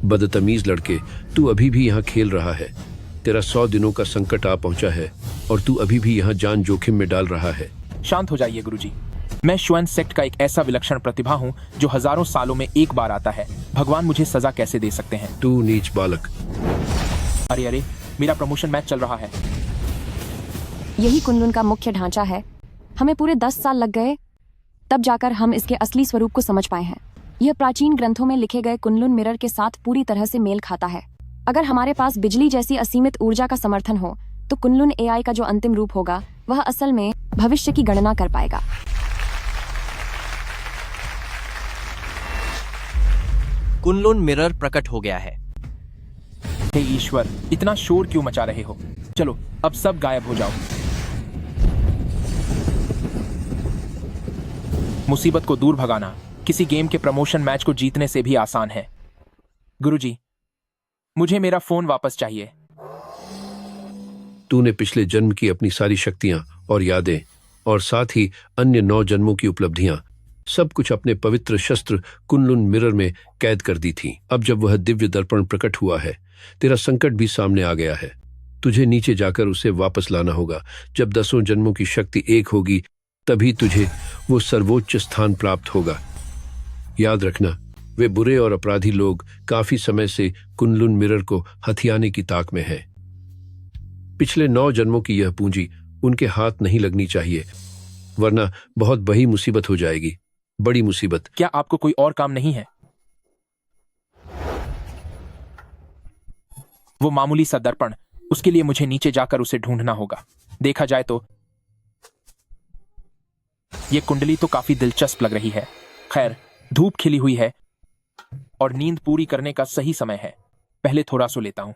बदतमीज लड़के, तू अभी भी यहाँ खेल रहा है। तेरा 100 दिनों का संकट आ पहुंचा है और तू अभी भी यहाँ जान जोखिम में डाल रहा है। शांत हो जाइए गुरुजी। मैं श्वेन सेक्ट का एक ऐसा विलक्षण प्रतिभा हूँ जो हजारों सालों में एक बार आता है। भगवान मुझे सजा कैसे दे सकते हैं? तू नीच बालक। अरे अरे, मेरा प्रमोशन मैच चल रहा है। यही कुनलुन का मुख्य ढांचा है। हमें पूरे 10 साल लग गए, तब जाकर हम इसके असली स्वरूप को समझ पाए हैं। यह प्राचीन ग्रंथों में लिखे गए कुनलुन मिरर के साथ पूरी तरह से मेल खाता है। अगर हमारे पास बिजली जैसी असीमित ऊर्जा का समर्थन हो तो कुनलुन एआई का जो अंतिम रूप होगा वह असल में भविष्य की गणना कर पाएगा। कुनलुन मिरर प्रकट हो गया है। हे ईश्वर, इतना शोर क्यों मचा रहे हो? चलो अब सब गायब हो जाओ। मुसीबत को दूर भगाना किसी गेम के प्रमोशन मैच को जीतने से भी आसान है। गुरुजी, मुझे मेरा फोन वापस चाहिए। तूने पिछले जन्म की अपनी सारी शक्तियां और यादें और साथ ही अन्य 9 जन्मों की उपलब्धियां सब कुछ अपने पवित्र शस्त्र कुनलुन मिरर में कैद कर दी थी। अब जब वह दिव्य दर्पण प्रकट हुआ है, तेरा संकट भी सामने आ गया है। तुझे नीचे जाकर उसे वापस लाना होगा। जब 10 जन्मों की शक्ति एक होगी तभी तुझे वो सर्वोच्च स्थान प्राप्त होगा। याद रखना, वे बुरे और अपराधी लोग काफी समय से कुनलुन मिरर को हथियाने की ताक में हैं। पिछले 9 जन्मों की यह पूंजी उनके हाथ नहीं लगनी चाहिए, वरना बहुत बड़ी मुसीबत हो जाएगी। बड़ी मुसीबत। क्या आपको कोई और काम नहीं है? वो मामूली सा दर्पण, उसके लिए मुझे नीचे जाकर उसे ढूंढना होगा। देखा जाए तो ये कुंडली तो काफी दिलचस्प लग रही है। खैर, धूप खिली हुई है और नींद पूरी करने का सही समय है। पहले थोड़ा सो लेता हूं।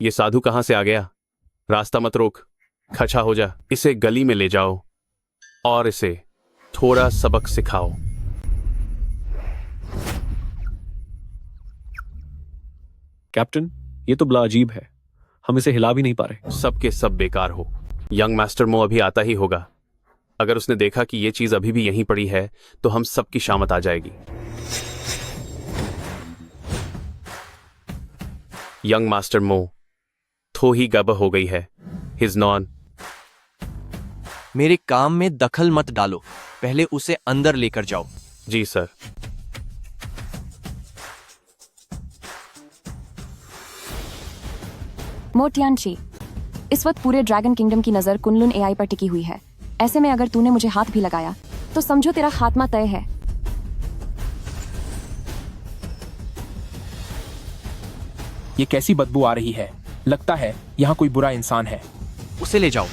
ये साधु कहां से आ गया? रास्ता मत रोक, खचा हो जा। इसे गली में ले जाओ और इसे थोड़ा सबक सिखाओ। कैप्टन, ये तो बड़ा अजीब है। हम इसे हिला भी नहीं पा रहे। सबके सब बेकार हो। यंग मास्टर मो अभी आता ही होगा। अगर उसने देखा कि ये चीज अभी भी यहीं पड़ी है तो हम सबकी शामत आ जाएगी। यंग मास्टर मो थो ही गब हो गई है। His non. मेरे काम में दखल मत डालो, पहले उसे अंदर लेकर जाओ। जी सर। मोटियानची, इस वक्त पूरे ड्रैगन किंगडम की नजर कुनलुन एआई पर टिकी हुई है। ऐसे में अगर तूने मुझे हाथ भी लगाया तो समझो तेरा खात्मा तय है। ये कैसी बदबू आ रही है? लगता है यहाँ कोई बुरा इंसान है। उसे ले जाओ।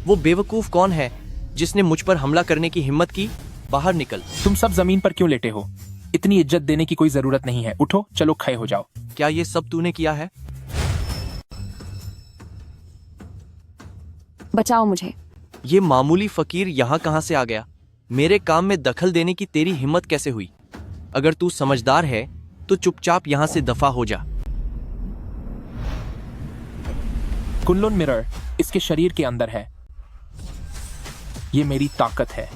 वो बेवकूफ कौन है जिसने मुझ पर हमला करने की हिम्मत की? बाहर निकल। तुम सब जमीन पर क्यों लेटे हो? इतनी इज्जत देने की कोई जरूरत नहीं है। उठो, चलो खड़े हो जाओ। क्या ये सब तूने किया है? बचाओ मुझे। ये मामूली फकीर यहाँ कहाँ से आ गया? मेरे काम में दखल देने की तेरी हिम्मत कैसे हुई? अगर तू समझदार है तो चुपचाप यहाँ से दफा हो जा। कुनलुन मिरर इसके शरीर के अंदर है। ये मेरी ताकत है।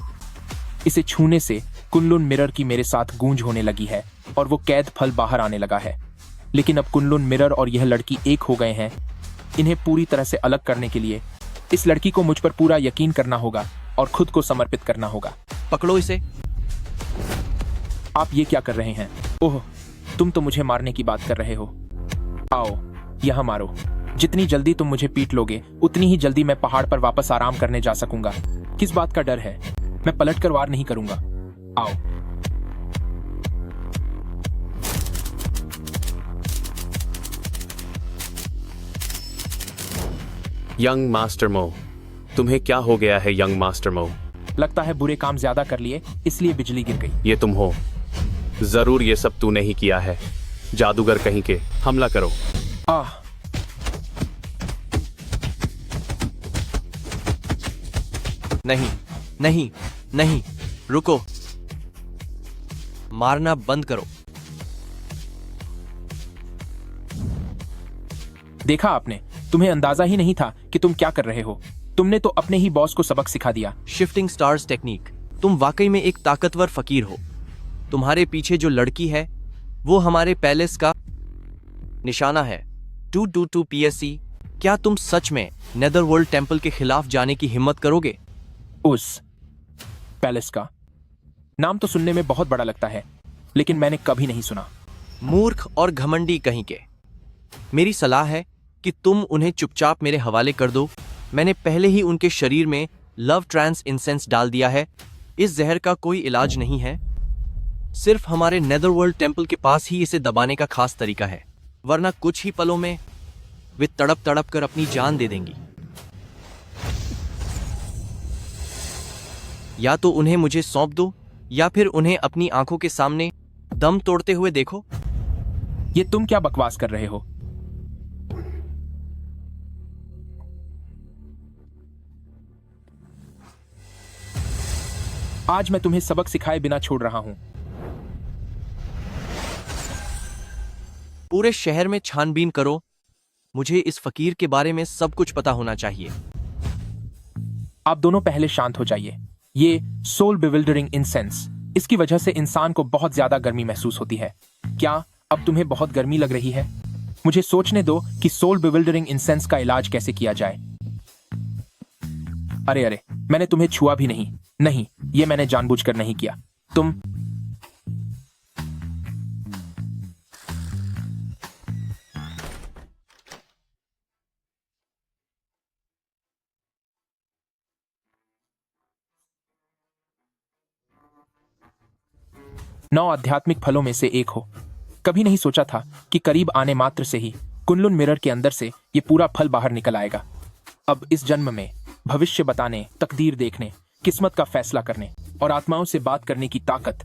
इसे छूने से कुनलुन मिरर की मेरे साथ गूंज होने लगी है और वो कैद फल बाहर आने लगा है। लेकिन अब कुनलुन मिरर और यह लड़की एक हो गए हैं। इन्हें पूरी तरह से अलग करने के लिए इस लड़की को मुझ पर पूरा यकीन करना होगा और खुद को समर्पित करना होगा। पकड़ो इसे। आप ये क्या कर रहे हैं? ओह, तुम तो मुझे मारने की बात कर रहे हो। आओ, यहाँ मारो। जितनी जल्दी तुम मुझे पीट लोगे उतनी ही जल्दी मैं पहाड़ पर वापस आराम करने जा सकूंगा। किस बात का डर है? मैं पलटकर वार नहीं करूंगा। आओ। यंग मास्टर मो, तुम्हें क्या हो गया है यंग मास्टर मो? लगता है बुरे काम ज्यादा कर लिए, इसलिए बिजली गिर गई। ये तुम हो? जरूर ये सब तूने ही किया है। जादूगर कहीं के, हमला करो। आह, नहीं नहीं नहीं, रुको। मारना बंद करो। देखा आपने? तुम्हें अंदाजा ही नहीं था कि तुम क्या कर रहे हो। तुमने तो अपने ही बॉस को सबक सिखा दिया। Shifting stars technique. तुम वाकई में एक ताकतवर फकीर हो। तुम्हारे पीछे जो लड़की है वो हमारे पैलेस का निशाना है। 222 PSC, क्या तुम सच में नेदरवर्ल्ड टेम्पल के खिलाफ जाने की हिम्मत करोगे? उस पैलेस का नाम तो सुनने में बहुत बड़ा लगता है, लेकिन मैंने कभी नहीं सुना। मूर्ख और घमंडी कहीं के। मेरी सलाह है कि तुम उन्हें चुपचाप मेरे हवाले कर दो। मैंने पहले ही उनके शरीर में लव ट्रांस इंसेंस डाल दिया है। इस जहर का कोई इलाज नहीं है, सिर्फ हमारे नेदरवर्ल्ड टेम्पल के पास ही इसे दबाने का खास तरीका है, वरना कुछ ही पलों में वे तड़प तड़प कर अपनी जान दे देंगी। या तो उन्हें मुझे सौंप दो या फिर उन्हें अपनी आंखों के सामने दम तोड़ते हुए देखो। ये तुम क्या बकवास कर रहे हो? आज मैं तुम्हें सबक सिखाए बिना छोड़ रहा हूं। पूरे शहर में छानबीन करो, मुझे इस फकीर के बारे में सब कुछ पता होना चाहिए। आप दोनों पहले शांत हो जाइए। ये सोल बिविल्डरिंग इंसेंस, इसकी वजह से इंसान को बहुत ज्यादा गर्मी महसूस होती है। क्या अब तुम्हें बहुत गर्मी लग रही है? मुझे सोचने दो कि सोल बिविल्डरिंग इंसेंस का इलाज कैसे किया जाए। अरे अरे, मैंने तुम्हें छुआ भी नहीं। नहीं, ये मैंने जानबूझकर नहीं किया। तुम नौ आध्यात्मिक फलों में से एक हो। कभी नहीं सोचा था कि करीब आने मात्र से ही कुनलुन मिरर के अंदर से ये पूरा फल बाहर निकल आएगा। अब इस जन्म में भविष्य बताने, तकदीर देखने, किस्मत का फैसला करने और आत्माओं से बात करने की ताकत,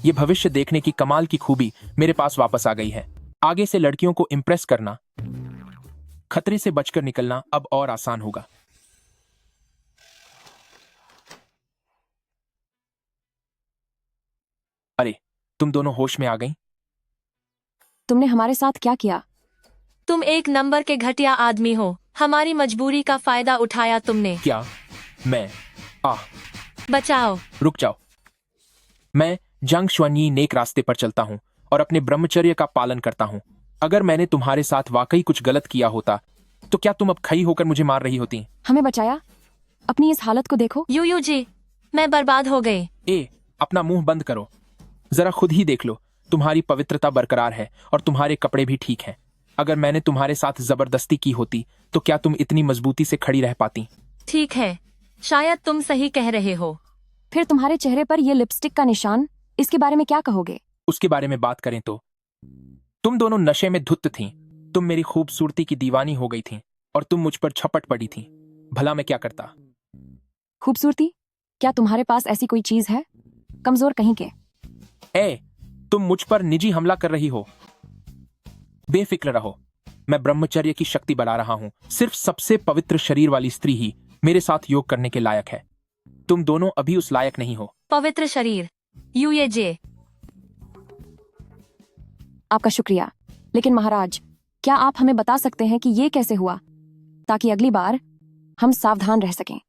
ये भविष्य देखने की कमाल की खूबी मेरे पास वापस आ गई है। आगे से लड़कियों को इंप्रेस करना, खतरे से बचकर निकलना अब और आसान होगा। अरे, तुम दोनों होश में आ गई? तुमने हमारे साथ क्या किया? तुम एक नंबर के घटिया आदमी हो। हमारी मजबूरी का फायदा उठाया तुमने। क्या मैं बचाओ। रुक जाओ। मैं जंग शुआनयी नेक रास्ते पर चलता हूँ और अपने ब्रह्मचर्य का पालन करता हूँ। अगर मैंने तुम्हारे साथ वाकई कुछ गलत किया होता तो क्या तुम अब खई होकर मुझे मार रही होती? हमें बचाया। अपनी इस हालत को देखो। यूयू जी, मैं बर्बाद हो गई। अपना मुंह बंद करो। जरा खुद ही देख लो, तुम्हारी पवित्रता बरकरार है और तुम्हारे कपड़े भी ठीक हैं। अगर मैंने तुम्हारे साथ जबरदस्ती की होती तो क्या तुम इतनी मजबूती से खड़ी रह पाती? ठीक है, शायद तुम सही कह रहे हो। फिर तुम्हारे चेहरे पर ये लिपस्टिक का निशान, इसके बारे में क्या कहोगे? उसके बारे में बात करें तो तुम दोनों नशे में धुत थीं। तुम मेरी खूबसूरती की दीवानी हो गई थीं और तुम मुझ पर छपट पड़ी थीं। भला मैं क्या करता? खूबसूरती? क्या तुम्हारे पास ऐसी कोई चीज है? कमजोर कहीं के। तुम मुझ पर निजी हमला कर रही हो। बेफिक्र रहो, मैं ब्रह्मचर्य की शक्ति बढ़ा रहा हूं। सिर्फ सबसे पवित्र शरीर वाली स्त्री ही मेरे साथ योग करने के लायक है। तुम दोनों अभी उस लायक नहीं हो। पवित्र शरीर, यूए। आपका शुक्रिया, लेकिन महाराज, क्या आप हमें बता सकते हैं कि ये कैसे हुआ, ताकि अगली बार हम सावधान रह सकें?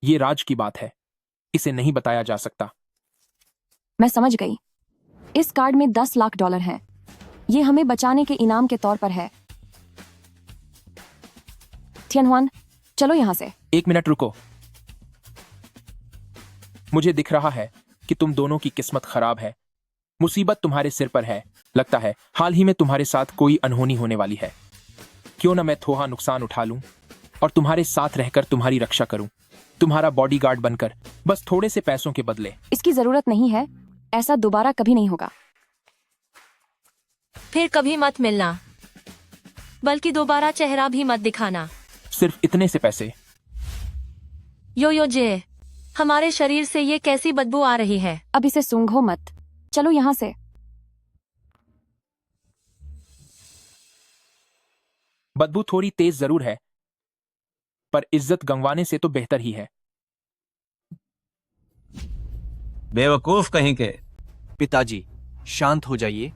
ये राज की बात है, इसे नहीं बताया जा सकता। मैं समझ गई। इस कार्ड में $10 लाख हैं। ये हमें बचाने के इनाम के तौर पर है। थियनहुआन, चलो यहां से। 1 मिनट रुको। मुझे दिख रहा है कि तुम दोनों की किस्मत खराब है। मुसीबत तुम्हारे सिर पर है। लगता है हाल ही में तुम्हारे साथ कोई अनहोनी होने वाली है। क्यों ना मैं थोड़ा नुकसान उठा लूं और तुम्हारे साथ रहकर तुम्हारी रक्षा करूं, तुम्हारा बॉडीगार्ड बनकर, बस थोड़े से पैसों के बदले। इसकी जरूरत नहीं है। ऐसा दोबारा कभी नहीं होगा। फिर कभी मत मिलना, बल्कि दोबारा चेहरा भी मत दिखाना। सिर्फ इतने से पैसे? यो जे, हमारे शरीर से ये कैसी बदबू आ रही है। अब इसे सूंघो मत। चलो यहां से। बदबू थोड़ी तेज जरूर है, पर इज्जत गंवाने से तो बेहतर ही है। बेवकूफ कहीं के। पिताजी, शांत हो जाइए।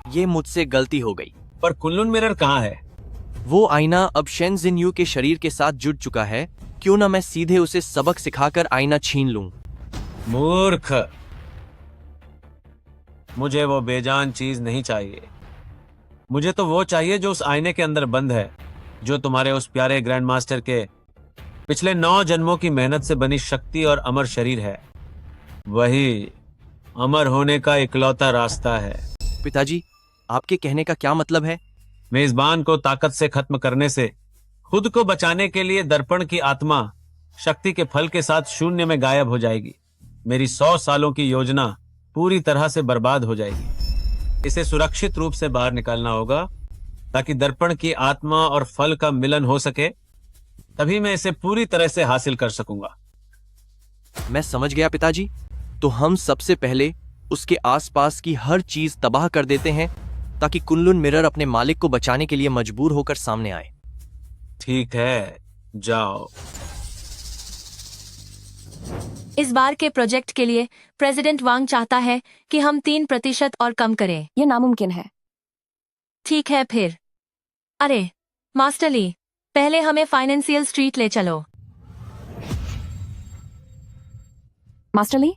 ये मुझसे गलती हो गई। पर कुनलुन मिरर कहाँ है? वो आईना अब शेन जिनयू के शरीर के साथ जुड़ चुका है। क्यों ना मैं सीधे उसे सबक सिखाकर आईना छीन लूं। मूर्ख, मुझे वो बेजान चीज नहीं चाहिए। मुझे तो वो चाहिए जो उस आईने के अंदर बंद है, जो तुम्हारे उस प्यारे ग्रैंड मास्टर के पिछले 9 जन्मों की मेहनत से बनी शक्ति और अमर शरीर है। वही अमर होने का इकलौता रास्ता है। पिताजी, आपके कहने का क्या मतलब है? मेजबान को ताकत से खत्म करने से खुद को बचाने के लिए दर्पण की आत्मा शक्ति के फल के साथ शून्य में गायब हो जाएगी। मेरी 100 सालों की योजना पूरी तरह से बर्बाद हो जाएगी। इसे सुरक्षित रूप से बाहर निकालना होगा ताकि दर्पण की आत्मा और फल का मिलन हो सके, तभी मैं इसे पूरी तरह से हासिल कर सकूंगा। मैं समझ गया पिताजी। तो हम सबसे पहले उसके आसपास की हर चीज तबाह कर देते हैं ताकि कुनलुन मिरर अपने मालिक को बचाने के लिए मजबूर होकर सामने आए। ठीक है, जाओ। इस बार के प्रोजेक्ट के लिए प्रेसिडेंट वांग चाहता है कि हम 3% और कम करें। यह नामुमकिन है। ठीक है फिर। अरे मास्टर ली, पहले हमें फाइनेंशियल स्ट्रीट ले चलो। मास्टर ली,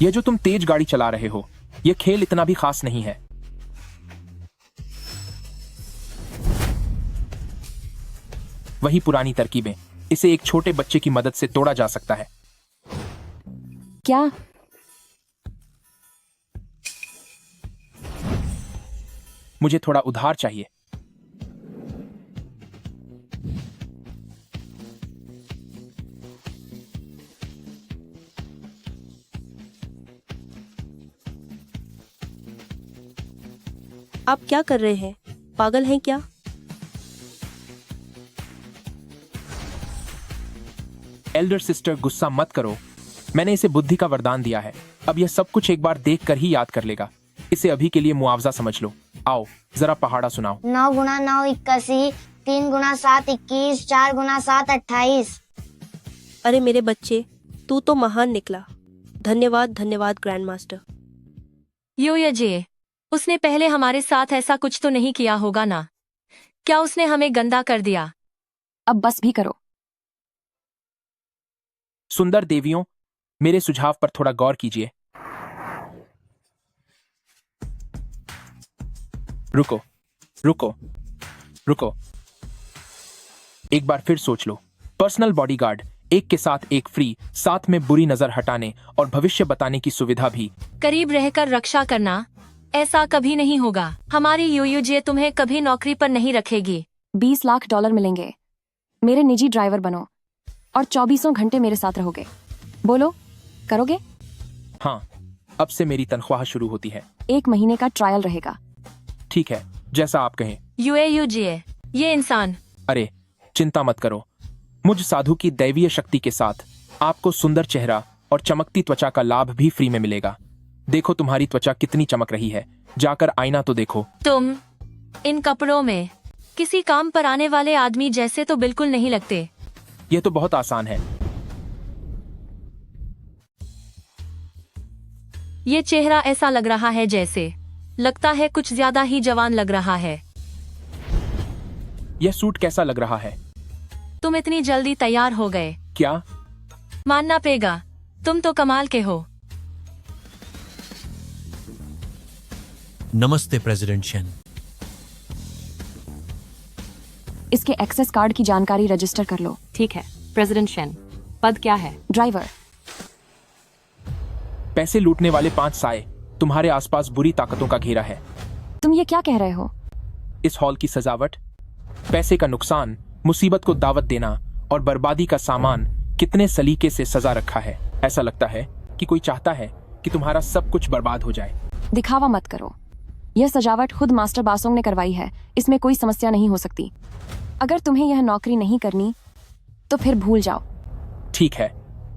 ये जो तुम तेज गाड़ी चला रहे हो, ये खेल इतना भी खास नहीं है। वही पुरानी तरकीबें, इसे एक छोटे बच्चे की मदद से तोड़ा जा सकता है। क्या? मुझे थोड़ा उधार चाहिए। आप क्या कर रहे हैं? पागल हैं क्या? एल्डर सिस्टर, गुस्सा मत करो। मैंने इसे बुद्धि का वरदान दिया है। अब यह सब कुछ एक बार देख कर ही याद कर लेगा। इसे अभी के लिए मुआवजा समझ लो। आओ जरा पहाड़ा सुनाओ। 9 गुना 9 81, 3 गुना 7 21, 4 गुना 7 28। अरे मेरे बच्चे, तू तो महान निकला। धन्यवाद धन्यवाद ग्रैंड मास्टर। ये उसने पहले हमारे साथ ऐसा कुछ तो नहीं किया होगा ना? क्या उसने हमें गंदा कर दिया? अब बस भी करो। सुंदर देवियों, मेरे सुझाव पर थोड़ा गौर कीजिए। रुको रुको रुको, एक बार फिर सोच लो। पर्सनल बॉडीगार्ड, एक के साथ एक फ्री, साथ में बुरी नजर हटाने और भविष्य बताने की सुविधा भी। करीब रहकर रक्षा करना, ऐसा कभी नहीं होगा। हमारी यूयूजे तुम्हें कभी नौकरी पर नहीं रखेगी। 20 लाख डॉलर मिलेंगे। मेरे निजी ड्राइवर बनो और 24 घंटे मेरे साथ रहोगे। बोलो, करोगे? हाँ, अब से मेरी तनख्वाह शुरू होती है। 1 महीने का ट्रायल रहेगा। ठीक है, जैसा आप कहें। यूयूजे, ये इंसान। अरे चिंता मत करो, मुझ साधु की दैवीय शक्ति के साथ आपको सुंदर चेहरा और चमकती त्वचा का लाभ भी फ्री में मिलेगा। देखो तुम्हारी त्वचा कितनी चमक रही है, जाकर आईना तो देखो। तुम इन कपड़ों में किसी काम पर आने वाले आदमी जैसे तो बिल्कुल नहीं लगते। यह तो बहुत आसान है। ये चेहरा ऐसा लग रहा है जैसे, लगता है कुछ ज्यादा ही जवान लग रहा है। यह सूट कैसा लग रहा है? तुम इतनी जल्दी तैयार हो गए? क्या? मानना पड़ेगा, तुम तो कमाल के हो। नमस्ते प्रेसिडेंट शेन। इसके एक्सेस कार्ड की जानकारी रजिस्टर कर लो। ठीक है प्रेसिडेंट शेन। पद क्या है? ड्राइवर। पैसे लूटने वाले 5 साए, तुम्हारे आसपास बुरी ताकतों का घेरा है। तुम ये क्या कह रहे हो? इस हॉल की सजावट, पैसे का नुकसान, मुसीबत को दावत देना और बर्बादी का सामान कितने सलीके से सजा रखा है। ऐसा लगता है कि कोई चाहता है कि तुम्हारा सब कुछ बर्बाद हो जाए। दिखावा मत करो। यह सजावट खुद मास्टर बासोंग ने करवाई है। इसमें कोई समस्या नहीं हो सकती। अगर तुम्हें यह नौकरी नहीं करनी तो फिर भूल जाओ। ठीक है,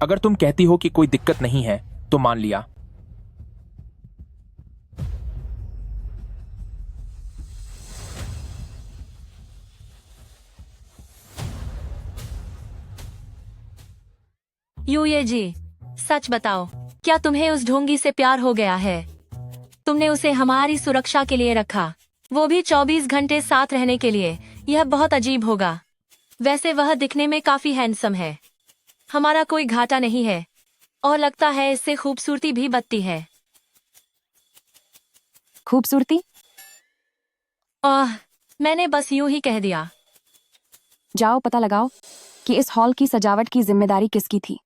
अगर तुम कहती हो कि कोई दिक्कत नहीं है तो मान लिया। यूएजी, सच बताओ, क्या तुम्हें उस ढोंगी से प्यार हो गया है? तुमने उसे हमारी सुरक्षा के लिए रखा, वो भी 24 घंटे साथ रहने के लिए। यह बहुत अजीब होगा। वैसे वह दिखने में काफी हैंडसम है। हमारा कोई घाटा नहीं है और लगता है इससे खूबसूरती भी बढ़ती है। खूबसूरती? मैंने बस यूं ही कह दिया। जाओ पता लगाओ कि इस हॉल की सजावट की जिम्मेदारी किसकी थी।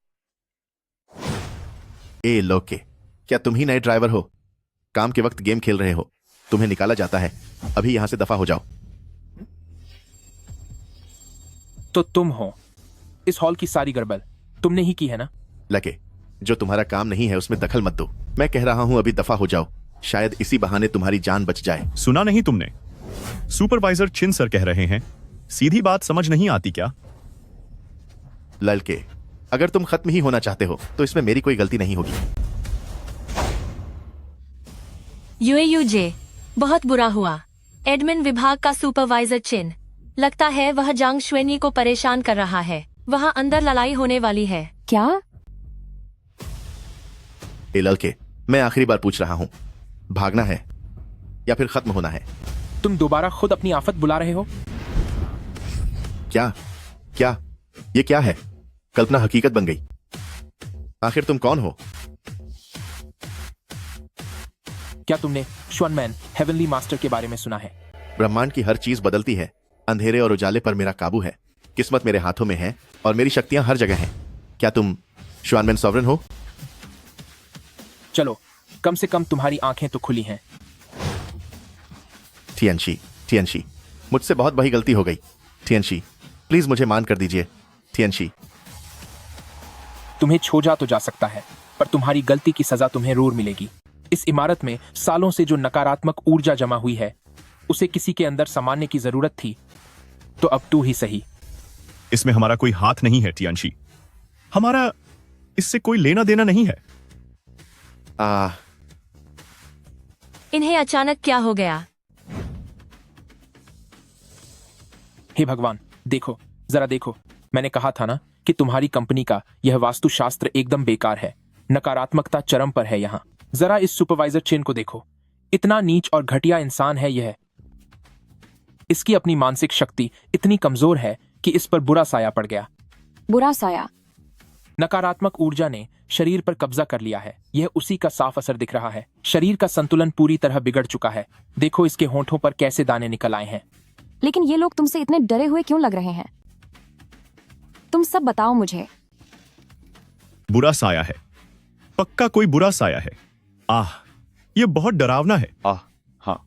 ए लोके, क्या तुम ही नए ड्राइवर हो? काम के वक्त गेम खेल रहे हो, तुम्हें निकाला जाता है। अभी यहां से दफा हो जाओ। तो तुम हो इस हॉल की सारी गड़बड़ तुमने ही की है ना? लके, जो तुम्हारा काम नहीं है उसमें दखल मत दो। मैं कह रहा हूं अभी दफा हो जाओ, शायद इसी बहाने तुम्हारी जान बच जाए। सुना नहीं तुमने? सुपरवाइजर चिन सर कह रहे हैं। सीधी बात समझ नहीं आती क्या? ललके, अगर तुम खत्म ही होना चाहते हो तो इसमें मेरी कोई गलती नहीं होगी। यूजे, बहुत बुरा हुआ। एडमिन विभाग का सुपरवाइजर चिन, लगता है वह जांग श्वेनी को परेशान कर रहा है। वहां अंदर लड़ाई होने वाली है। क्या? ए ललके, मैं आखिरी बार पूछ रहा हूं, भागना है या फिर खत्म होना है? तुम दोबारा खुद अपनी आफत बुला रहे हो? क्या क्या ये क्या है? कल्पना हकीकत बन गई। आखिर तुम कौन हो? क्या तुमने श्वनमैन हेवनली मास्टर के बारे में सुना है? ब्रह्मांड की हर चीज बदलती है। अंधेरे और उजाले पर मेरा काबू है। किस्मत मेरे हाथों में है और मेरी शक्तियां हर जगह हैं। क्या तुम श्वानमैन सॉवरन हो? चलो, कम से कम तुम्हारी आंखें तो खुली हैं। टियनशी, मुझसे बहुत बड़ी गलती हो गई। टियनशी, प्लीज मुझे मान कर दीजिए। टियनशी, तुम्हें छोड़ा तो जा सकता है, पर तुम्हारी गलती की सजा तुम्हें जरूर मिलेगी। इस इमारत में सालों से जो नकारात्मक ऊर्जा जमा हुई है, उसे किसी के अंदर समाने की जरूरत थी, तो अब तू ही सही। इसमें हमारा कोई हाथ नहीं है टियनशी। हमारा इससे कोई लेना देना नहीं है। इन्हें अचानक क्या हो गया? हे भगवान, देखो, जरा देखो। मैंने कहा था ना कि तुम्हारी कंपनी का यह वास्तुशास्त्र एकदम बेकार है। नकारात्मकता चरम पर है यहाँ। जरा इस सुपरवाइजर चिन को देखो, इतना नीच और घटिया इंसान है यह। इसकी अपनी मानसिक शक्ति इतनी कमजोर है कि इस पर बुरा साया पड़ गया। बुरा साया? नकारात्मक ऊर्जा ने शरीर पर कब्जा कर लिया है। यह उसी का साफ असर दिख रहा है। शरीर का संतुलन पूरी तरह बिगड़ चुका है। देखो इसके होंठों पर कैसे दाने निकल आए हैं। लेकिन ये लोग तुमसे इतने डरे हुए क्यों लग रहे हैं? तुम सब बताओ मुझे। बुरा साया है, पक्का कोई बुरा साया है। ये बहुत डरावना है। हाँ,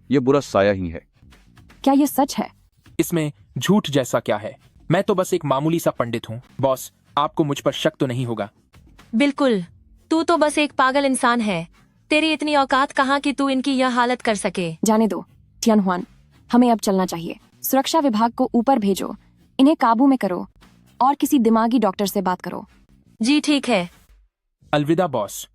ये बुरा साया ही है। क्या ये सच है? इसमें झूठ जैसा क्या है? मैं तो बस एक मामूली सा पंडित हूँ। बॉस, आपको मुझ पर शक तो नहीं होगा? बिल्कुल, तू तो बस एक पागल इंसान है। तेरी इतनी औकात कहाँ कि तू इनकी यह हालत कर सके। जाने दो टियनहुआन, हमें अब चलना चाहिए। सुरक्षा विभाग को ऊपर भेजो, इन्हें काबू में करो और किसी दिमागी डॉक्टर से बात करो। जी ठीक है। अलविदा बॉस।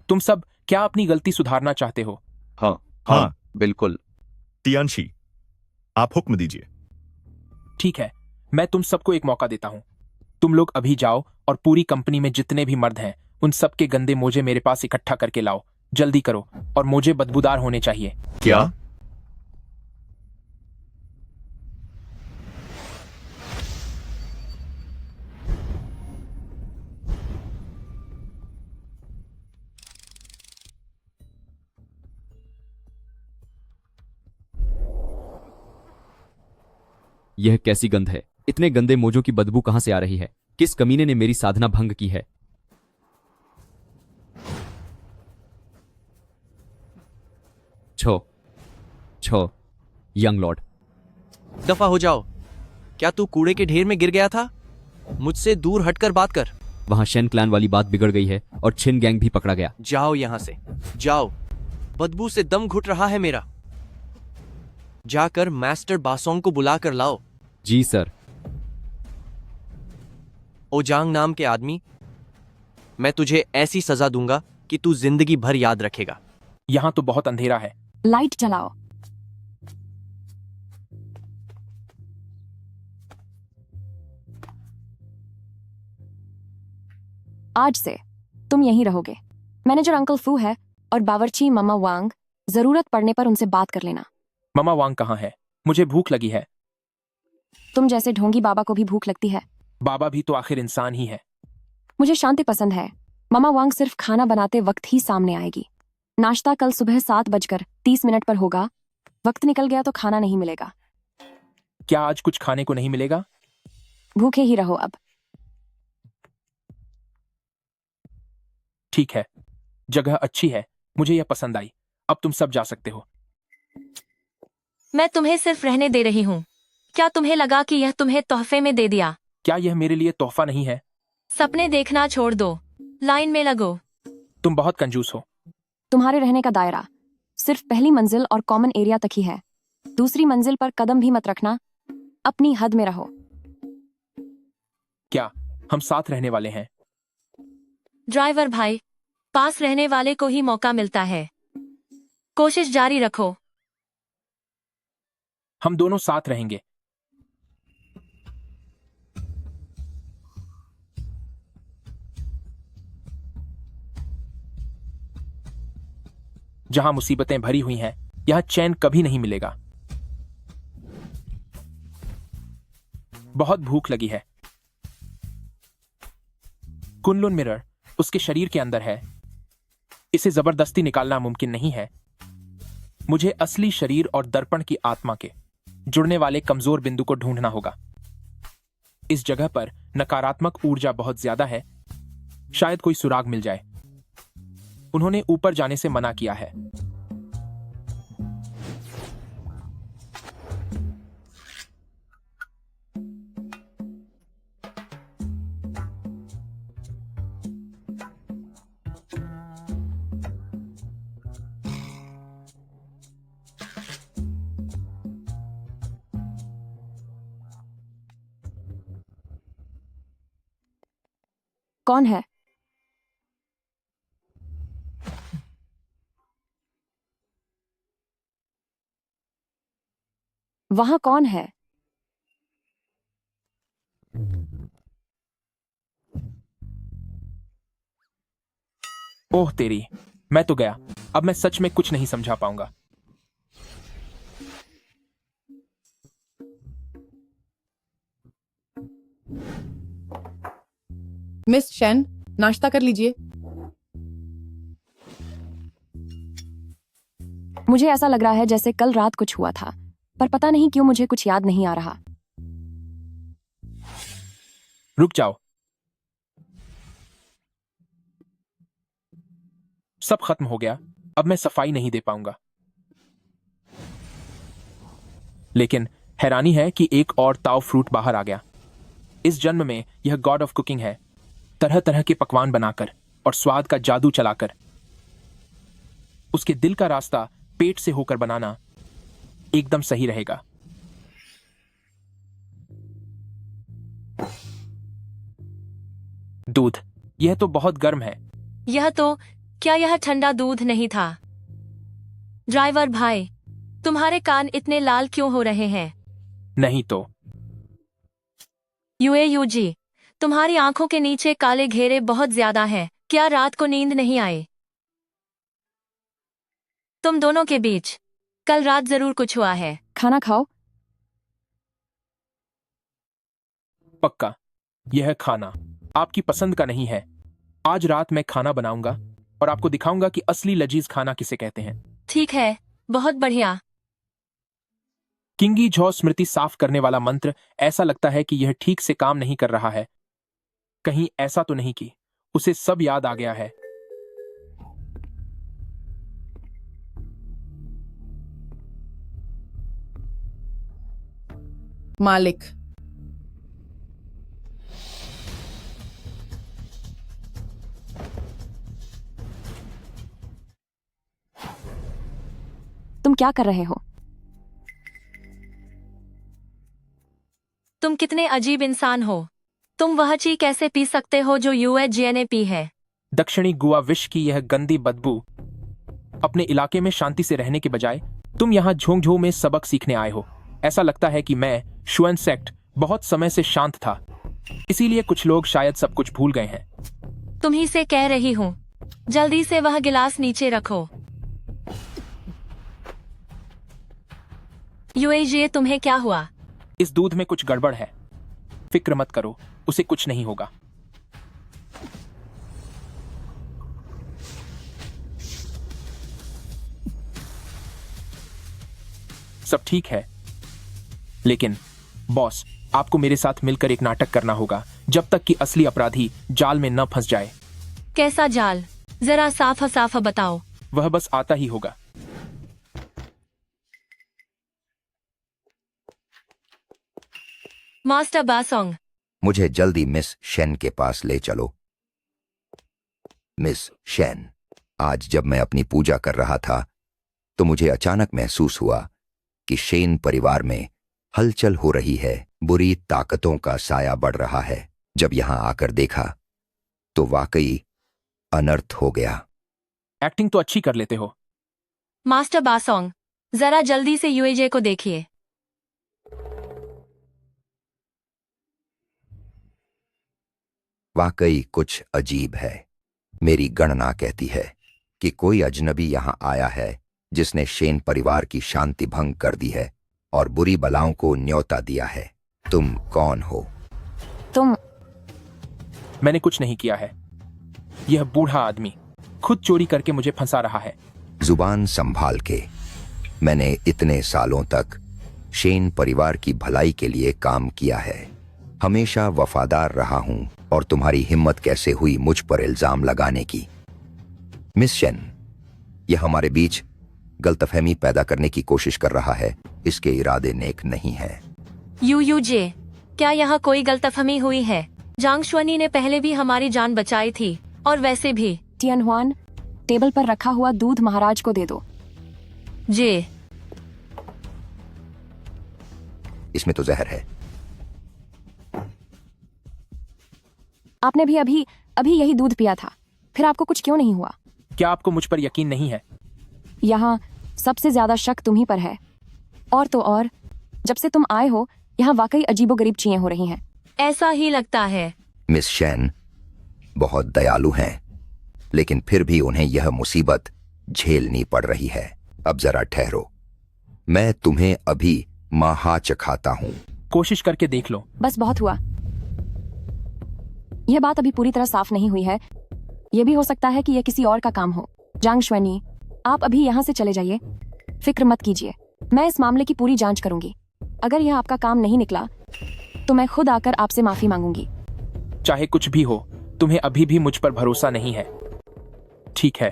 तुम सब क्या अपनी गलती सुधारना चाहते हो? हाँ, बिल्कुल। टियनशी, आप हुक्म दीजिए। ठीक है, मैं तुम सबको एक मौका देता हूं। तुम लोग अभी जाओ और पूरी कंपनी में जितने भी मर्द हैं, उन सबके गंदे मोजे मेरे पास इकट्ठा करके लाओ। जल्दी करो, और मोजे बदबूदार होने चाहिए। क्या? यह कैसी गंध है? इतने गंदे मोजों की बदबू कहां से आ रही है? किस कमीने ने मेरी साधना भंग की है? छो यंग लॉर्ड, दफा हो जाओ। क्या तू कूड़े के ढेर में गिर गया था? मुझसे दूर हटकर बात कर। वहां शेन क्लैन वाली बात बिगड़ गई है और छिन गैंग भी पकड़ा गया। जाओ यहां से, जाओ। बदबू से दम घुट रहा है मेरा। जाकर मास्टर बासोंग को बुला कर लाओ। जी सर। ओजांग नाम के आदमी, मैं तुझे ऐसी सजा दूंगा कि तू जिंदगी भर याद रखेगा। यहां तो बहुत अंधेरा है। लाइट जलाओ। आज से तुम यहीं रहोगे। मैनेजर अंकल फू है और बावर्ची मामा वांग, जरूरत पड़ने पर उनसे बात कर लेना। मामा वांग कहाँ है? मुझे भूख लगी है। तुम जैसे ढोंगी बाबा को भी भूख लगती है। बाबा भी तो आखिर इंसान ही है। मुझे शांति पसंद है। मामा वांग सिर्फ खाना बनाते वक्त ही सामने आएगी। नाश्ता कल सुबह 7:30 पर होगा। वक्त निकल गया तो खाना नहीं मिलेगा। क्या आज कुछ खाने को नहीं मिलेगा? भूखे ही रहो अब। ठीक है, जगह अच्छी है, मुझे यह पसंद आई। अब तुम सब जा सकते हो। मैं तुम्हें सिर्फ रहने दे रही हूँ। क्या तुम्हें लगा कि यह तुम्हें तोहफे में दे दिया? क्या यह मेरे लिए तोहफा नहीं है? सपने देखना छोड़ दो, लाइन में लगो। तुम बहुत कंजूस हो। तुम्हारे रहने का दायरा सिर्फ पहली मंजिल और कॉमन एरिया तक ही है। दूसरी मंजिल पर कदम भी मत रखना। अपनी हद में रहो। क्या हम साथ रहने वाले हैं? ड्राइवर भाई, पास रहने वाले को ही मौका मिलता है। कोशिश जारी रखो। हम दोनों साथ रहेंगे। जहां मुसीबतें भरी हुई हैं, यहां चैन कभी नहीं मिलेगा। बहुत भूख लगी है। कुनलुन मिरर उसके शरीर के अंदर है। इसे जबरदस्ती निकालना मुमकिन नहीं है। मुझे असली शरीर और दर्पण की आत्मा के जुड़ने वाले कमजोर बिंदु को ढूंढना होगा। इस जगह पर नकारात्मक ऊर्जा बहुत ज्यादा है। शायद कोई सुराग मिल जाए। उन्होंने ऊपर जाने से मना किया है। कौन है? वहां कौन है? ओह तेरी, मैं तो गया। अब मैं सच में कुछ नहीं समझा पाऊंगा। मिस शेन, नाश्ता कर लीजिए। मुझे ऐसा लग रहा है जैसे कल रात कुछ हुआ था, पर पता नहीं क्यों मुझे कुछ याद नहीं आ रहा। रुक जाओ। सब खत्म हो गया। अब मैं सफाई नहीं दे पाऊंगा। लेकिन हैरानी है कि एक और ताओ फ्रूट बाहर आ गया। इस जन्म में यह गॉड ऑफ कुकिंग है। तरह तरह के पकवान बनाकर और स्वाद का जादू चलाकर उसके दिल का रास्ता पेट से होकर बनाना एकदम सही रहेगा। दूध, यह तो बहुत गर्म है। यह तो, क्या यह ठंडा दूध नहीं था? ड्राइवर भाई, तुम्हारे कान इतने लाल क्यों हो रहे हैं? नहीं तो। यूजी, तुम्हारी आंखों के नीचे काले घेरे बहुत ज्यादा हैं। क्या रात को नींद नहीं आई? तुम दोनों के बीच कल रात जरूर कुछ हुआ है। खाना खाओ। पक्का यह खाना आपकी पसंद का नहीं है। आज रात मैं खाना बनाऊंगा और आपको दिखाऊंगा कि असली लजीज खाना किसे कहते हैं। ठीक है, बहुत बढ़िया। किंगी झो स्मृति साफ करने वाला मंत्र, ऐसा लगता है कि यह ठीक से काम नहीं कर रहा है। कहीं ऐसा तो नहीं कि उसे सब याद आ गया है। मालिक, तुम क्या कर रहे हो? तुम कितने अजीब इंसान हो। तुम वह ची कैसे पी सकते हो जो यूएजीएने पी है? दक्षिणी गुआ विश की यह गंदी बदबू। अपने इलाके में शांति से रहने के बजाय तुम यहाँ झोंगझो में सबक सीखने आए हो। ऐसा लगता है कि मैं शुएन सेक्ट बहुत समय से शांत था, इसीलिए कुछ लोग शायद सब कुछ भूल गए हैं। तुम्ही से कह रही हूँ, जल्दी से वह गिलास नीचे रखो। यूएजे, तुम्हें क्या हुआ? इस दूध में कुछ गड़बड़ है। फिक्र मत करो, उसे कुछ नहीं होगा। सब ठीक है। लेकिन बॉस, आपको मेरे साथ मिलकर एक नाटक करना होगा जब तक कि असली अपराधी जाल में न फंस जाए। कैसा जाल? जरा साफ साफ बताओ। वह बस आता ही होगा। मास्टर बासोंग, मुझे जल्दी मिस शेन के पास ले चलो। मिस शेन, आज जब मैं अपनी पूजा कर रहा था तो मुझे अचानक महसूस हुआ कि शेन परिवार में हलचल हो रही है। बुरी ताकतों का साया बढ़ रहा है। जब यहां आकर देखा तो वाकई अनर्थ हो गया। एक्टिंग तो अच्छी कर लेते हो। मास्टर बासोंग, जरा जल्दी से यूएजे को देखिए। वाकई कुछ अजीब है। मेरी गणना कहती है कि कोई अजनबी यहां आया है जिसने शेन परिवार की शांति भंग कर दी है और बुरी बलाओं को न्योता दिया है। तुम कौन हो? तुम? मैंने कुछ नहीं किया है। यह बूढ़ा आदमी खुद चोरी करके मुझे फंसा रहा है। जुबान संभाल के। मैंने इतने सालों तक शेन परिवार की भलाई के लिए काम किया है। हमेशा वफादार रहा हूं और तुम्हारी हिम्मत कैसे हुई मुझ पर इल्जाम लगाने की? मिस शेन, यह हमारे बीच गलतफहमी पैदा करने की कोशिश कर रहा है। इसके इरादे नेक नहीं है। यूयूजे, क्या यहाँ कोई गलतफहमी हुई है? जांग शुआनी ने पहले भी हमारी जान बचाई थी और वैसे भी। टियनहुआन, टेबल पर रखा हुआ दूध महाराज को दे दो। जे, इसमें तो जहर है। आपने भी अभी यही दूध पिया था, फिर आपको कुछ क्यों नहीं हुआ? क्या आपको मुझ पर यकीन नहीं है? यहाँ सबसे ज्यादा शक तुम्ही पर है। और तो और, जब से तुम आए हो यहाँ वाकई अजीबोगरीब चीजें हो रही हैं। ऐसा ही लगता है। मिस शेन बहुत दयालु हैं, लेकिन फिर भी उन्हें यह मुसीबत झेलनी पड़ रही है। अब जरा ठहरो, मैं तुम्हें अभी माहा चखाता हूँ। कोशिश करके देख लो। बस बहुत हुआ। यह बात अभी पूरी तरह साफ नहीं हुई है। यह भी हो सकता है कि यह किसी और का काम हो। जांग शुआनी, आप अभी यहाँ से चले जाइए। फिक्र मत कीजिए, मैं इस मामले की पूरी जांच करूंगी। अगर यह आपका काम नहीं निकला तो मैं खुद आकर आपसे माफी मांगूंगी। चाहे कुछ भी हो, तुम्हें अभी भी मुझ पर भरोसा नहीं है। ठीक है,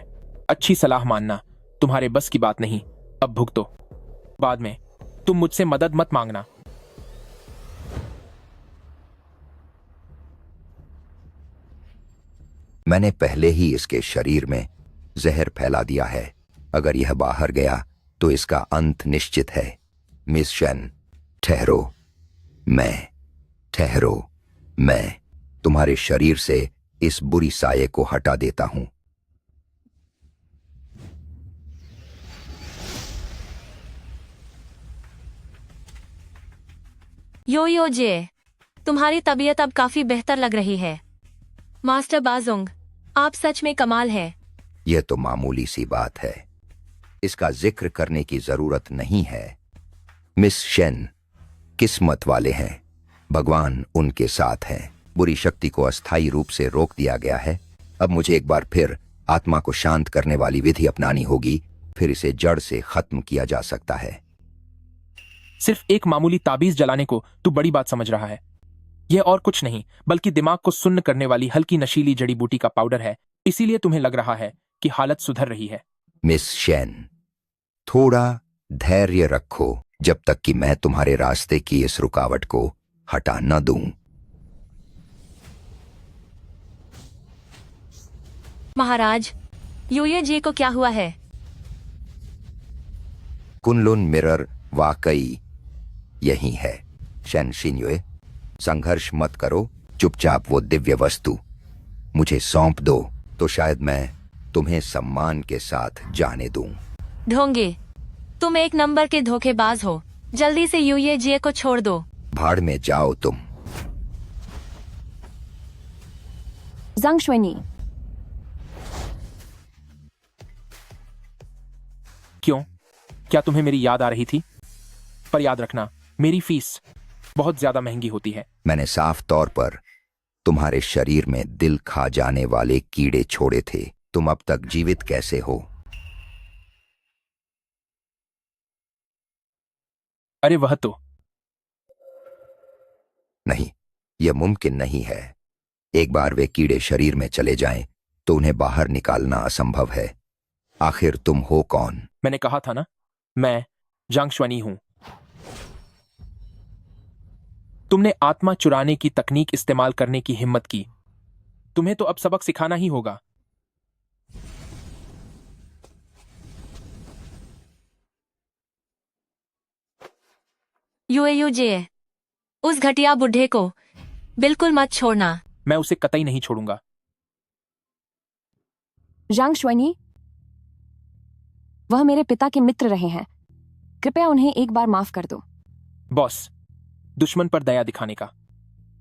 अच्छी सलाह मानना तुम्हारे बस की बात नहीं। अब भुगतो। बाद में तुम मुझसे मदद मत मांगना। मैंने पहले ही इसके शरीर में जहर फैला दिया है। अगर यह बाहर गया तो इसका अंत निश्चित है। मिस शेन, ठहरो। मैं तुम्हारे शरीर से इस बुरी साये को हटा देता हूं। यूयूजे, तुम्हारी तबीयत अब काफी बेहतर लग रही है। मास्टर बासोंग, आप सच में कमाल है। यह तो मामूली सी बात है, इसका जिक्र करने की जरूरत नहीं है। मिस शेन किस्मत वाले हैं, भगवान उनके साथ हैं। बुरी शक्ति को अस्थायी रूप से रोक दिया गया है। अब मुझे एक बार फिर आत्मा को शांत करने वाली विधि अपनानी होगी, फिर इसे जड़ से खत्म किया जा सकता है। सिर्फ एक मामूली ताबीज जलाने को तू बड़ी बात समझ रहा है। यह और कुछ नहीं बल्कि दिमाग को सुन्न करने वाली हल्की नशीली जड़ी बूटी का पाउडर है। इसीलिए तुम्हें लग रहा है कि हालत सुधर रही है। मिस शेन, थोड़ा धैर्य रखो जब तक कि मैं तुम्हारे रास्ते की इस रुकावट को हटा न दूं। महाराज, यूयूजे को क्या हुआ है? कुनलुन मिरर वाकई यही है। शेन शिन्युए, संघर्ष मत करो। चुपचाप वो दिव्य वस्तु मुझे सौंप दो तो शायद मैं तुम्हें सम्मान के साथ जाने दूं। ढोंगे, तुम एक नंबर के धोखेबाज हो। जल्दी से यूयूजे को छोड़ दो। भाड़ में जाओ तुम। जांग शुआनी, क्यों? क्या तुम्हें मेरी याद आ रही थी? पर याद रखना, मेरी फीस बहुत ज्यादा महंगी होती है। मैंने साफ तौर पर तुम्हारे शरीर में दिल खा जाने वाले कीड़े छोड़े थे। तुम अब तक जीवित कैसे हो? अरे वह तो नहीं, यह मुमकिन नहीं है। एक बार वे कीड़े शरीर में चले जाएं तो उन्हें बाहर निकालना असंभव है। आखिर तुम हो कौन? मैंने कहा था ना, मैं जांग श्वनी हूं। तुमने आत्मा चुराने की तकनीक इस्तेमाल करने की हिम्मत की। तुम्हें तो अब सबक सिखाना ही होगा। यूएयूजे, उस घटिया बुढ़े को बिल्कुल मत छोड़ना। मैं उसे कतई नहीं छोड़ूंगा। जांग श्वेनी, वह मेरे पिता के मित्र रहे हैं। कृपया उन्हें एक बार माफ कर दो। बॉस, दुश्मन पर दया दिखाने का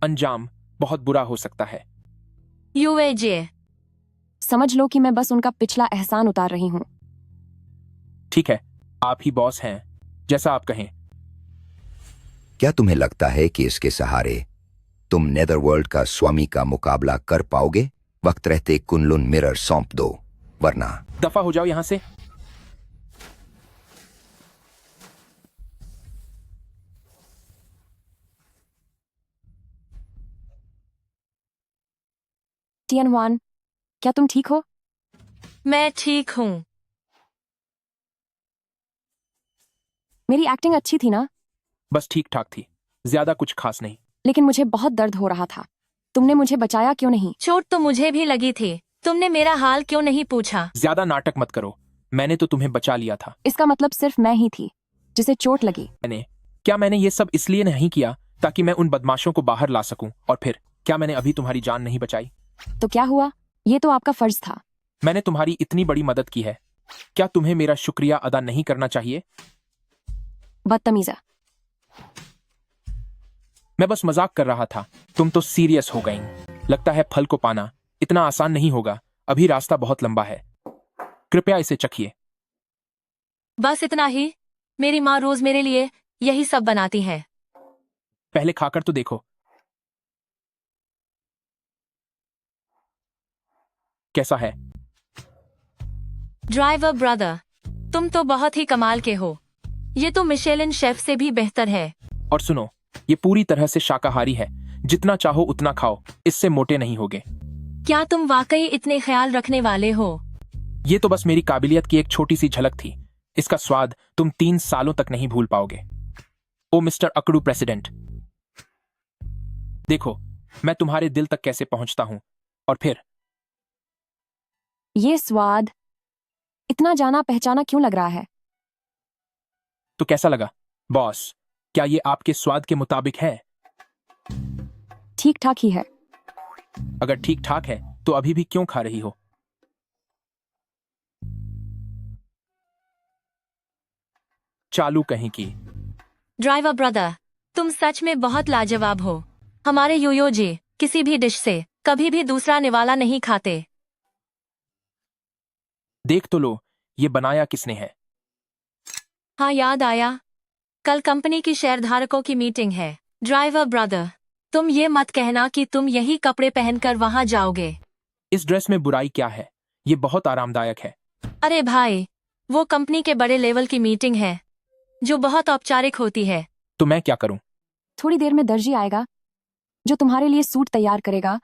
अंजाम बहुत बुरा हो सकता है। यूएजे, समझ लो कि मैं बस उनका पिछला एहसान उतार रही हूं। ठीक है, आप ही बॉस हैं, जैसा आप कहें। क्या तुम्हें लगता है कि इसके सहारे तुम नेदरवर्ल्ड का स्वामी का मुकाबला कर पाओगे? वक्त रहते कुनलुन मिरर सौंप दो, वरना दफा हो जाओ यहां से। टियनहुआन, क्या तुम ठीक हो? मैं ठीक हूं। मेरी एक्टिंग अच्छी थी ना? बस ठीक ठाक थी, ज्यादा कुछ खास नहीं। लेकिन मुझे बहुत दर्द हो रहा था। तुमने मुझे बचाया क्यों नहीं? चोट तो मुझे भी लगी थी। तुमने मेरा हाल क्यों नहीं पूछा? ज्यादा नाटक मत करो, मैंने तो तुम्हें बचा लिया था। इसका मतलब सिर्फ मैं ही थी जिसे चोट लगी। मैंने ये सब इसलिए नहीं किया ताकि मैं उन बदमाशों को बाहर ला सकूं? और फिर क्या मैंने अभी तुम्हारी जान नहीं बचाई? तो क्या हुआ? ये तो आपका फर्ज था। मैंने तुम्हारी इतनी बड़ी मदद की है, क्या तुम्हें मेरा शुक्रिया अदा नहीं करना चाहिए? बदतमीजा। मैं बस मजाक कर रहा था, तुम तो सीरियस हो गई। लगता है फल को पाना इतना आसान नहीं होगा, अभी रास्ता बहुत लंबा है। कृपया इसे चखिए। बस इतना ही? मेरी माँ रोज मेरे लिए यही सब बनाती है। पहले खाकर तो देखो। कैसा है? ड्राइवर ब्रदर, तुम तो बहुत ही कमाल के हो। ये तो मिशेलिन शेफ से भी बेहतर है। और सुनो, ये पूरी तरह से शाकाहारी है, जितना चाहो उतना खाओ, इससे मोटे नहीं होगे। क्या तुम वाकई इतने ख्याल रखने वाले हो? ये तो बस मेरी काबिलियत की एक छोटी सी झलक थी। इसका स्वाद तुम 3 सालों तक नहीं भूल पाओगे। ओ मिस्टर अकड़ू प्रेसिडेंट, देखो मैं तुम्हारे दिल तक कैसे पहुंचता हूं। और फिर ये स्वाद इतना जाना पहचाना क्यों लग रहा है? तो कैसा लगा बॉस? क्या ये आपके स्वाद के मुताबिक है? ठीक ठाक ही है। अगर ठीक ठाक है तो अभी भी क्यों खा रही हो? चालू कहीं की। ड्राइवर ब्रदर, तुम सच में बहुत लाजवाब हो। हमारे योयोजी किसी भी डिश से कभी भी दूसरा निवाला नहीं खाते। देख तो लो, ये बनाया किसने है? हाँ, याद आया, कल कंपनी की शेयरधारकों की मीटिंग है। ड्राइवर ब्रदर, तुम ये मत कहना कि तुम यही कपड़े पहनकर वहां जाओगे। इस ड्रेस में बुराई क्या है? ये बहुत आरामदायक है। अरे भाई, वो कंपनी के बड़े लेवल की मीटिंग है जो बहुत औपचारिक होती है। तो मैं क्या करूं? थोड़ी देर में दर्जी आएगा जो तुम्हारे लिए सूट तैयार करेगा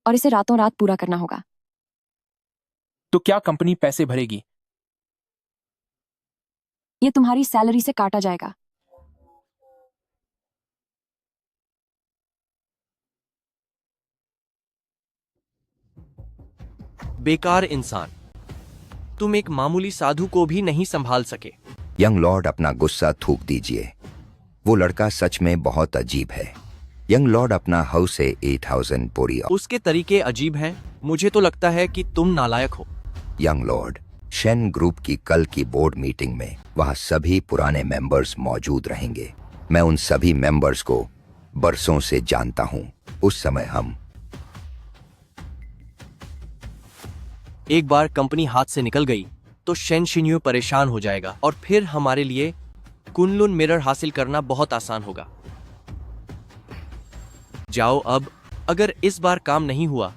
और इसे रातों रात पूरा करना होगा। तो क्या कंपनी पैसे भरेगी? ये तुम्हारी सैलरी से काटा जाएगा। बेकार इंसान, तुम एक मामूली साधु को भी नहीं संभाल सके। यंग लॉर्ड, अपना गुस्सा थूक दीजिए। वो लड़का सच में बहुत अजीब है। यंग लॉर्ड अपना हाउस है 8000 पोरी। उसके तरीके अजीब हैं। मुझे तो लगता है कि तुम नालायक हो। यंग लॉर्ड, शेन ग्रुप की कल की बोर्ड मीटिंग में वहां सभी पुराने मेंबर्स मौजूद रहेंगे। मैं उन सभी मेंबर्स को बरसों से जानता हूं। उस समय हम एक बार कंपनी हाथ से निकल गई तो शेन शिन्यू परेशान हो जाएगा और फिर हमारे लिए कुनलुन मिरर हासिल करना बहुत आसान होगा। जाओ अब, अगर इस बार काम नहीं हुआ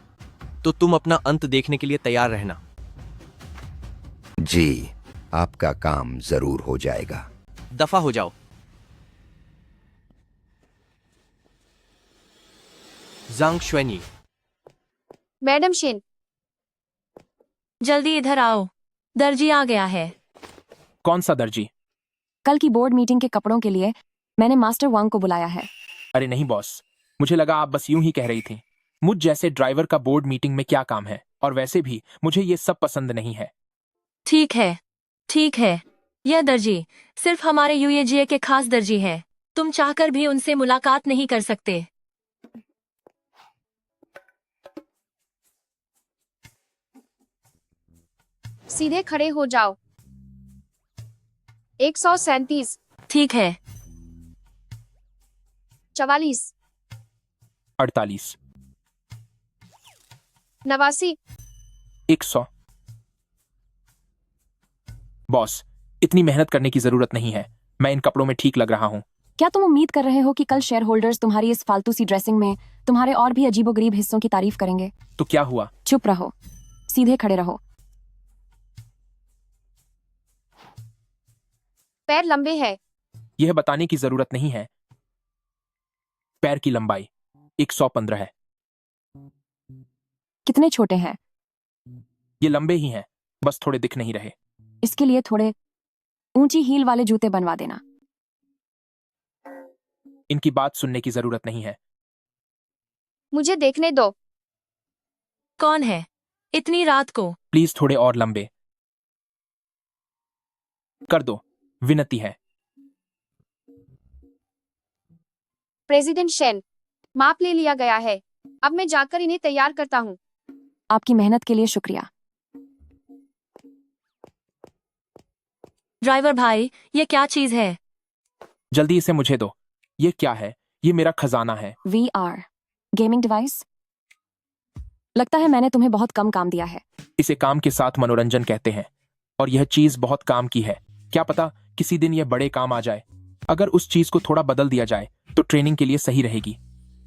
तो तुम अपना अंत देखने के लिए तैयार रहना। जी, आपका काम जरूर हो जाएगा। दफा हो जाओ। जांग श्वेनी। मैडम शिन, जल्दी इधर आओ, दर्जी आ गया है। कौन सा दर्जी? कल की बोर्ड मीटिंग के कपड़ों के लिए मैंने मास्टर वांग को बुलाया है। अरे नहीं बॉस, मुझे लगा आप बस यूं ही कह रही थी। मुझ जैसे ड्राइवर का बोर्ड मीटिंग में क्या काम है, और वैसे भी मुझे ये सब पसंद नहीं है। ठीक है, ठीक है। यह दर्जी सिर्फ हमारे यूएजीए के खास दर्जी है। तुम चाहकर भी उनसे मुलाकात नहीं कर सकते। सीधे खड़े हो जाओ। 137। ठीक है। 44। 48। 89। 100। बॉस, इतनी मेहनत करने की जरूरत नहीं है। मैं इन कपड़ों में ठीक लग रहा हूँ। क्या तुम उम्मीद कर रहे हो कि कल शेयर होल्डर्स तुम्हारी इस फालतू सी ड्रेसिंग में तुम्हारे और भी अजीबोगरीब हिस्सों की तारीफ करेंगे? तो क्या हुआ? चुप रहो, सीधे खड़े रहो। पैर लंबे है। यह बताने की जरूरत नहीं है। पैर की लंबाई 115 है। कितने छोटे हैं? ये लंबे ही हैं, बस थोड़े दिख नहीं रहे। इसके लिए थोड़े ऊंची हील वाले जूते बनवा देना। इनकी बात सुनने की जरूरत नहीं है। मुझे देखने दो। कौन है इतनी रात को? प्लीज थोड़े और लंबे कर दो, विनती है। प्रेसिडेंट शेन, माप ले लिया गया है। अब मैं जाकर इन्हें तैयार करता हूँ। आपकी मेहनत के लिए शुक्रिया। ड्राइवर भाई, ये क्या चीज है? जल्दी इसे मुझे दो। ये क्या है? ये मेरा खजाना है। VR gaming device. लगता है मैंने तुम्हें बहुत कम काम दिया है। इसे काम के साथ मनोरंजन कहते हैं, और यह चीज बहुत काम की है। क्या पता किसी दिन यह बड़े काम आ जाए। अगर उस चीज को थोड़ा बदल दिया जाए तो ट्रेनिंग के लिए सही रहेगी।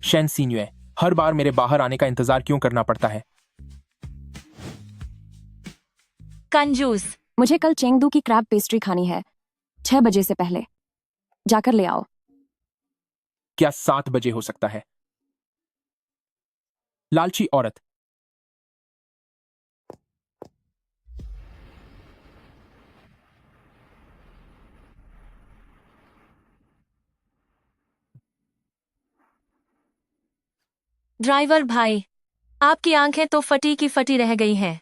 शेन सीन्युए, हर बार मेरे बाहर आने का इंतजार क्यों करना पड़ता है? कंजूस। मुझे कल चेंगदू की क्रैब पेस्ट्री खानी है 6 बजे से पहले। जाकर ले आओ। क्या 7 बजे हो सकता है? लालची औरत। ड्राइवर भाई, आपकी आंखें तो फटी की फटी रह गई हैं।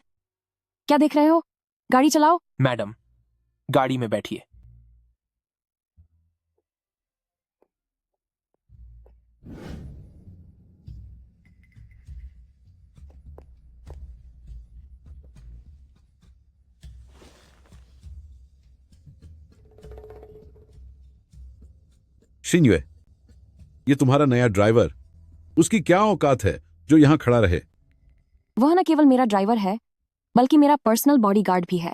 क्या देख रहे हो? गाड़ी चलाओ। मैडम, गाड़ी में बैठिए। शिन्युए, ये तुम्हारा नया ड्राइवर, उसकी क्या औकात है जो यहां खड़ा रहे? वह न केवल मेरा ड्राइवर है, बल्कि मेरा पर्सनल बॉडीगार्ड भी है।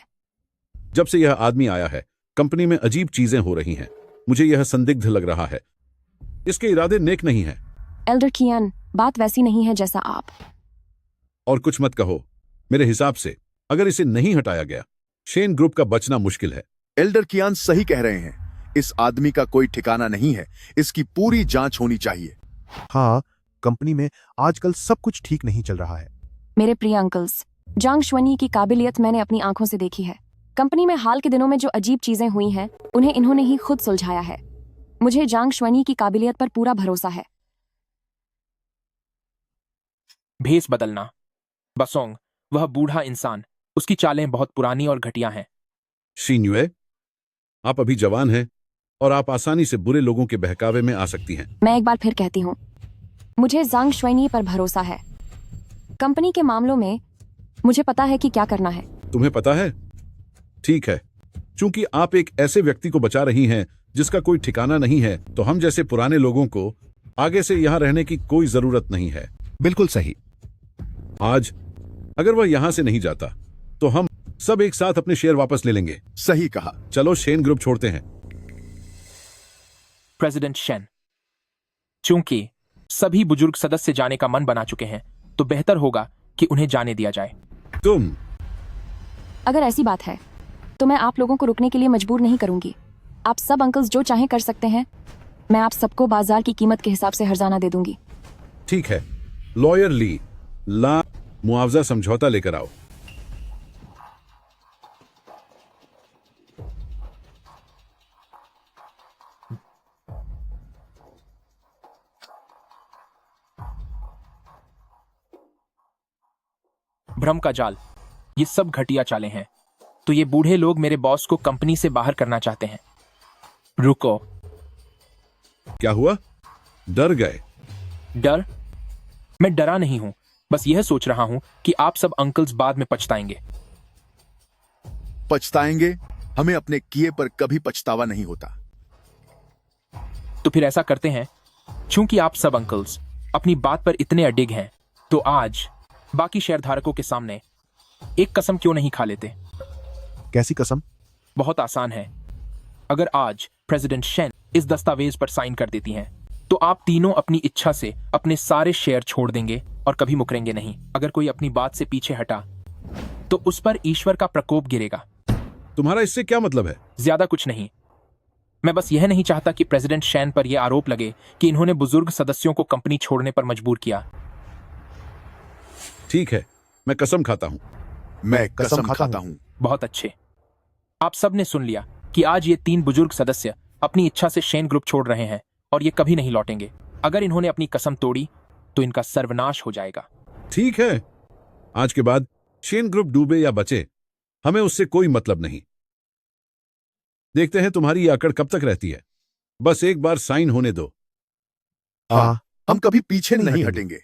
जब से यह आदमी आया है, कंपनी में अजीब चीजें हो रही हैं। मुझे यह संदिग्ध लग रहा है। इसके इरादे नेक नहीं हैं। एल्डर कियान, बात वैसी नहीं है जैसा आप। और कुछ मत कहो। मेरे हिसाब से अगर इसे नहीं हटाया गया, शेन ग्रुप का बचना मुश्किल है। एल्डर कियान सही कह रहे हैं। इस आदमी का कोई ठिकाना नहीं है। इसकी पूरी जांच होनी चाहिए। हाँ, कंपनी में आजकल सब कुछ ठीक नहीं चल रहा है। मेरे प्रिय अंकल्स, जांग श्वेनी की काबिलियत मैंने अपनी आंखों से देखी है। कंपनी में हाल के दिनों में जो अजीब चीजें हुई हैं, उन्हें इन्होंने ही खुद सुलझाया है। मुझे जांग श्वेनी की काबिलियत पर पूरा भरोसा है। भेस बदलना। बसोंग, वह बूढ़ा इंसान, उसकी चालें बहुत पुरानी और घटिया हैं। शिन्युए, आप अभी जवान हैं और आप आसानी से बुरे लोगों के बहकावे में आ सकती हैं। मैं एक बार फिर कहती हूँ, मुझे जांग श्वेनी पर भरोसा है। कंपनी के मामलों में मुझे पता है कि क्या करना है। तुम्हें पता है? ठीक है। चूंकि आप एक ऐसे व्यक्ति को बचा रही हैं जिसका कोई ठिकाना नहीं है, तो हम जैसे पुराने लोगों को आगे से यहां रहने की कोई जरूरत नहीं है। बिल्कुल सही। आज अगर वह यहां से नहीं जाता तो हम सब एक साथ अपने शेयर वापस ले लेंगे। सही कहा। चलो शेन ग्रुप छोड़ते हैं। प्रेसिडेंट शेन, चूंकि सभी बुजुर्ग सदस्य जाने का मन बना चुके हैं तो बेहतर होगा कि उन्हें जाने दिया जाए। तुम अगर ऐसी बात है तो मैं आप लोगों को रुकने के लिए मजबूर नहीं करूंगी। आप सब अंकल्स जो चाहें कर सकते हैं। मैं आप सबको बाजार की कीमत के हिसाब से हर्जाना दे दूंगी। ठीक है, लॉयर ली, ला मुआवजा समझौता लेकर आओ। भ्रम का जाल, ये सब घटिया चालें हैं। तो ये बूढ़े लोग मेरे बॉस को कंपनी से बाहर करना चाहते हैं। रुको। क्या हुआ? डर गए? डर? मैं डरा नहीं हूं, बस यह सोच रहा हूं कि आप सब अंकल्स बाद में पछताएंगे। पछताएंगे? हमें अपने किए पर कभी पछतावा नहीं होता। तो फिर ऐसा करते हैं, चूंकि आप सब अंकल्स अपनी बात पर इतने अडिग हैं, तो आज बाकी शेयरधारकों के सामने एक कसम क्यों नहीं खा लेते? कैसी कसम? बहुत आसान है। अगर आज प्रेसिडेंट शेन इस दस्तावेज पर साइन कर देती हैं, तो आप तीनों अपनी इच्छा से अपने सारे शेयर छोड़ देंगे और कभी मुकरेंगे नहीं। अगर कोई अपनी बात से पीछे हटा तो उस पर ईश्वर का प्रकोप गिरेगा। तुम्हारा इससे क्या मतलब है? ज्यादा कुछ नहीं। मैं बस यह नहीं चाहता कि प्रेसिडेंट शेन पर यह आरोप लगे कि इन्होंने बुजुर्ग सदस्यों को कंपनी छोड़ने पर मजबूर किया। ठीक है, मैं कसम खाता हूं। मैं कसम खाता हूं। बहुत अच्छे। आप सब ने सुन लिया कि आज ये 3 बुजुर्ग सदस्य अपनी इच्छा से शेन ग्रुप छोड़ रहे हैं और ये कभी नहीं लौटेंगे। अगर इन्होंने अपनी कसम तोड़ी तो इनका सर्वनाश हो जाएगा। ठीक है, आज के बाद शेन ग्रुप डूबे या बचे, हमें उससे कोई मतलब नहीं। देखते हैं तुम्हारी ये अकड़ कब तक रहती है। बस एक बार साइन होने दो। हाँ, हम कभी पीछे नहीं हटेंगे।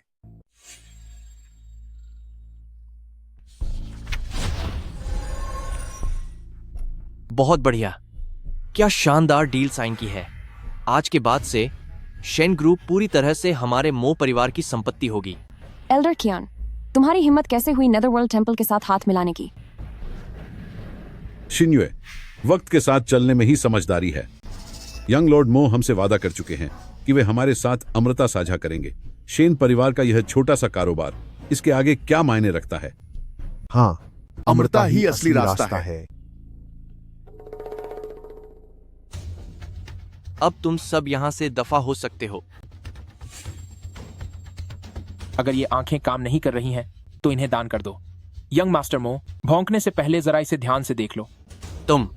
बहुत बढ़िया, क्या शानदार डील साइन की है। आज के बाद से शेन ग्रुप पूरी तरह से हमारे मो परिवार की संपत्ति होगी। एल्डर कियान, तुम्हारी हिम्मत कैसे हुई नेदरवर्ल्ड टेंपल के साथ हाथ मिलाने की? शिन्युए, वक्त के साथ चलने में ही समझदारी है। यंग लॉर्ड मो हमसे वादा कर चुके हैं कि वे हमारे साथ अमृता साझा करेंगे। शेन परिवार का यह छोटा सा कारोबार इसके आगे क्या मायने रखता है? हाँ, अमृता ही असली रास्ता है। अब तुम सब यहां से दफा हो सकते हो। अगर ये आंखें काम नहीं कर रही हैं तो इन्हें दान कर दो। यंग मास्टर मो, भौंकने से पहले जरा इसे ध्यान से देख लो। तुम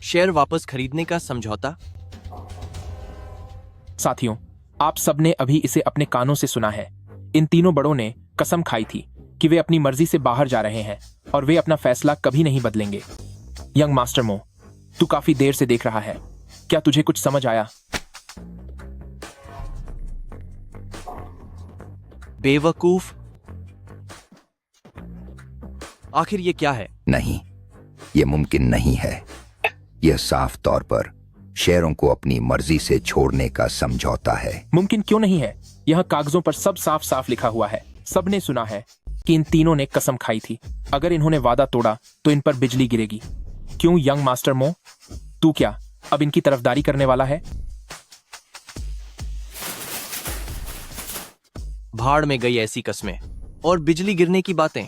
शेयर वापस खरीदने का समझौता। साथियों, आप सबने अभी इसे अपने कानों से सुना है। इन तीनों बड़ों ने कसम खाई थी कि वे अपनी मर्जी से बाहर जा रहे हैं और वे अपना फैसला कभी नहीं बदलेंगे। यंग मास्टर मो, तू काफी देर से देख रहा है। क्या तुझे कुछ समझ आया? बेवकूफ, आखिर ये क्या है? नहीं, ये मुमकिन नहीं है। यह साफ तौर पर शेयरों को अपनी मर्जी से छोड़ने का समझौता है। मुमकिन क्यों नहीं है? यह कागजों पर सब साफ साफ लिखा हुआ है। सबने सुना है कि इन तीनों ने कसम खाई थी। अगर इन्होंने वादा तोड़ा तो इन पर बिजली गिरेगी। क्यों यंग मास्टर मो, तू क्या अब इनकी तरफदारी करने वाला है? भाड़ में गई ऐसी कस्में और बिजली गिरने की बातें।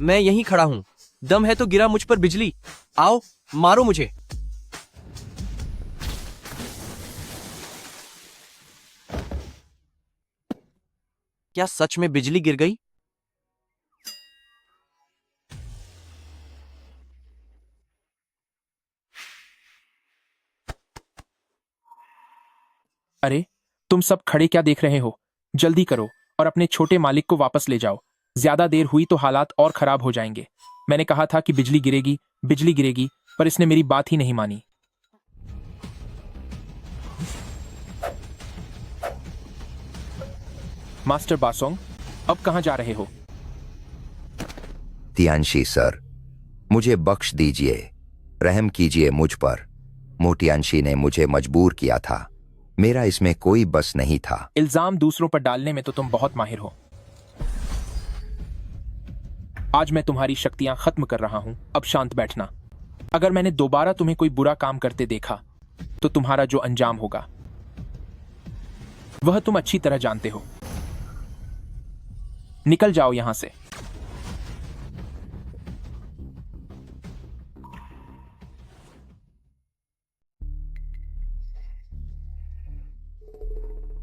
मैं यहीं खड़ा हूं। दम है तो गिरा मुझ पर बिजली। आओ, मारो मुझे। क्या सच में बिजली गिर गई? अरे, तुम सब खड़े क्या देख रहे हो? जल्दी करो और अपने छोटे मालिक को वापस ले जाओ। ज्यादा देर हुई तो हालात और खराब हो जाएंगे। मैंने कहा था कि बिजली गिरेगी, पर इसने मेरी बात ही नहीं मानी। मास्टर बासोंग, अब कहां जा रहे हो? तियानशी सर, मुझे बख्श दीजिए। रहम कीजिए मुझ पर। मोटियानशी ने मुझे मजबूर किया था। मेरा इसमें कोई बस नहीं था। इल्जाम दूसरों पर डालने में तो तुम बहुत माहिर हो। आज मैं तुम्हारी शक्तियां खत्म कर रहा हूं। अब शांत बैठना। अगर मैंने दोबारा तुम्हें कोई बुरा काम करते देखा तो तुम्हारा जो अंजाम होगा वह तुम अच्छी तरह जानते हो। निकल जाओ यहां से।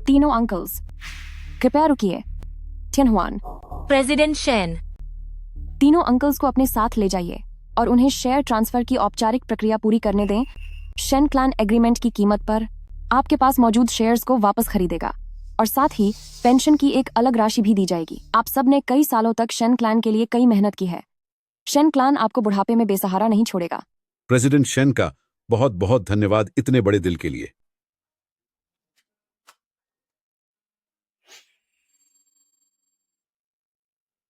तीनों अंकल्स, कृपया रुकिए। टियनहुआन, प्रेसिडेंट शेन, तीनों अंकल्स को अपने साथ ले जाइए और उन्हें शेयर ट्रांसफर की औपचारिक प्रक्रिया पूरी करने दें। शेन क्लैन एग्रीमेंट की कीमत पर आपके पास मौजूद शेयर्स को वापस खरीदेगा और साथ ही पेंशन की एक अलग राशि भी दी जाएगी। आप सब ने कई सालों तक शेन क्लैन के लिए कई मेहनत की है। शेन क्लैन आपको बुढ़ापे में बेसहारा नहीं छोड़ेगा। प्रेसिडेंट शेन का बहुत बहुत धन्यवाद इतने बड़े दिल के लिए।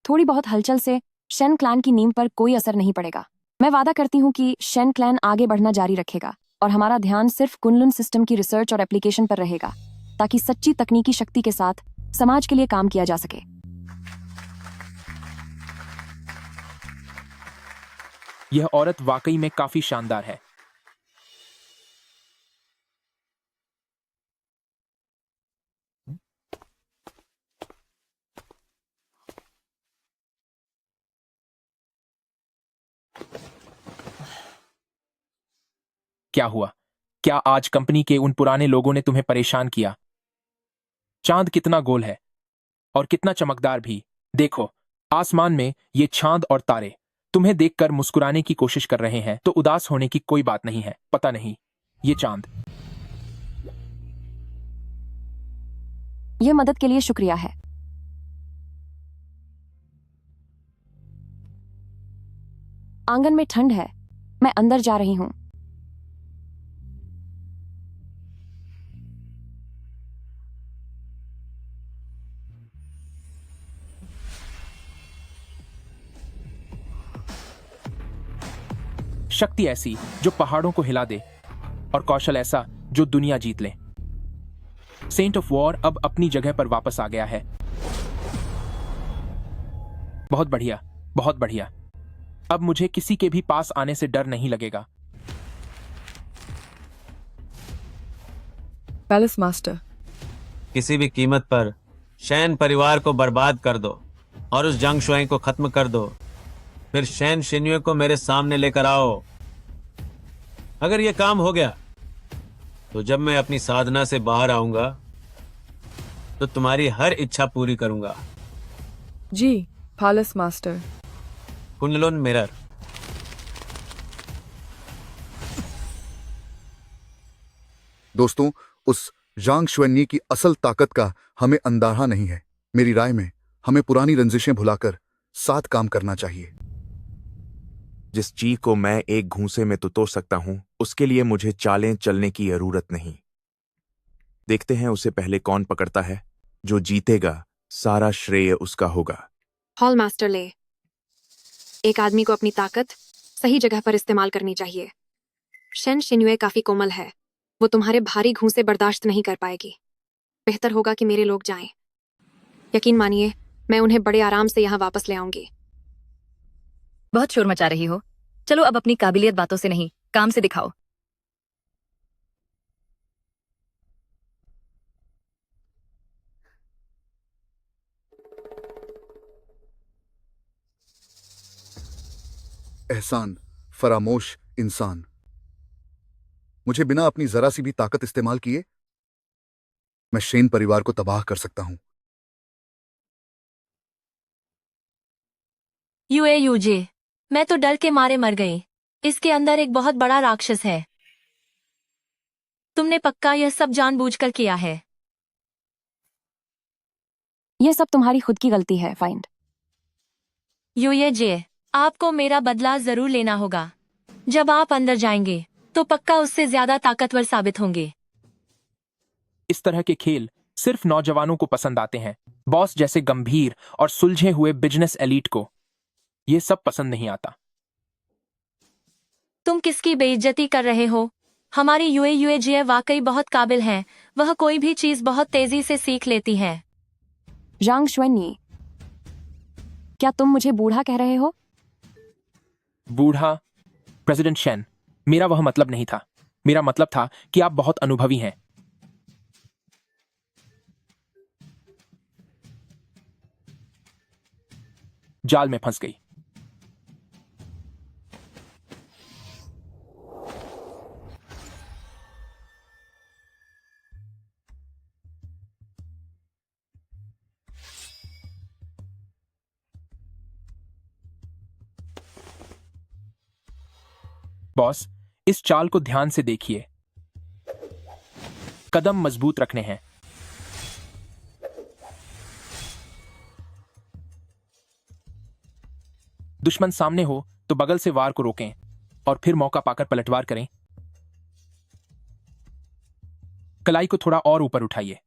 थोड़ी बहुत हलचल से शेन क्लैन की नींव पर कोई असर नहीं पड़ेगा। मैं वादा करती हूँ कि शेन क्लैन आगे बढ़ना जारी रखेगा और हमारा ध्यान सिर्फ कुनलुन सिस्टम की रिसर्च और एप्लीकेशन पर रहेगा ताकि सच्ची तकनीकी शक्ति के साथ समाज के लिए काम किया जा सके। यह औरत वाकई में काफी शानदार है। क्या हुआ? क्या आज कंपनी के उन पुराने लोगों ने तुम्हें परेशान किया? चांद कितना गोल है और कितना चमकदार भी। देखो, आसमान में ये चांद और तारे तुम्हें देखकर मुस्कुराने की कोशिश कर रहे हैं, तो उदास होने की कोई बात नहीं है। पता नहीं, ये चांद। यह मदद के लिए शुक्रिया है। आंगन में ठंड है। मैं अंदर जा रही हूं। शक्ति ऐसी जो पहाड़ों को हिला दे और कौशल ऐसा जो दुनिया जीत ले। सेंट ऑफ वॉर अब अपनी जगह पर वापस आ गया है। बहुत बढ़िया, बहुत बढ़िया। अब मुझे किसी के भी पास आने से डर नहीं लगेगा। पैलेस मास्टर, किसी भी कीमत पर शैन परिवार को बर्बाद कर दो और उस जंग शुआई को खत्म कर दो। फिर शैन शिन्युए को मेरे सामने लेकर आओ। अगर यह काम हो गया तो जब मैं अपनी साधना से बाहर आऊंगा तो तुम्हारी हर इच्छा पूरी करूंगा। जी पैलेस मास्टर। Kunlun mirror. दोस्तों, उस जांग शुएन्नी की असल ताकत का हमें अंदाजा नहीं है। मेरी राय में हमें पुरानी रंजिशें भुलाकर साथ काम करना चाहिए। जिस चीज को मैं एक घूंसे में तो तोड़ सकता हूं, उसके लिए मुझे चालें चलने की जरूरत नहीं। देखते हैं उसे पहले कौन पकड़ता है। जो जीतेगा सारा श्रेय उसका होगा। हॉल मास्टर ले। एक आदमी को अपनी ताकत सही जगह पर इस्तेमाल करनी चाहिए। शेन शिन्युए काफी कोमल है। वो तुम्हारे भारी घूंसे बर्दाश्त नहीं कर पाएगी। बेहतर होगा कि मेरे लोग जाएं। यकीन मानिए, मैं उन्हें बड़े आराम से यहाँ वापस ले आऊंगी। बहुत शोर मचा रही हो। चलो अब अपनी काबिलियत बातों से नहीं, काम से दिखाओ। एहसान फरामोश इंसान। मुझे बिना अपनी जरा सी भी ताकत इस्तेमाल किए मैं शेन परिवार को तबाह कर सकता हूं। यूजे, मैं तो डर के मारे मर गई। इसके अंदर एक बहुत बड़ा राक्षस है। तुमने पक्का यह सब जानबूझकर किया है। यह सब तुम्हारी खुद की गलती है, फाइंड। यूजे, आपको मेरा बदला जरूर लेना होगा। जब आप अंदर जाएंगे तो पक्का उससे ज्यादा ताकतवर साबित होंगे। इस तरह के खेल सिर्फ नौजवानों को पसंद आते हैं। बॉस जैसे गंभीर और सुलझे हुए बिजनेस एलीट को यह सब पसंद नहीं आता। तुम किसकी बेइज्जती कर रहे हो? हमारी यूएजीए वाकई बहुत काबिल हैं। वह कोई भी चीज बहुत तेजी से सीख लेती है। जांग शुएनई, क्या तुम मुझे बूढ़ा कह रहे हो? बूढ़ा? प्रेसिडेंट शेन, मेरा वह मतलब नहीं था। मेरा मतलब था कि आप बहुत अनुभवी हैं। जाल में फंस गई। बॉस, इस चाल को ध्यान से देखिए। कदम मजबूत रखने हैं। दुश्मन सामने हो तो बगल से वार को रोकें और फिर मौका पाकर पलटवार करें। कलाई को थोड़ा और ऊपर उठाइए।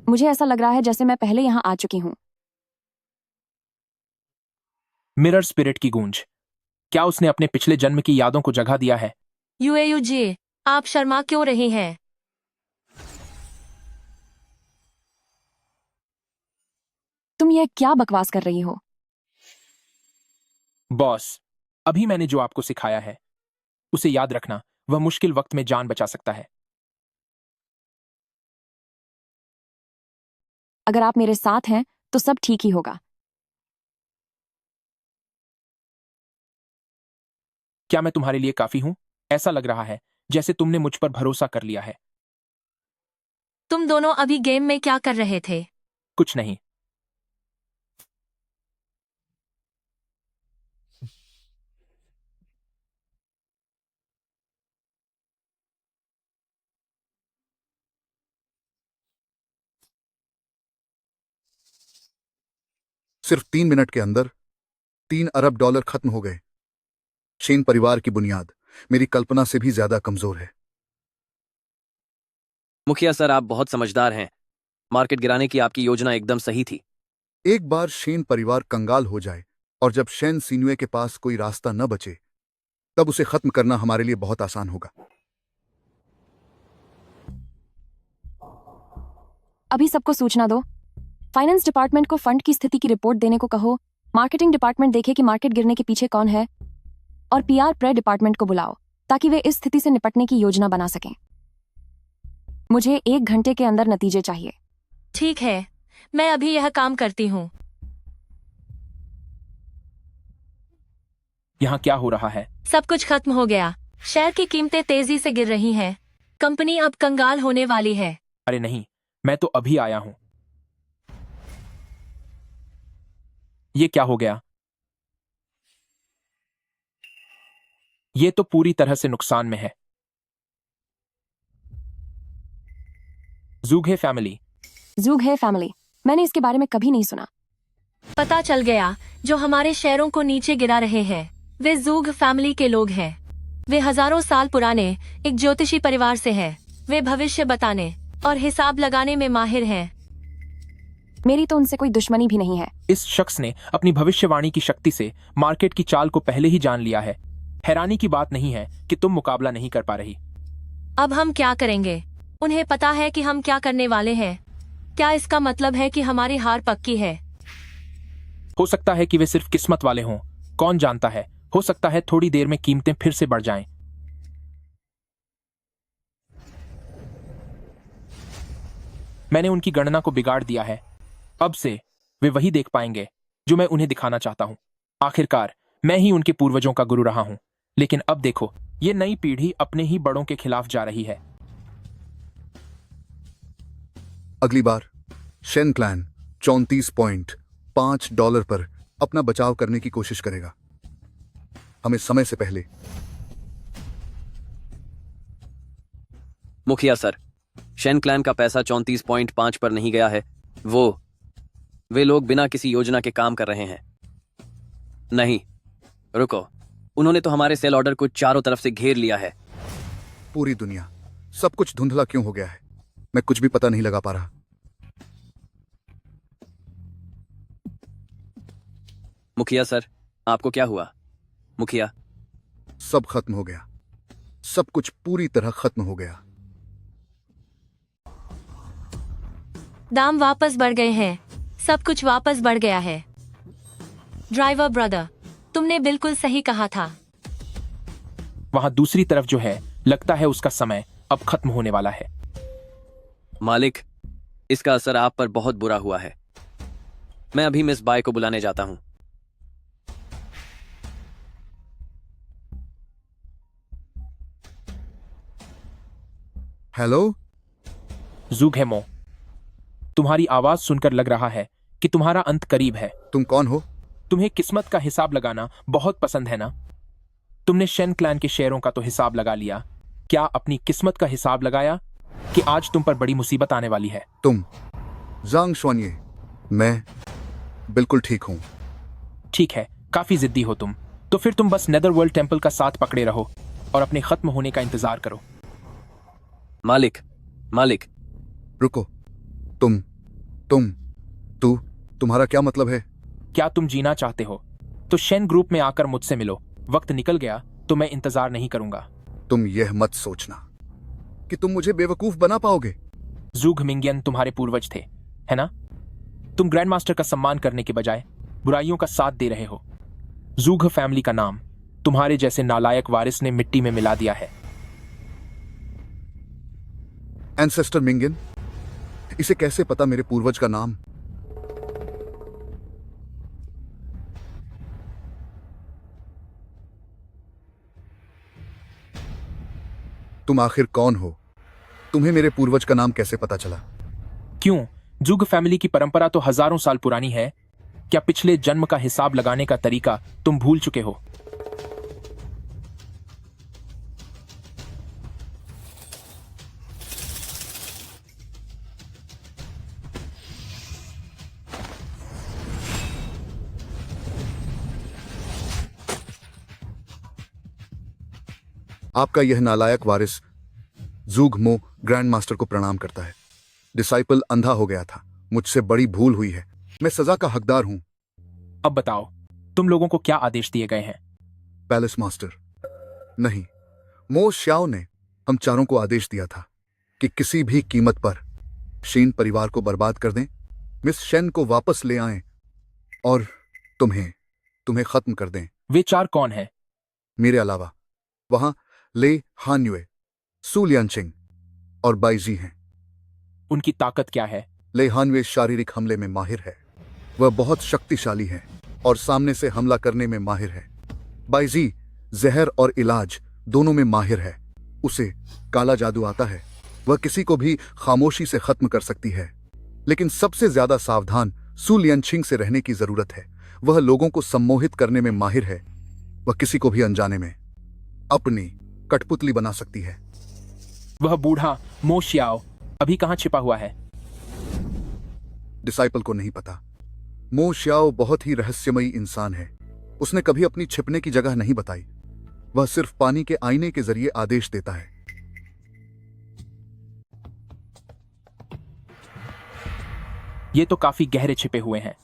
मुझे ऐसा लग रहा है जैसे मैं पहले यहां आ चुकी हूं। मिरर स्पिरिट की गूंज। क्या उसने अपने पिछले जन्म की यादों को जगह दिया है? यूएजीए, आप शर्मा क्यों रही हैं? तुम ये क्या बकवास कर रही हो? बॉस, अभी मैंने जो आपको सिखाया है उसे याद रखना। वह मुश्किल वक्त में जान बचा सकता है। अगर आप मेरे साथ हैं तो सब ठीक ही होगा। क्या मैं तुम्हारे लिए काफी हूं? ऐसा लग रहा है जैसे तुमने मुझ पर भरोसा कर लिया है। तुम दोनों अभी गेम में क्या कर रहे थे? कुछ नहीं। सिर्फ 3 मिनट के अंदर $3 अरब खत्म हो गए। शेन परिवार की बुनियाद मेरी कल्पना से भी ज्यादा कमजोर है। मुखिया सर, आप बहुत समझदार हैं। मार्केट गिराने की आपकी योजना एकदम सही थी। एक बार शेन परिवार कंगाल हो जाए और जब शेन सीनुए के पास कोई रास्ता न बचे तब उसे खत्म करना हमारे लिए बहुत आसान होगा। अभी सबको सूचना दो। फाइनेंस डिपार्टमेंट को फंड की स्थिति की रिपोर्ट देने को कहो। मार्केटिंग डिपार्टमेंट देखे कि मार्केट गिरने के पीछे कौन है, और पीआर प्रे डिपार्टमेंट को बुलाओ ताकि वे इस स्थिति से निपटने की योजना बना सकें। मुझे 1 घंटे के अंदर नतीजे चाहिए। ठीक है, मैं अभी यह काम करती हूँ। यहाँ क्या हो रहा है? सब कुछ खत्म हो गया। शेयर की कीमतें तेजी से गिर रही हैं। कंपनी अब कंगाल होने वाली है। अरे नहीं, मैं तो अभी आया हूं। ये क्या हो गया? ये तो पूरी तरह से नुकसान में है। ज़ूघे फैमिली। ज़ूघे फैमिली, मैंने इसके बारे में कभी नहीं सुना। पता चल गया, जो हमारे शेयरों को नीचे गिरा रहे हैं वे ज़ूघ फैमिली के लोग हैं। वे हजारों साल पुराने एक ज्योतिषी परिवार से हैं। वे भविष्य बताने और हिसाब लगाने में माहिर हैं। मेरी तो उनसे कोई दुश्मनी भी नहीं है। इस शख्स ने अपनी भविष्यवाणी की शक्ति से मार्केट की चाल को पहले ही जान लिया है। हैरानी की बात नहीं है कि तुम मुकाबला नहीं कर पा रही। अब हम क्या करेंगे? उन्हें पता है कि हम क्या करने वाले हैं। क्या इसका मतलब है कि हमारी हार पक्की है? हो सकता है कि वे सिर्फ किस्मत वाले हों, कौन जानता है। हो सकता है थोड़ी देर में कीमतें फिर से बढ़ जाएं। मैंने उनकी गणना को बिगाड़ दिया है। अब से वे वही देख पाएंगे जो मैं उन्हें दिखाना चाहता हूं। आखिरकार मैं ही उनके पूर्वजों का गुरु रहा हूं, लेकिन अब देखो, ये नई पीढ़ी अपने ही बड़ों के खिलाफ जा रही है। अगली बार शेन क्लैन $34.5 पर अपना बचाव करने की कोशिश करेगा। हमें समय से पहले। मुखिया सर, शेन क्लैन का पैसा 34.5 पर नहीं गया है। वे लोग बिना किसी योजना के काम कर रहे हैं। नहीं, रुको, उन्होंने तो हमारे सेल ऑर्डर को चारों तरफ से घेर लिया है। पूरी दुनिया, सब कुछ धुंधला क्यों हो गया है? मैं कुछ भी पता नहीं लगा पा रहा। मुखिया सर, आपको क्या हुआ? मुखिया, सब खत्म हो गया, सब कुछ पूरी तरह खत्म हो गया। दाम वापस बढ़ गए हैं, सब कुछ वापस बढ़ गया है। ड्राइवर ब्रदर, तुमने बिल्कुल सही कहा था। वहां दूसरी तरफ जो है, लगता है उसका समय अब खत्म होने वाला है। मालिक, इसका असर आप पर बहुत बुरा हुआ है। मैं अभी मिस बाय को बुलाने जाता हूं। हेलो ज़ूघेमो, तुम्हारी आवाज सुनकर लग रहा है कि तुम्हारा अंत करीब है। तुम कौन हो? तुम्हें किस्मत का हिसाब लगाना बहुत पसंद है ना? तुमने शेन क्लैन के शेयरों का तो हिसाब लगा लिया, क्या अपनी किस्मत का हिसाब लगाया कि आज तुम पर बड़ी मुसीबत आने वाली है? तुम ज़ांग शुआनये। मैं बिल्कुल ठीक हूं। ठीक है, काफी जिद्दी हो तुम। तो फिर तुम बस नेदरवर्ल्ड टेंपल का साथ पकड़े रहो और अपने खत्म होने का इंतजार करो। मालिक रुको, तुम्हारा क्या मतलब है? क्या तुम जीना चाहते हो तो शेन ग्रुप में आकर मुझसे मिलो। वक्त निकल गया तो मैं इंतजार नहीं करूंगा। तुम यह मत सोचना कि तुम मुझे बेवकूफ बना पाओगे। ज़ूघ मिंगियन तुम्हारे पूर्वज थे, है ना? तुम ग्रैंड मास्टर का सम्मान करने के बजाय बुराइयों का साथ दे रहे हो। ज़ूघ फैमिली का नाम तुम्हारे जैसे नालायक वारिस ने मिट्टी में मिला दिया है। एंसेस्टर मिंगियन, इसे कैसे पता मेरे पूर्वज का नाम? तुम आखिर कौन हो? तुम्हें मेरे पूर्वज का नाम कैसे पता चला? क्यों? ज़ूघ फैमिली की परंपरा तो हजारों साल पुरानी है। क्या पिछले जन्म का हिसाब लगाने का तरीका तुम भूल चुके हो? आपका यह नालायक वारिस ज़ूघ मो ग्रैंड मास्टर को प्रणाम करता है। डिसाइपल अंधा हो गया था, मुझसे बड़ी भूल हुई है, मैं सजा का हकदार हूं। अब बताओ, तुम लोगों को क्या आदेश दिए गए हैं? पैलेस मास्टर, नहीं, मो श्याओ ने हम चारों को आदेश दिया था कि किसी भी कीमत पर शेन परिवार को बर्बाद कर दें, मिस शेन को वापस ले आएं और तुम्हें खत्म कर दें। वे चार कौन हैं? मेरे अलावा वहां ले हान्युए, सू लियांचिंग और बाईजी हैं। उनकी ताकत क्या है? ले हान्युए शारीरिक हमले में माहिर है, वह बहुत शक्तिशाली है और सामने से हमला करने में माहिर है। बाईजी जहर और इलाज दोनों में माहिर है, उसे काला जादू आता है, वह किसी को भी खामोशी से खत्म कर सकती है। लेकिन सबसे ज्यादा सावधान सू लियांचिंग से रहने की जरूरत है, वह लोगों को सम्मोहित करने में माहिर है, वह किसी को भी अनजाने में अपनी कठपुतली बना सकती है। वह बूढ़ा मो श्याओ अभी कहां छिपा हुआ है? डिसाइपल को नहीं पता। मो श्याओ बहुत ही रहस्यमयी इंसान है, उसने कभी अपनी छिपने की जगह नहीं बताई, वह सिर्फ पानी के आईने के जरिए आदेश देता है। ये तो काफी गहरे छिपे हुए हैं।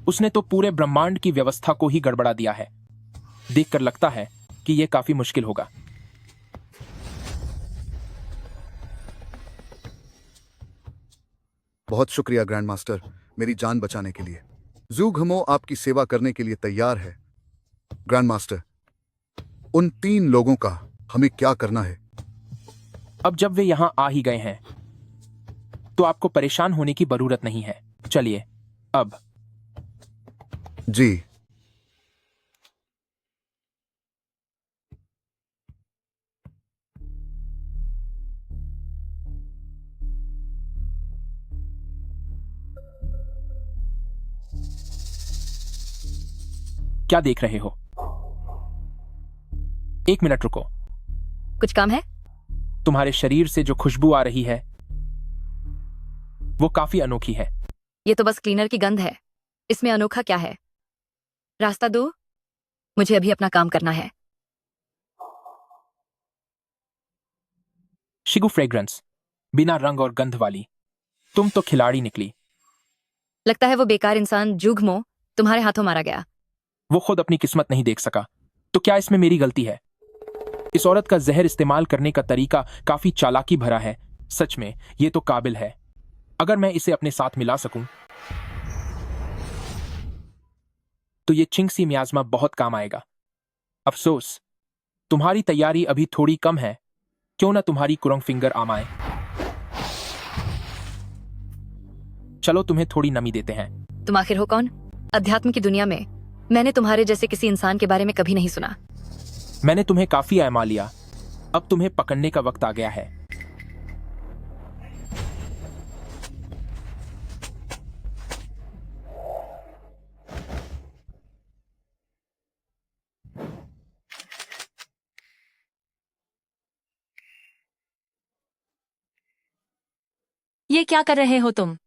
उसने तो पूरे ब्रह्मांड की व्यवस्था को ही गड़बड़ा दिया है। देखकर लगता है कि यह काफी मुश्किल होगा। बहुत शुक्रिया ग्रैंड मास्टर, मेरी जान बचाने के लिए। ज़ूघ मो आपकी सेवा करने के लिए तैयार है। ग्रैंड मास्टर, उन 3 लोगों का हमें क्या करना है? अब जब वे यहां आ ही गए हैं तो आपको परेशान होने की जरूरत नहीं है। चलिए अब। जी। क्या देख रहे हो? 1 मिनट रुको। कुछ काम है? तुम्हारे शरीर से जो खुशबू आ रही है वो काफी अनोखी है। ये तो बस क्लीनर की गंध है, इसमें अनोखा क्या है? रास्ता दो, मुझे अभी अपना काम करना है। शिगु फ्रेग्रेंस, बिना रंग और गंध वाली। तुम तो खिलाड़ी निकली। लगता है वो बेकार इंसान जुगमो तुम्हारे हाथों मारा गया। वो खुद अपनी किस्मत नहीं देख सका, तो क्या इसमें मेरी गलती है? इस औरत का जहर इस्तेमाल करने का तरीका काफी चालाकी भरा है। सच में ये तो काबिल है। अगर मैं इसे अपने साथ मिला सकूं तो ये चिंगसी मियाज़मा बहुत काम आएगा। अफसोस, तुम्हारी तैयारी अभी थोड़ी कम है। क्यों ना तुम्हारी कुरंग फिंगर आमाए। चलो तुम्हें थोड़ी नमी देते हैं। तुम आखिर हो कौन? अध्यात्म की दुनिया में मैंने तुम्हारे जैसे किसी इंसान के बारे में कभी नहीं सुना। मैंने तुम्हें काफी आजमा लिया, अब तुम्हें पकड़ने का वक्त आ गया है। ये क्या कर रहे हो तुम?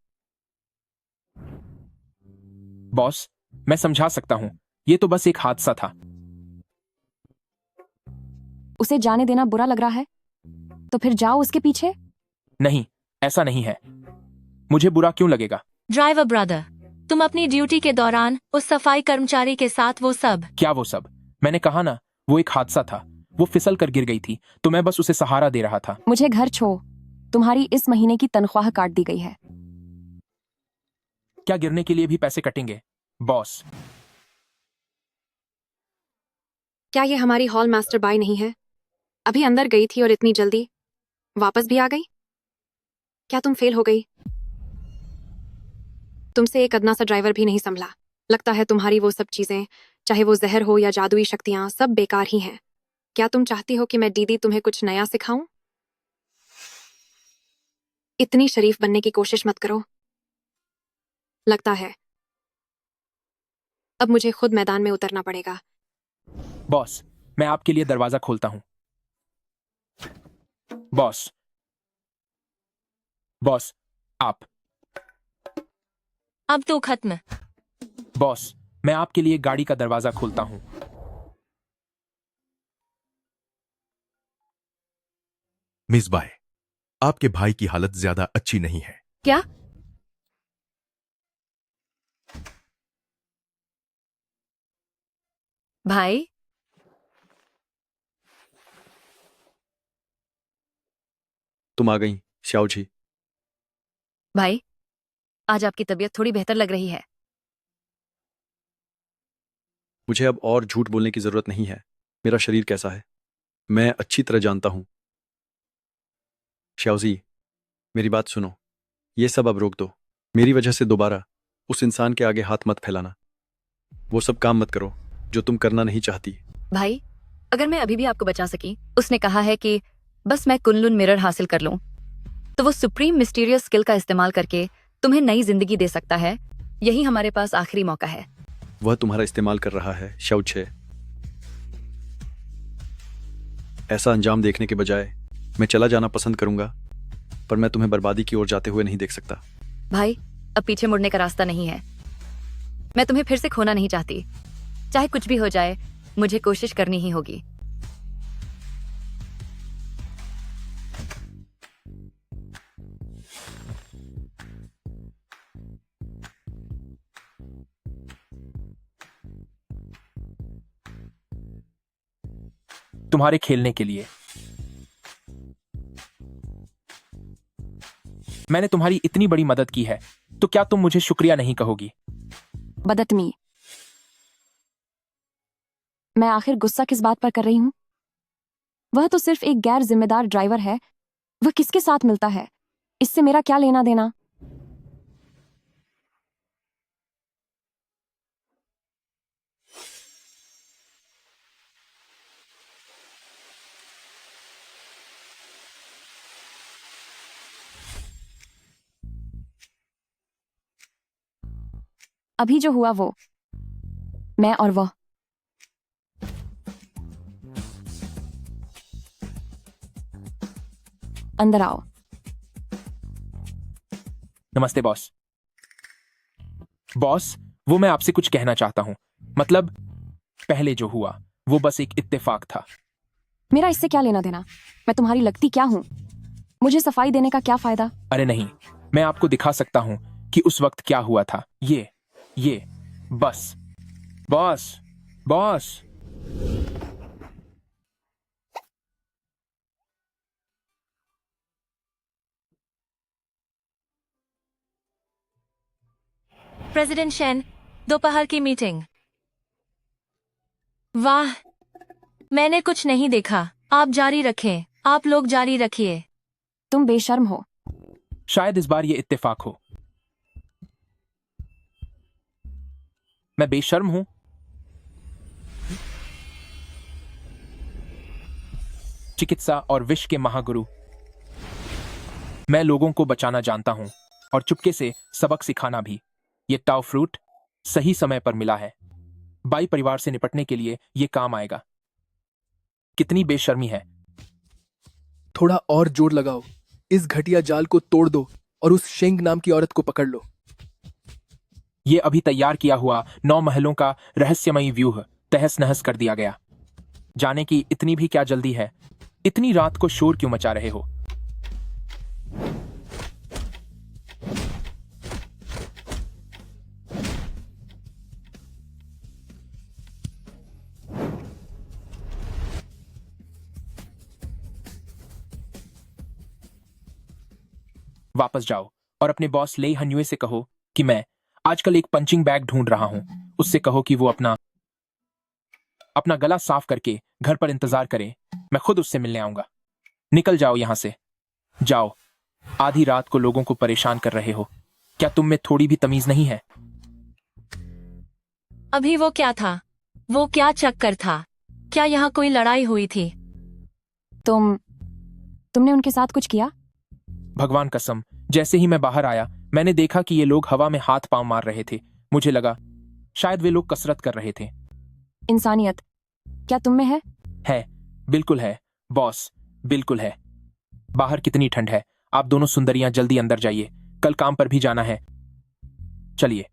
बॉस, मैं समझा सकता हूं, ये तो बस एक हादसा था। उसे जाने देना बुरा लग रहा है तो फिर जाओ उसके पीछे। नहीं, ऐसा नहीं है। मुझे बुरा क्यों लगेगा? ड्राइवर ब्रदर, तुम अपनी ड्यूटी के दौरान उस सफाई कर्मचारी के साथ वो सब। क्या वो सब? मैंने कहा ना, वो एक हादसा था। वो फिसल कर गिर गई थी तो मैं बस उसे सहारा दे रहा था। मुझे घर छोड़, तुम्हारी इस महीने की तनख्वाह काट दी गई है। क्या गिरने के लिए भी पैसे कटेंगे बॉस? क्या ये हमारी हॉल मास्टर बाई नहीं है? अभी अंदर गई थी और इतनी जल्दी वापस भी आ गई। क्या तुम फेल हो गई? तुमसे एक अदना सा ड्राइवर भी नहीं संभला। लगता है तुम्हारी वो सब चीजें, चाहे वो जहर हो या जादुई शक्तियां, सब बेकार ही हैं। क्या तुम चाहती हो कि मैं दीदी तुम्हें कुछ नया सिखाऊं? इतनी शरीफ बनने की कोशिश मत करो। लगता है अब मुझे खुद मैदान में उतरना पड़ेगा। बॉस, मैं आपके लिए दरवाजा खोलता हूं। बॉस, बॉस, आप। अब तो खत्म। बॉस, मैं आपके लिए गाड़ी का दरवाजा खोलता हूं। मिस बाय, आपके भाई की हालत ज्यादा अच्छी नहीं है। क्या? भाई? तुम आ गई श्याओ जी। भाई, आज आपकी तबीयत थोड़ी बेहतर लग रही है। मुझे अब और झूठ बोलने की जरूरत नहीं है। मेरा शरीर कैसा है मैं अच्छी तरह जानता हूं। श्याओजी, मेरी बात सुनो। ये सब अब रोक दो। मेरी वजह से दोबारा उस इंसान के आगे हाथ मत फैलाना। वो सब काम मत करो जो तुम करना नहीं चाहती। भाई, अगर मैं अभी भी आपको बचा सकी, उसने कहा है कि बस मैं कुनलुन मिरर हासिल कर लूं तो वो सुप्रीम मिस्टीरियस स्किल का इस्तेमाल करके तुम्हें नई जिंदगी दे सकता है। यही हमारे पास आखिरी मौका है। वह तुम्हारा इस्तेमाल कर रहा है शाओछे। ऐसा अंजाम देखने के बजाय मैं चला जाना पसंद करूंगा, पर मैं तुम्हें बर्बादी की ओर जाते हुए नहीं देख सकता। भाई, अब पीछे मुड़ने का रास्ता नहीं है। मैं तुम्हें फिर से खोना नहीं चाहती। चाहे कुछ भी हो जाए, मुझे कोशिश करनी ही होगी। तुम्हारे खेलने के लिए। मैंने तुम्हारी इतनी बड़ी मदद की है, तो क्या तुम मुझे शुक्रिया नहीं कहोगी? बदतमीज। मैं आखिर गुस्सा किस बात पर कर रही हूं? वह तो सिर्फ एक गैर जिम्मेदार ड्राइवर है। वह किसके साथ मिलता है, इससे मेरा क्या लेना देना? अभी जो हुआ वो मैं और वह। अंदर आओ। नमस्ते बॉस। बॉस, वो मैं आपसे कुछ कहना चाहता हूँ। मतलब पहले जो हुआ वो बस एक इत्तेफाक था। मेरा इससे क्या लेना देना? मैं तुम्हारी लगती क्या हूँ? मुझे सफाई देने का क्या फायदा? अरे नहीं, मैं आपको दिखा सकता हूँ कि उस वक्त क्या हुआ था। ये बस बॉस बॉस। प्रेसिडेंट शेन, दोपहर की मीटिंग। वाह, मैंने कुछ नहीं देखा। आप जारी रखें, आप लोग जारी रखिए। तुम बेशर्म हो। शायद इस बार ये इत्तेफाक हो। मैं बेशर्म हूं? चिकित्सा और विष के महागुरु, मैं लोगों को बचाना जानता हूं और चुपके से सबक सिखाना भी। ये टाउ फ्रूट सही समय पर मिला है। बाई परिवार से निपटने के लिए ये काम आएगा। कितनी बेशर्मी है। थोड़ा और जोर लगाओ, इस घटिया जाल को तोड़ दो और उस शेंग नाम की औरत को पकड़ लो। ये अभी तैयार किया हुआ 9 महलों का रहस्यमयी व्यूह तहस नहस कर दिया गया। जाने की इतनी भी क्या जल्दी है? इतनी रात को शोर क्यों मचा रहे हो? वापस जाओ और अपने बॉस लेई हन्युए से कहो कि मैं आजकल एक पंचिंग बैग ढूंढ रहा हूं। उससे कहो कि वो अपना गला साफ करके घर पर इंतजार करे। मैं खुद उससे मिलने आऊंगा। निकल जाओ यहां से, जाओ। आधी रात को लोगों को परेशान कर रहे हो। क्या तुम में थोड़ी भी तमीज नहीं है? अभी वो क्या था? वो क्या चक्कर था? क्या यहाँ कोई लड़ाई हुई थी? तुमने उनके साथ कुछ किया? भगवान कसम, जैसे ही मैं बाहर आया मैंने देखा कि ये लोग हवा में हाथ पांव मार रहे थे। मुझे लगा शायद वे लोग कसरत कर रहे थे। इंसानियत क्या तुम में है? है, बिल्कुल है बॉस, बिल्कुल है। बाहर कितनी ठंड है। आप दोनों सुंदरियां जल्दी अंदर जाइए, कल काम पर भी जाना है। चलिए।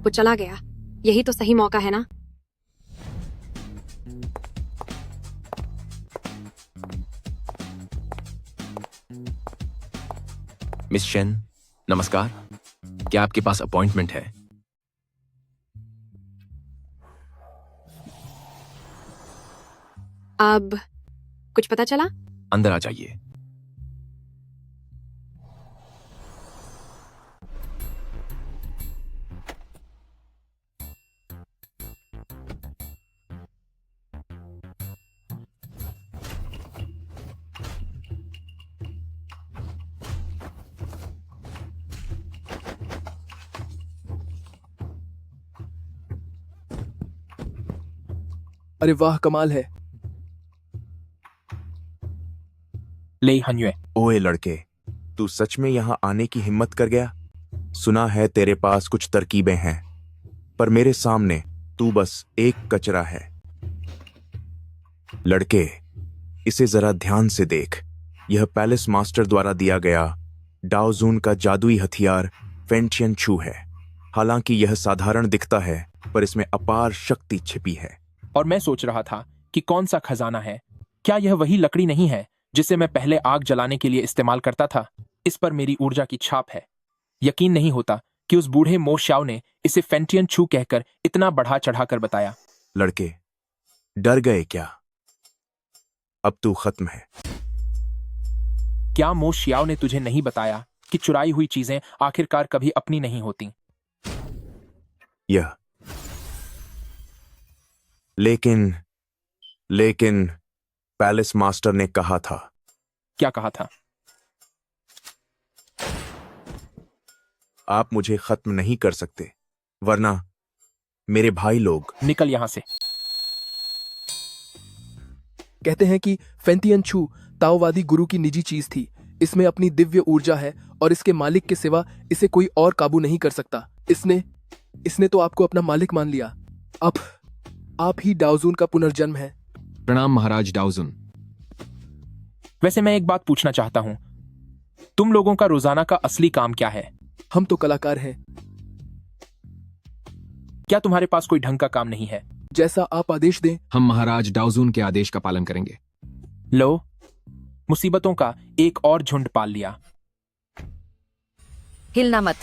वो चला गया। यही तो सही मौका है ना? मिस शेन, नमस्कार। क्या आपके पास अपॉइंटमेंट है? अब कुछ पता चला? अंदर आ जाइए। अरे वाह, कमाल है। लेई हन्युए। ओए लड़के, तू सच में यहां आने की हिम्मत कर गया? सुना है तेरे पास कुछ तरकीबें हैं, पर मेरे सामने तू बस एक कचरा है। लड़के, इसे जरा ध्यान से देख। यह पैलेस मास्टर द्वारा दिया गया डाओजून का जादुई हथियार फेंटियन छू है। हालांकि यह साधारण दिखता है, पर इसमें अपार शक्ति छिपी है। और मैं सोच रहा था कि कौन सा खजाना है। क्या यह वही लकड़ी नहीं है जिसे मैं पहले आग जलाने के लिए इस्तेमाल करता था? इस पर मेरी ऊर्जा की छाप है। यकीन नहीं होता कि उस बूढ़े मो श्याओ ने इसे फेंटियन छू कहकर इतना बढ़ा चढ़ाकर बताया। लड़के, डर गए क्या? अब तू खत्म है। क्या मो श्याओ ने तुझे नहीं बताया कि चुराई हुई चीजें आखिरकार कभी अपनी नहीं होती? यह लेकिन पैलेस मास्टर ने कहा था। क्या कहा था? आप मुझे खत्म नहीं कर सकते, वरना मेरे भाई लोग। निकल यहाँ से। कहते हैं कि फेंतियन छू ताओवादी गुरु की निजी चीज थी। इसमें अपनी दिव्य ऊर्जा है और इसके मालिक के सिवा इसे कोई और काबू नहीं कर सकता। इसने तो आपको अपना मालिक मान लिया। अब आप ही डाओजून का पुनर्जन्म है। प्रणाम महाराज डाउजन। वैसे मैं एक बात पूछना चाहता हूँ, तुम लोगों का रोजाना का असली काम क्या है? हम तो कलाकार हैं। क्या तुम्हारे पास कोई ढंग का काम नहीं है? जैसा आप आदेश दें। हम महाराज डाउजून के आदेश का पालन करेंगे। लो, मुसीबतों का एक और झुंड पाल लिया। हिलना मत।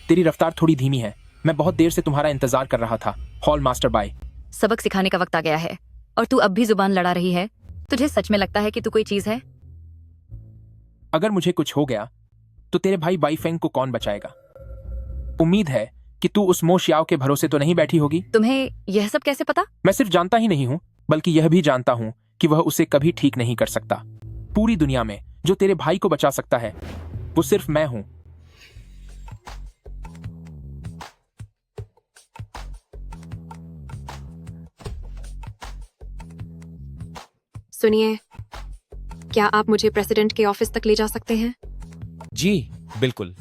तेरी रफ्तार थोड़ी धीमी है। मैं बहुत देर से तुम्हारा इंतजार कर रहा था, हॉल मास्टर बाय। सबक सिखाने का वक्त आ गया है और तू अब भी जुबान लड़ा रही है। तुझे सच में लगता है कि तू कोई चीज है? अगर मुझे कुछ हो गया तो तेरे भाई बाईफेंग को कौन बचाएगा? उम्मीद है कि तू उस मो शियाओ के भरोसे तो नहीं बैठी होगी। तुम्हें यह सब कैसे पता? मैं सिर्फ जानता ही नहीं हूं, बल्कि यह भी जानता हूं कि वह उसे कभी ठीक नहीं कर सकता। पूरी दुनिया में जो तेरे भाई को बचा सकता है वो सिर्फ मैं हूं। सुनिए, क्या आप मुझे प्रेसिडेंट के ऑफिस तक ले जा सकते हैं? जी बिल्कुल।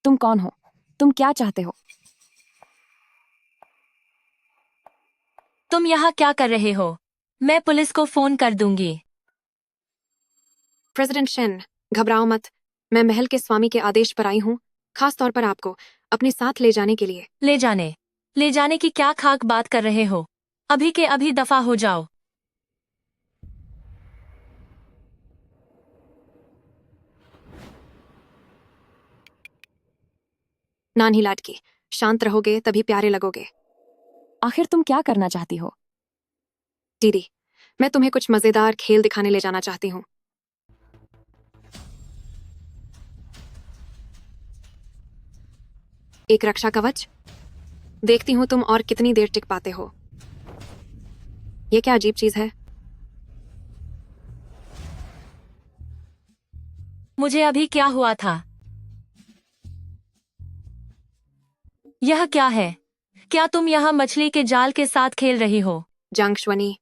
तुम कौन हो? तुम क्या चाहते हो? तुम यहाँ क्या कर रहे हो? मैं पुलिस को फोन कर दूंगी। प्रेसिडेंट शेन, घबराओ मत। मैं महल के स्वामी के आदेश पर आई हूँ, खास तौर पर आपको अपने साथ ले जाने के लिए। ले जाने की क्या खाक बात कर रहे हो? अभी के अभी दफा हो जाओ। नानी लाडकी, शांत रहोगे तभी प्यारे लगोगे। आखिर तुम क्या करना चाहती हो? दीदी, मैं तुम्हें कुछ मजेदार खेल दिखाने ले जाना चाहती हूँ। एक रक्षा कवच। देखती हूँ तुम और कितनी देर टिक पाते हो। ये क्या अजीब चीज है? मुझे अभी क्या हुआ था? यह क्या है? क्या तुम यहाँ मछली के जाल के साथ खेल रही हो? जांगश्वनी,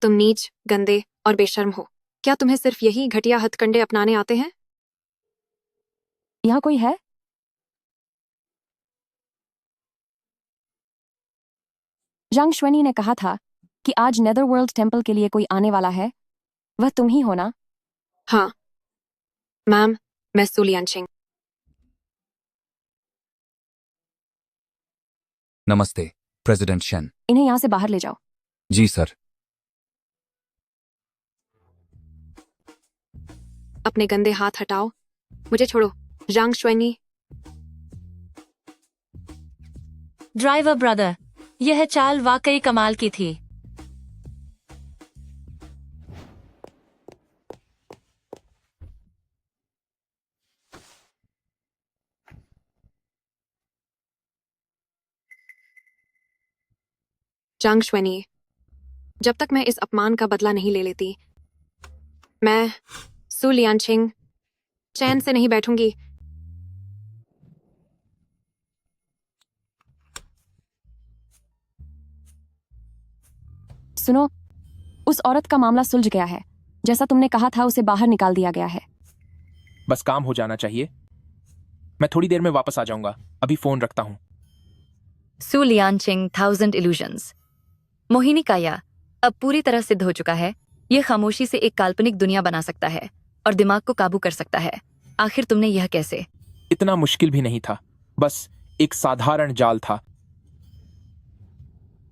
तुम नीच, गंदे और बेशर्म हो। क्या तुम्हें सिर्फ यही घटिया हथकंडे अपनाने आते हैं? यहाँ कोई है? जांग श्वेनी ने कहा था कि आज नेदरवर्ल्ड टेम्पल के लिए कोई आने वाला है। वह तुम ही हो ना? हाँ मैम, मैं सु लियांशिंग। नमस्ते प्रेसिडेंट शेन। इन्हें यहाँ से बाहर ले जाओ। जी सर। अपने गंदे हाथ हटाओ। मुझे छोड़ो। जांग श्वेनी। ड्राइवर ब्रदर, यह चाल वाकई कमाल की थी। जांग श्वेनी, जब तक मैं इस अपमान का बदला नहीं ले लेती, मैं सु लियांशिंग चैन से नहीं बैठूंगी। सुनो, उस औरत का मामला सुलझ गया है। जैसा तुमने कहा था, उसे बाहर निकाल दिया गया है। बस काम हो जाना चाहिए। मैं थोड़ी देर में वापस आ जाऊंगा। अभी फोन रखता हूं। सु लियांशिंग 1000 इल्यूजन्स। मोहिनी काया अब पूरी तरह सिद्ध हो चुका है। यह खामोशी से एक काल्पनिक दुनिया बना सकता है और दिमाग को काबू कर सकता है। आखिर तुमने यह कैसे? इतना मुश्किल भी नहीं था, बस एक साधारण जाल था।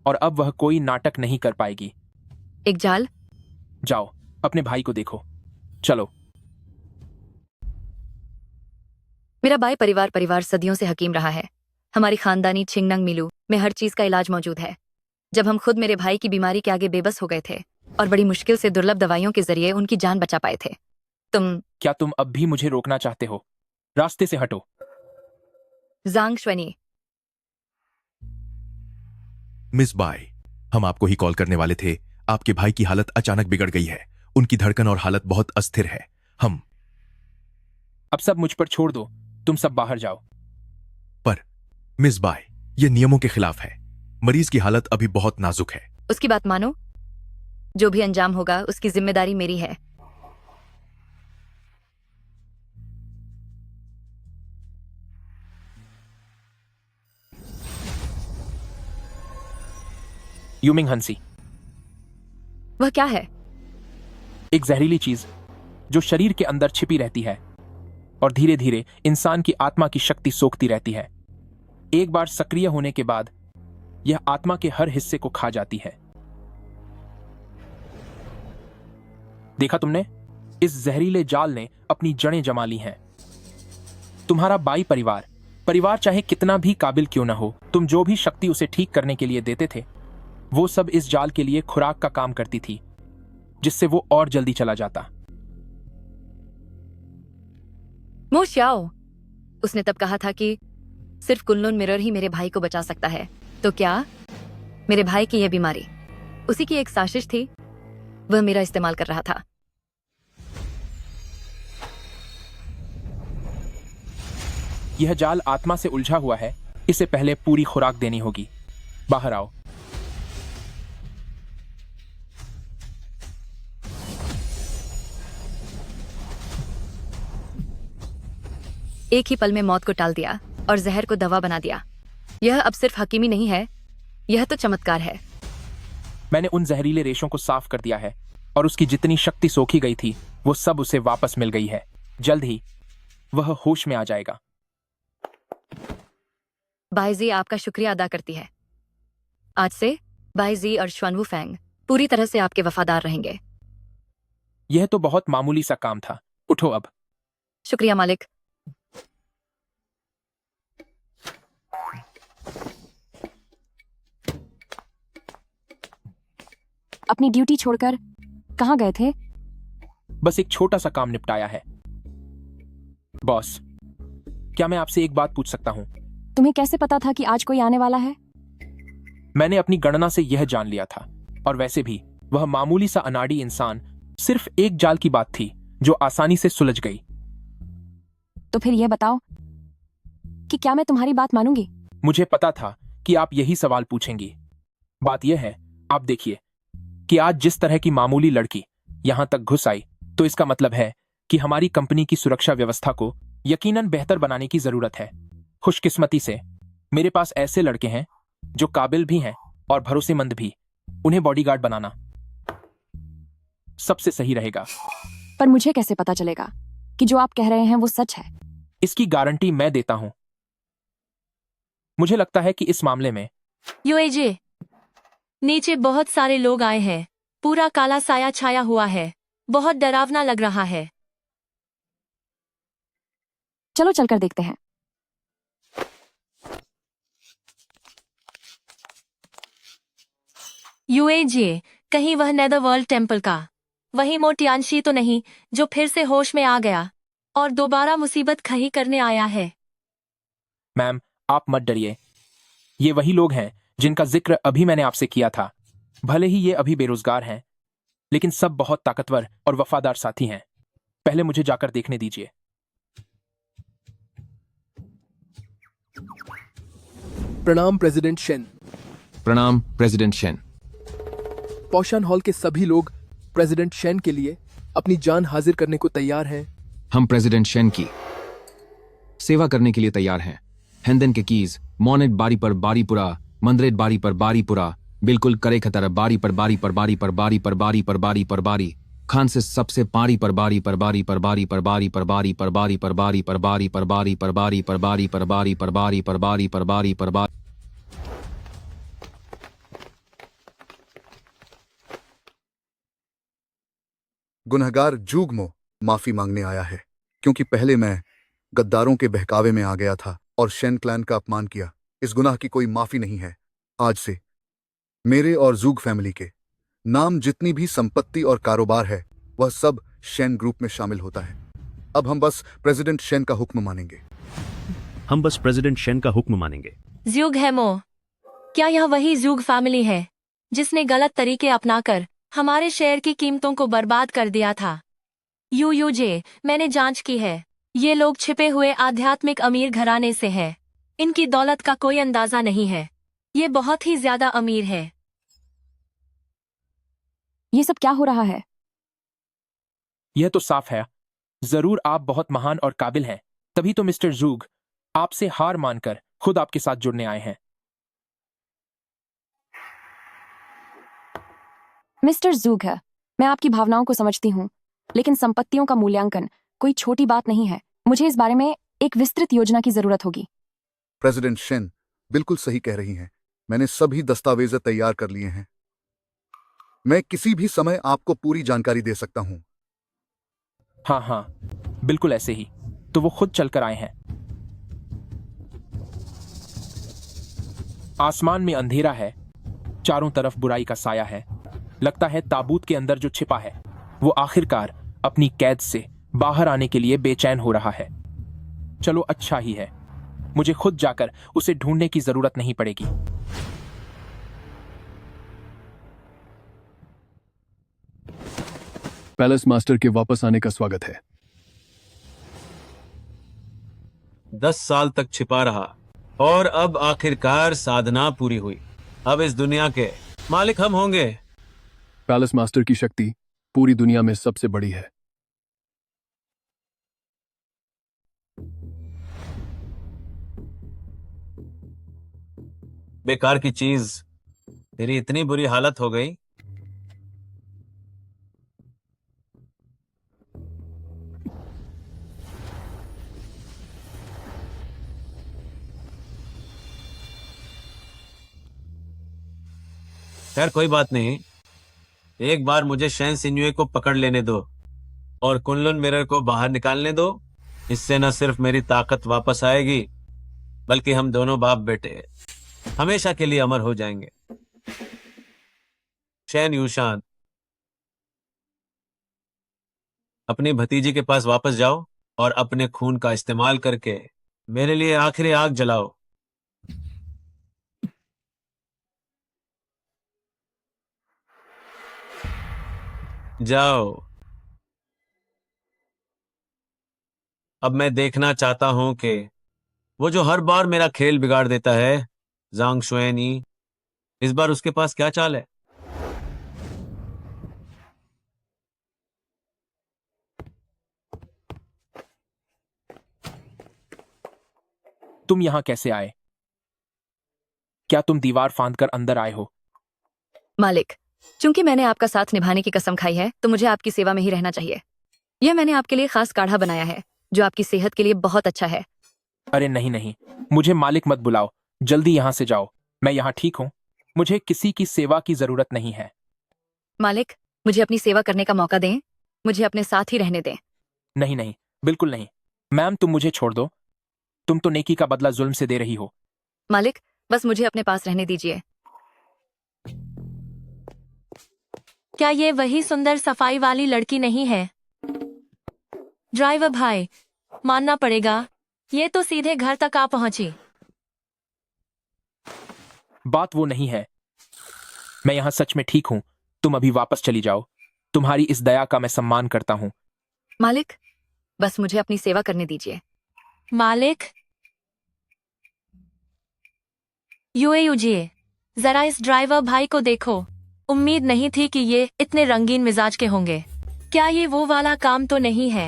और अब वह कोई नाटक नहीं कर पाएगी। एक जाल? जाओ, अपने भाई को देखो। चलो। मेरा बाई परिवार सदियों से हकीम रहा है। हमारी खानदानी छिंगनंग मिलू में हर चीज का इलाज मौजूद है। जब हम खुद मेरे भाई की बीमारी के आगे बेबस हो गए थे और बड़ी मुश्किल से दुर्लभ दवाइयों के जरिए उनकी जान बचा पाए थे। क्या तुम अब भी मुझे रोकना चाहते हो? रास्ते से हटो। जांग श्वेनी, मिस बाय, हम आपको ही कॉल करने वाले थे। आपके भाई की हालत अचानक बिगड़ गई है। उनकी धड़कन और हालत बहुत अस्थिर है। हम अब सब मुझ पर छोड़ दो, तुम सब बाहर जाओ। पर मिस बाय, ये नियमों के खिलाफ है। मरीज की हालत अभी बहुत नाजुक है। उसकी बात मानो, जो भी अंजाम होगा उसकी जिम्मेदारी मेरी है। यूमिंग हंसी, वह क्या है? एक जहरीली चीज जो शरीर के अंदर छिपी रहती है और धीरे धीरे इंसान की आत्मा की शक्ति सोखती रहती है। एक बार सक्रिय होने के बाद यह आत्मा के हर हिस्से को खा जाती है। देखा तुमने? इस जहरीले जाल ने अपनी जड़ें जमा ली हैं। तुम्हारा बाई परिवार चाहे कितना भी काबिल क्यों ना हो, तुम जो भी शक्ति उसे ठीक करने के लिए देते थे, वो सब इस जाल के लिए खुराक का काम करती थी, जिससे वो और जल्दी चला जाता। मो श्याओ, उसने तब कहा था कि सिर्फ कुनलुन मिरर ही मेरे भाई को बचा सकता है। तो क्या मेरे भाई की यह बीमारी उसी की एक साजिश थी? वह मेरा इस्तेमाल कर रहा था। यह जाल आत्मा से उलझा हुआ है, इसे पहले पूरी खुराक देनी होगी। बाहर आओ। एक ही पल में मौत को टाल दिया और जहर को दवा बना दिया। यह अब सिर्फ हकीमी नहीं है, यह तो चमत्कार है। मैंने उन जहरीले रेशों को साफ कर दिया है और उसकी जितनी शक्ति सोखी गई थी वो सब उसे वापस मिल गई है। जल्द ही वह होश में आ जाएगा। बाईजी आपका शुक्रिया अदा करती है। आज से बाईजी और श्वानवू फैंग पूरी तरह से आपके वफादार रहेंगे। यह तो बहुत मामूली सा काम था। उठो अब। शुक्रिया मालिक। अपनी ड्यूटी छोड़कर कहाँ गए थे? बस एक छोटा सा काम निपटाया है। बॉस, क्या मैं आपसे एक बात पूछ सकता हूँ? तुम्हें कैसे पता था कि आज कोई आने वाला है? मैंने अपनी गणना से यह जान लिया था। और वैसे भी वह मामूली सा अनाड़ी इंसान सिर्फ एक जाल की बात थी जो आसानी से सुलझ गई। तो फिर यह बताओ कि क्या मैं तुम्हारी बात मानूंगी? मुझे पता था कि आप यही सवाल पूछेंगी। बात यह है, आप देखिए कि आज जिस तरह की मामूली लड़की यहां तक घुस आई, तो इसका मतलब है कि हमारी कंपनी की सुरक्षा व्यवस्था को यकीनन बेहतर बनाने की जरूरत है। खुशकिस्मती से मेरे पास ऐसे लड़के हैं जो काबिल भी हैं और भरोसेमंद भी। उन्हें बॉडीगार्ड बनाना सबसे सही रहेगा। पर मुझे कैसे पता चलेगा कि जो आप कह रहे हैं वो सच है? इसकी गारंटी मैं देता हूं। मुझे लगता है कि इस मामले में यूएजे, नीचे बहुत सारे लोग आए हैं। पूरा काला साया छाया हुआ है। बहुत डरावना लग रहा है। चलो चलकर देखते हैं। यूएजे, कहीं वह नेदरवर्ल्ड टेम्पल का वही मोटियानशी तो नहीं जो फिर से होश में आ गया और दोबारा मुसीबत खड़ी करने आया है? मैम, आप मत डरिए। ये वही लोग हैं जिनका जिक्र अभी मैंने आपसे किया था। भले ही ये अभी बेरोजगार हैं, लेकिन सब बहुत ताकतवर और वफादार साथी हैं। पहले मुझे जाकर देखने दीजिए। प्रणाम प्रेसिडेंट शेन। प्रणाम प्रेसिडेंट शेन। पौशान हॉल के सभी लोग प्रेसिडेंट शेन के लिए अपनी जान हाजिर करने को तैयार हैं। हम प्रेसिडेंट शेन की सेवा करने के लिए तैयार हैं। हेंदन के कीज, मोनेट बारी पर बारीपुरा, मंदरेट बारी पर बारीपुरा, बिल्कुल करे खतर बारी पर बारी पर बारी पर बारी पर बारी पर बारी पर बारी, खान से सबसे पारी पर बारी पर बारी पर बारी पर बारी पर बारी पर बारी पर बारी पर बारी पर बारी पर बारी पर बारी पर बारी पर बारी पर बारी पर बारी पर बारी। गुनहगार जूगमो माफी मांगने आया है, क्योंकि पहले मैं गद्दारों के बहकावे में आ गया था और शेन क्लैन का अपमान किया। इस गुनाह की कोई माफी नहीं है। आज से मेरे और जूग फैमिली के नाम जितनी भी संपत्ति और कारोबार है वह सब शेन ग्रुप में शामिल होता है। अब हम बस प्रेसिडेंट शेन का हुक्म मानेंगे। हम बस प्रेसिडेंट शेन का हुक्म मानेंगे। ज्यूग हेमो, क्या यह वही जूग फैमिली है जिसने गलत तरीके अपनाकर हमारे शेयर की कीमतों को बर्बाद कर दिया था? यूयूजे, मैंने जांच की है। ये लोग छिपे हुए आध्यात्मिक अमीर घराने से हैं। इनकी दौलत का कोई अंदाजा नहीं है। ये बहुत ही ज्यादा अमीर है। ये सब क्या हो रहा है? यह तो साफ है, जरूर आप बहुत महान और काबिल हैं, तभी तो मिस्टर जूग आपसे हार मानकर खुद आपके साथ जुड़ने आए हैं। मिस्टर जूग है, मैं आपकी भावनाओं को समझती हूँ, लेकिन संपत्तियों का मूल्यांकन कोई छोटी बात नहीं है। मुझे इस बारे में एक विस्तृत योजना की जरूरत होगी। प्रेसिडेंट शेन बिल्कुल सही कह रही हैं। मैंने सभी दस्तावेज तैयार कर लिए हैं। मैं किसी भी समय आपको पूरी जानकारी दे सकता हूं। हाँ हाँ, बिल्कुल ऐसे ही। तो वो खुद चलकर आए हैं। आसमान में अंधेरा है, चारों तरफ बुराई का साया है। लगता है ताबूत के अंदर जो छिपा है वो आखिरकार अपनी कैद से बाहर आने के लिए बेचैन हो रहा है। चलो अच्छा ही है, मुझे खुद जाकर उसे ढूंढने की जरूरत नहीं पड़ेगी। पैलेस मास्टर के वापस आने का स्वागत है। 10 साल तक छिपा रहा और अब आखिरकार साधना पूरी हुई। अब इस दुनिया के मालिक हम होंगे। पैलेस मास्टर की शक्ति पूरी दुनिया में सबसे बड़ी है। बेकार की चीज, तेरी इतनी बुरी हालत हो गई। खैर कोई बात नहीं, एक बार मुझे शैन सिन्युए को पकड़ लेने दो और कुनलुन मिरर को बाहर निकालने दो। इससे न सिर्फ मेरी ताकत वापस आएगी, बल्कि हम दोनों बाप बेटे हमेशा के लिए अमर हो जाएंगे। शैन यूशान, अपनी भतीजी के पास वापस जाओ और अपने खून का इस्तेमाल करके मेरे लिए आखिरी आग जलाओ। जाओ। अब मैं देखना चाहता हूं कि वो जो हर बार मेरा खेल बिगाड़ देता है, जांग शुएनी, इस बार उसके पास क्या चाल है। तुम यहां कैसे आए? क्या तुम दीवार फांदकर अंदर आए हो? मालिक, चूंकि मैंने आपका साथ निभाने की कसम खाई है तो मुझे आपकी सेवा में ही रहना चाहिए। यह मैंने आपके लिए खास काढ़ा बनाया है जो आपकी सेहत के लिए बहुत अच्छा है। अरे नहीं नहीं, मुझे मालिक मत बुलाओ, जल्दी यहां से जाओ। मैं यहां ठीक हूं, मुझे किसी की सेवा की जरूरत नहीं है। मालिक, मुझे अपनी सेवा करने का मौका दें, मुझे अपने साथ ही रहने दें। नहीं नहीं, बिल्कुल नहीं। मैम तुम मुझे छोड़ दो, तुम तो नेकी का बदला जुल्म से दे रही हो। मालिक, बस मुझे अपने पास रहने दीजिए। क्या ये वही सुंदर सफाई वाली लड़की नहीं है? ड्राइवर भाई, मानना पड़ेगा, ये तो सीधे घर तक आ पहुंची। बात वो नहीं है, मैं यहां सच में ठीक हूं। तुम अभी वापस चली जाओ, तुम्हारी इस दया का मैं सम्मान करता हूं। मालिक, बस मुझे अपनी सेवा करने दीजिए। मालिक, यूएयूजीए, जरा इस ड्राइवर भाई को देखो। उम्मीद नहीं थी कि ये इतने रंगीन मिजाज के होंगे। क्या ये वो वाला काम तो नहीं है?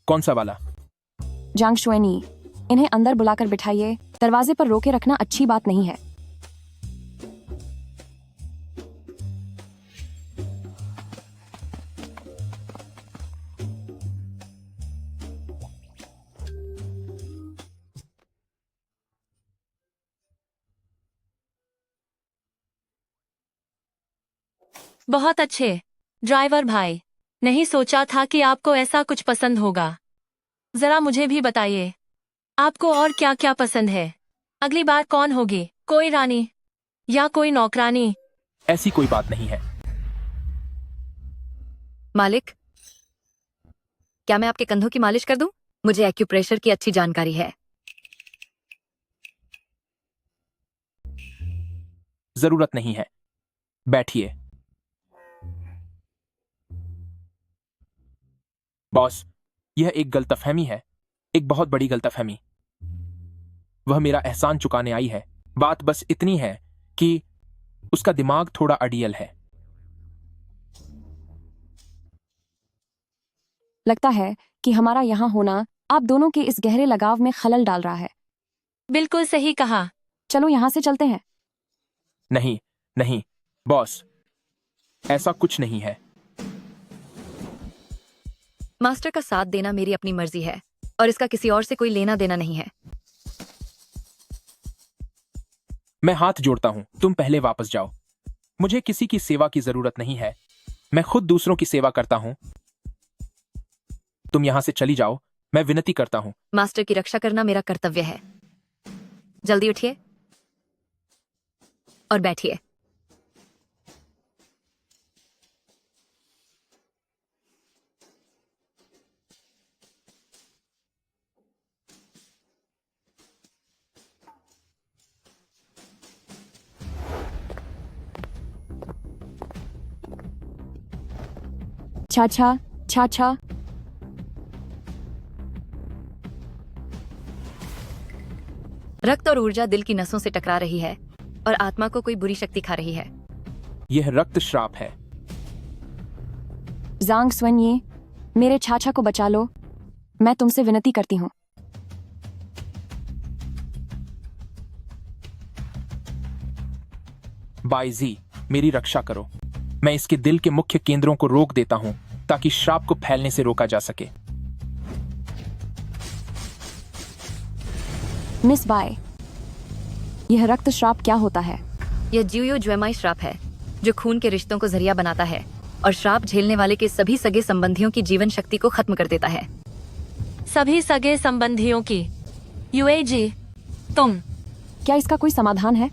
कौन सा वाला? जांग शुएनी, इन्हें अंदर बुलाकर बिठाइए। दरवाजे पर रोके रखना अच्छी बात नहीं है। बहुत अच्छे ड्राइवर भाई, नहीं सोचा था कि आपको ऐसा कुछ पसंद होगा। जरा मुझे भी बताइए, आपको और क्या क्या पसंद है? अगली बार कौन होगी, कोई रानी या कोई नौकरानी? ऐसी कोई बात नहीं है। मालिक, क्या मैं आपके कंधों की मालिश कर दूं? मुझे एक्यूप्रेशर की अच्छी जानकारी है। जरूरत नहीं है। बैठिए। बॉस, यह एक गलतफहमी है, एक बहुत बड़ी गलतफहमी। वह मेरा एहसान चुकाने आई है। बात बस इतनी है कि उसका दिमाग थोड़ा अड़ियल है। लगता है कि हमारा यहाँ होना आप दोनों के इस गहरे लगाव में खलल डाल रहा है। बिल्कुल सही कहा। चलो यहाँ से चलते हैं। नहीं, नहीं, बॉस, ऐसा कुछ नहीं है। मास्टर का साथ देना मेरी अपनी मर्जी है और इसका किसी और से कोई लेना देना नहीं है। मैं हाथ जोड़ता हूं, तुम पहले वापस जाओ। मुझे किसी की सेवा की जरूरत नहीं है। मैं खुद दूसरों की सेवा करता हूं। तुम यहां से चली जाओ, मैं विनती करता हूं। मास्टर की रक्षा करना मेरा कर्तव्य है। जल्दी उठिए और बैठिए। चाचा, चाचा, रक्त और ऊर्जा दिल की नसों से टकरा रही है और आत्मा को कोई बुरी शक्ति खा रही है। यह रक्त श्राप है। जांग स्वन्ये, मेरे चाचा को बचा लो। मैं तुमसे विनती करती हूँ। बाईजी, मेरी रक्षा करो। मैं इसके दिल के मुख्य केंद्रों को रोक देता हूं ताकि श्राप को फैलने से रोका जा सके। मिस बाय, यह रक्त श्राप क्या होता है? यह जियो ज्वेमाई श्राप है जो खून के रिश्तों को जरिया बनाता है और श्राप झेलने वाले के सभी सगे संबंधियों की जीवन शक्ति को खत्म कर देता है। सभी सगे संबंधियों की। यूएजी, तुम। क्या इसका कोई समाधान है?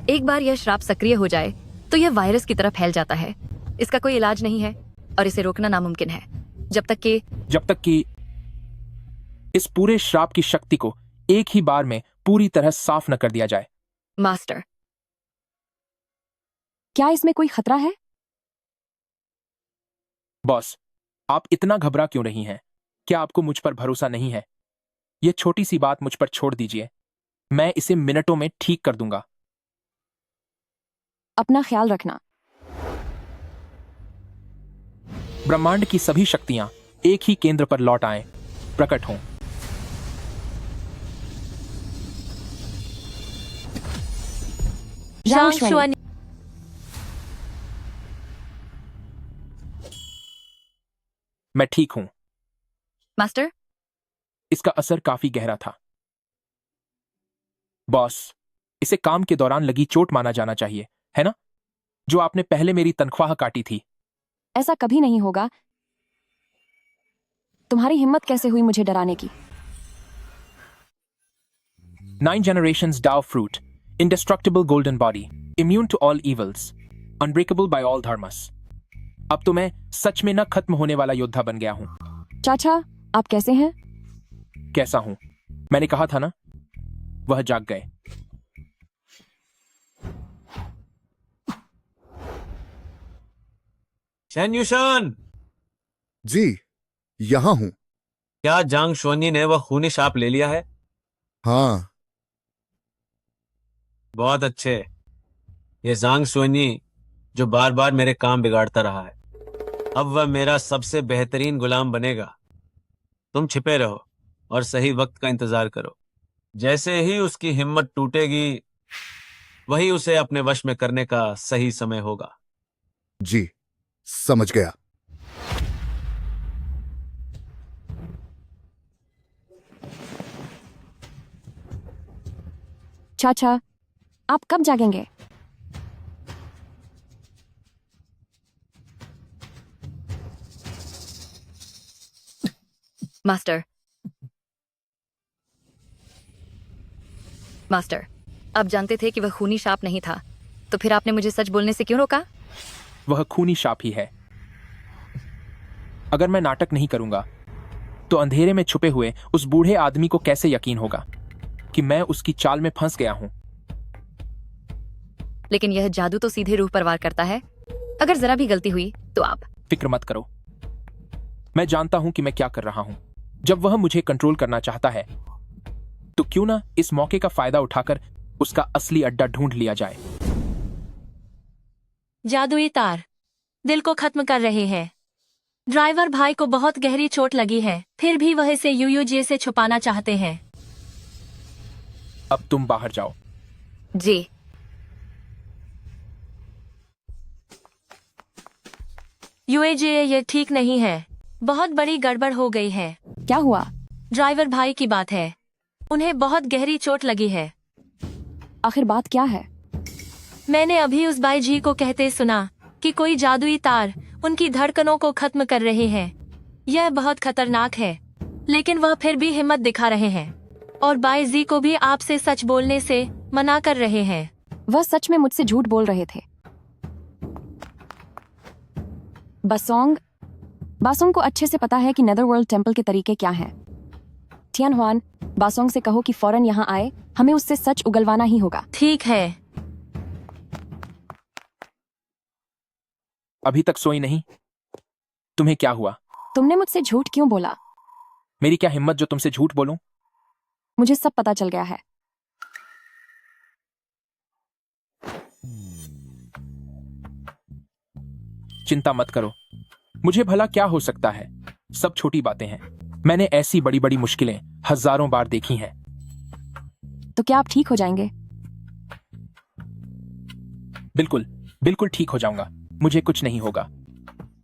एक बार यह श्राप सक्रिय हो जाए तो यह वायरस की तरह फैल जाता है। इसका कोई इलाज नहीं है और इसे रोकना नामुमकिन है जब तक कि इस पूरे श्राप की शक्ति को एक ही बार में पूरी तरह साफ न कर दिया जाए। मास्टर, क्या इसमें कोई खतरा है? बॉस, आप इतना घबरा क्यों रही हैं? क्या आपको मुझ पर भरोसा नहीं है? यह छोटी सी बात मुझ पर छोड़ दीजिए। मैं इसे मिनटों में ठीक कर दूंगा। अपना ख्याल रखना। ब्रह्मांड की सभी शक्तियां एक ही केंद्र पर लौट आएं, प्रकट हों। जांग शुआन। मैं ठीक हूं। मास्टर, इसका असर काफी गहरा था। बॉस, इसे काम के दौरान लगी चोट माना जाना चाहिए, है ना? जो आपने पहले मेरी तनख्वाह काटी थी। ऐसा कभी नहीं होगा। तुम्हारी हिम्मत कैसे हुई मुझे डराने की? 9 generations Dao fruit, indestructible golden body, immune to all evils, unbreakable by all dharmas. अब तो मैं सच में न खत्म होने वाला योद्धा बन गया हूं। चाचा, आप कैसे हैं? कैसा हूं? मैंने कहा था ना, वह जाग गए। शन युशान। जी, यहां हूं। क्या जांग शुआनी ने वह खूनी शाप ले लिया है? हाँ। बहुत अच्छे। ये जांग शुआनी जो बार बार मेरे काम बिगाड़ता रहा है, अब वह मेरा सबसे बेहतरीन गुलाम बनेगा। तुम छिपे रहो और सही वक्त का इंतजार करो। जैसे ही उसकी हिम्मत टूटेगी, वही उसे अपने वश में करने का सही समय होगा। जी, समझ गया। चाचा, आप कब जागेंगे? मास्टर, आप जानते थे कि वह खूनी शाप नहीं था, तो फिर आपने मुझे सच बोलने से क्यों रोका? वह खूनी शाप ही है। अगर मैं नाटक नहीं करूंगा तो अंधेरे में छुपे हुए उस बूढ़े आदमी को कैसे यकीन होगा? कि मैं उसकी चाल में फंस गया हूं। लेकिन यह जादू तो सीधे रूह पर वार करता है। अगर जरा भी गलती हुई तो आप फिक्र मत करो, मैं जानता हूं कि मैं क्या कर रहा हूं। जब वह मुझे कंट्रोल करना चाहता है तो क्यों ना इस मौके का फायदा उठाकर उसका असली अड्डा ढूंढ लिया जाए। जादुई तार दिल को खत्म कर रहे हैं। ड्राइवर भाई को बहुत गहरी चोट लगी है, फिर भी वह इसे यूयूजे से छुपाना चाहते हैं। अब तुम बाहर जाओ। जी। यूएजे, ये ठीक नहीं है। बहुत बड़ी गड़बड़ हो गई है। क्या हुआ? ड्राइवर भाई की बात है, उन्हें बहुत गहरी चोट लगी है। आखिर बात क्या है? मैंने अभी उस बाई जी को कहते सुना कि कोई जादुई तार उनकी धड़कनों को खत्म कर रहे हैं। यह बहुत खतरनाक है, लेकिन वह फिर भी हिम्मत दिखा रहे हैं और बाई जी को भी आपसे सच बोलने से मना कर रहे हैं। वह सच में मुझसे झूठ बोल रहे थे। बासोंग को अच्छे से पता है कि नेदरवर्ल्ड टेम्पल के तरीके क्या हैं। थियन हुआन, बासोंग से कहो कि फौरन यहाँ आए, हमें उससे सच उगलवाना ही होगा। ठीक है। अभी तक सोई नहीं? तुम्हें क्या हुआ? तुमने मुझसे झूठ क्यों बोला? मेरी क्या हिम्मत जो तुमसे झूठ बोलूं? मुझे सब पता चल गया है। चिंता मत करो, मुझे भला क्या हो सकता है, सब छोटी बातें हैं। मैंने ऐसी बड़ी बड़ी मुश्किलें हजारों बार देखी हैं। तो क्या आप ठीक हो जाएंगे? बिल्कुल बिल्कुल ठीक हो जाऊंगा, मुझे कुछ नहीं होगा।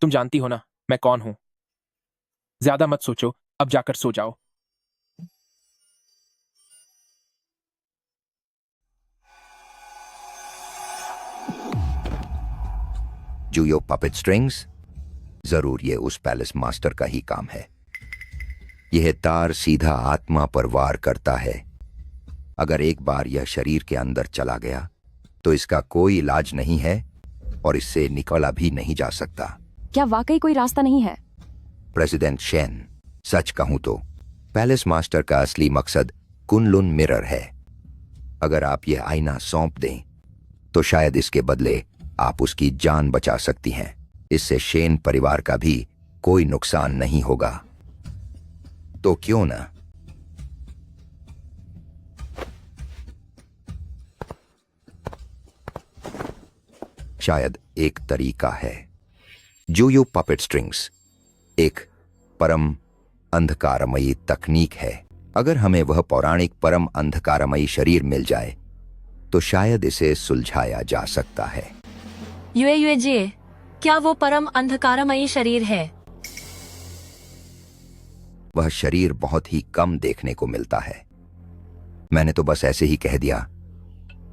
तुम जानती हो ना मैं कौन हूं। ज्यादा मत सोचो, अब जाकर सो जाओ। जूयो पपेट स्ट्रिंग्स, जरूर ये उस पैलेस मास्टर का ही काम है। यह तार सीधा आत्मा पर वार करता है। अगर एक बार यह शरीर के अंदर चला गया तो इसका कोई इलाज नहीं है और इससे निकला भी नहीं जा सकता। क्या वाकई कोई रास्ता नहीं है? प्रेसिडेंट शेन, सच कहूं तो पैलेस मास्टर का असली मकसद कुनलुन मिरर है। अगर आप यह आईना सौंप दें तो शायद इसके बदले आप उसकी जान बचा सकती हैं। इससे शेन परिवार का भी कोई नुकसान नहीं होगा। तो क्यों ना? शायद एक तरीका है। जूयो पपेट स्ट्रिंग्स एक परम अंधकारमयी तकनीक है। अगर हमें वह पौराणिक परम अंधकारमयी शरीर मिल जाए तो शायद इसे सुलझाया जा सकता है। यूएजे, क्या वो परम अंधकारमयी शरीर है? वह शरीर बहुत ही कम देखने को मिलता है। मैंने तो बस ऐसे ही कह दिया,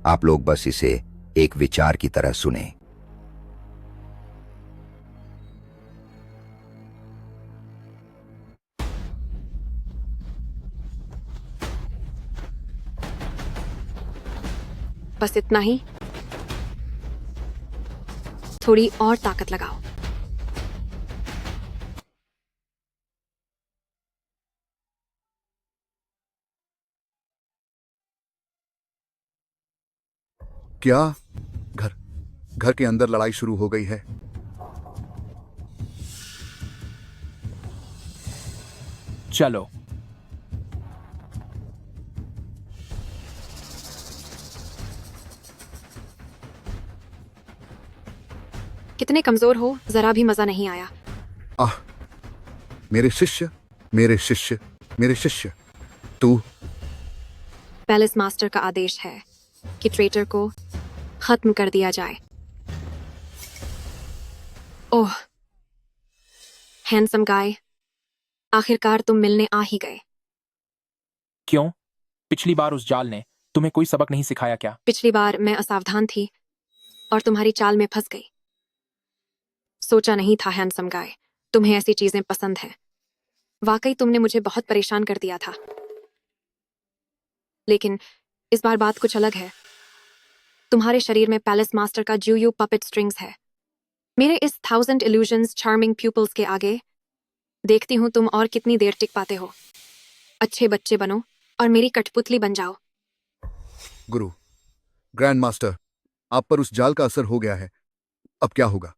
आप लोग बस इसे एक विचार की तरह सुने। बस इतना ही। थोड़ी और ताकत लगाओ। क्या घर के अंदर लड़ाई शुरू हो गई है? चलो। कितने कमजोर हो, जरा भी मजा नहीं आया। आह, मेरे शिष्य, मेरे शिष्य, मेरे शिष्य, तू। पैलेस मास्टर का आदेश है कि ट्रेटर को खत्म कर दिया जाए। ओह, हैंडसम गाय, आखिरकार तुम मिलने आ ही गए। क्यों? पिछली बार उस जाल ने तुम्हें कोई सबक नहीं सिखाया क्या? पिछली बार मैं असावधान थी और तुम्हारी चाल में फंस गई। सोचा नहीं था हैंडसम गाय, तुम्हें ऐसी चीजें पसंद हैं। वाकई तुमने मुझे बहुत परेशान कर दिया था। लेकिन इस बार बात कुछ अलग है। तुम्हारे शरीर में पैलेस मास्टर का जूयो पपेट स्ट्रिंग्स है। मेरे इस 1000 इल्यूजन्स चार्मिंग प्यूपल्स के आगे देखती हूँ तुम और कितनी देर टिक पाते हो। अच्छे बच्चे बनो और मेरी कठपुतली बन जाओ। गुरु, ग्रैंड मास्टर, आप पर उस जाल का असर हो गया है। अब क्या होगा?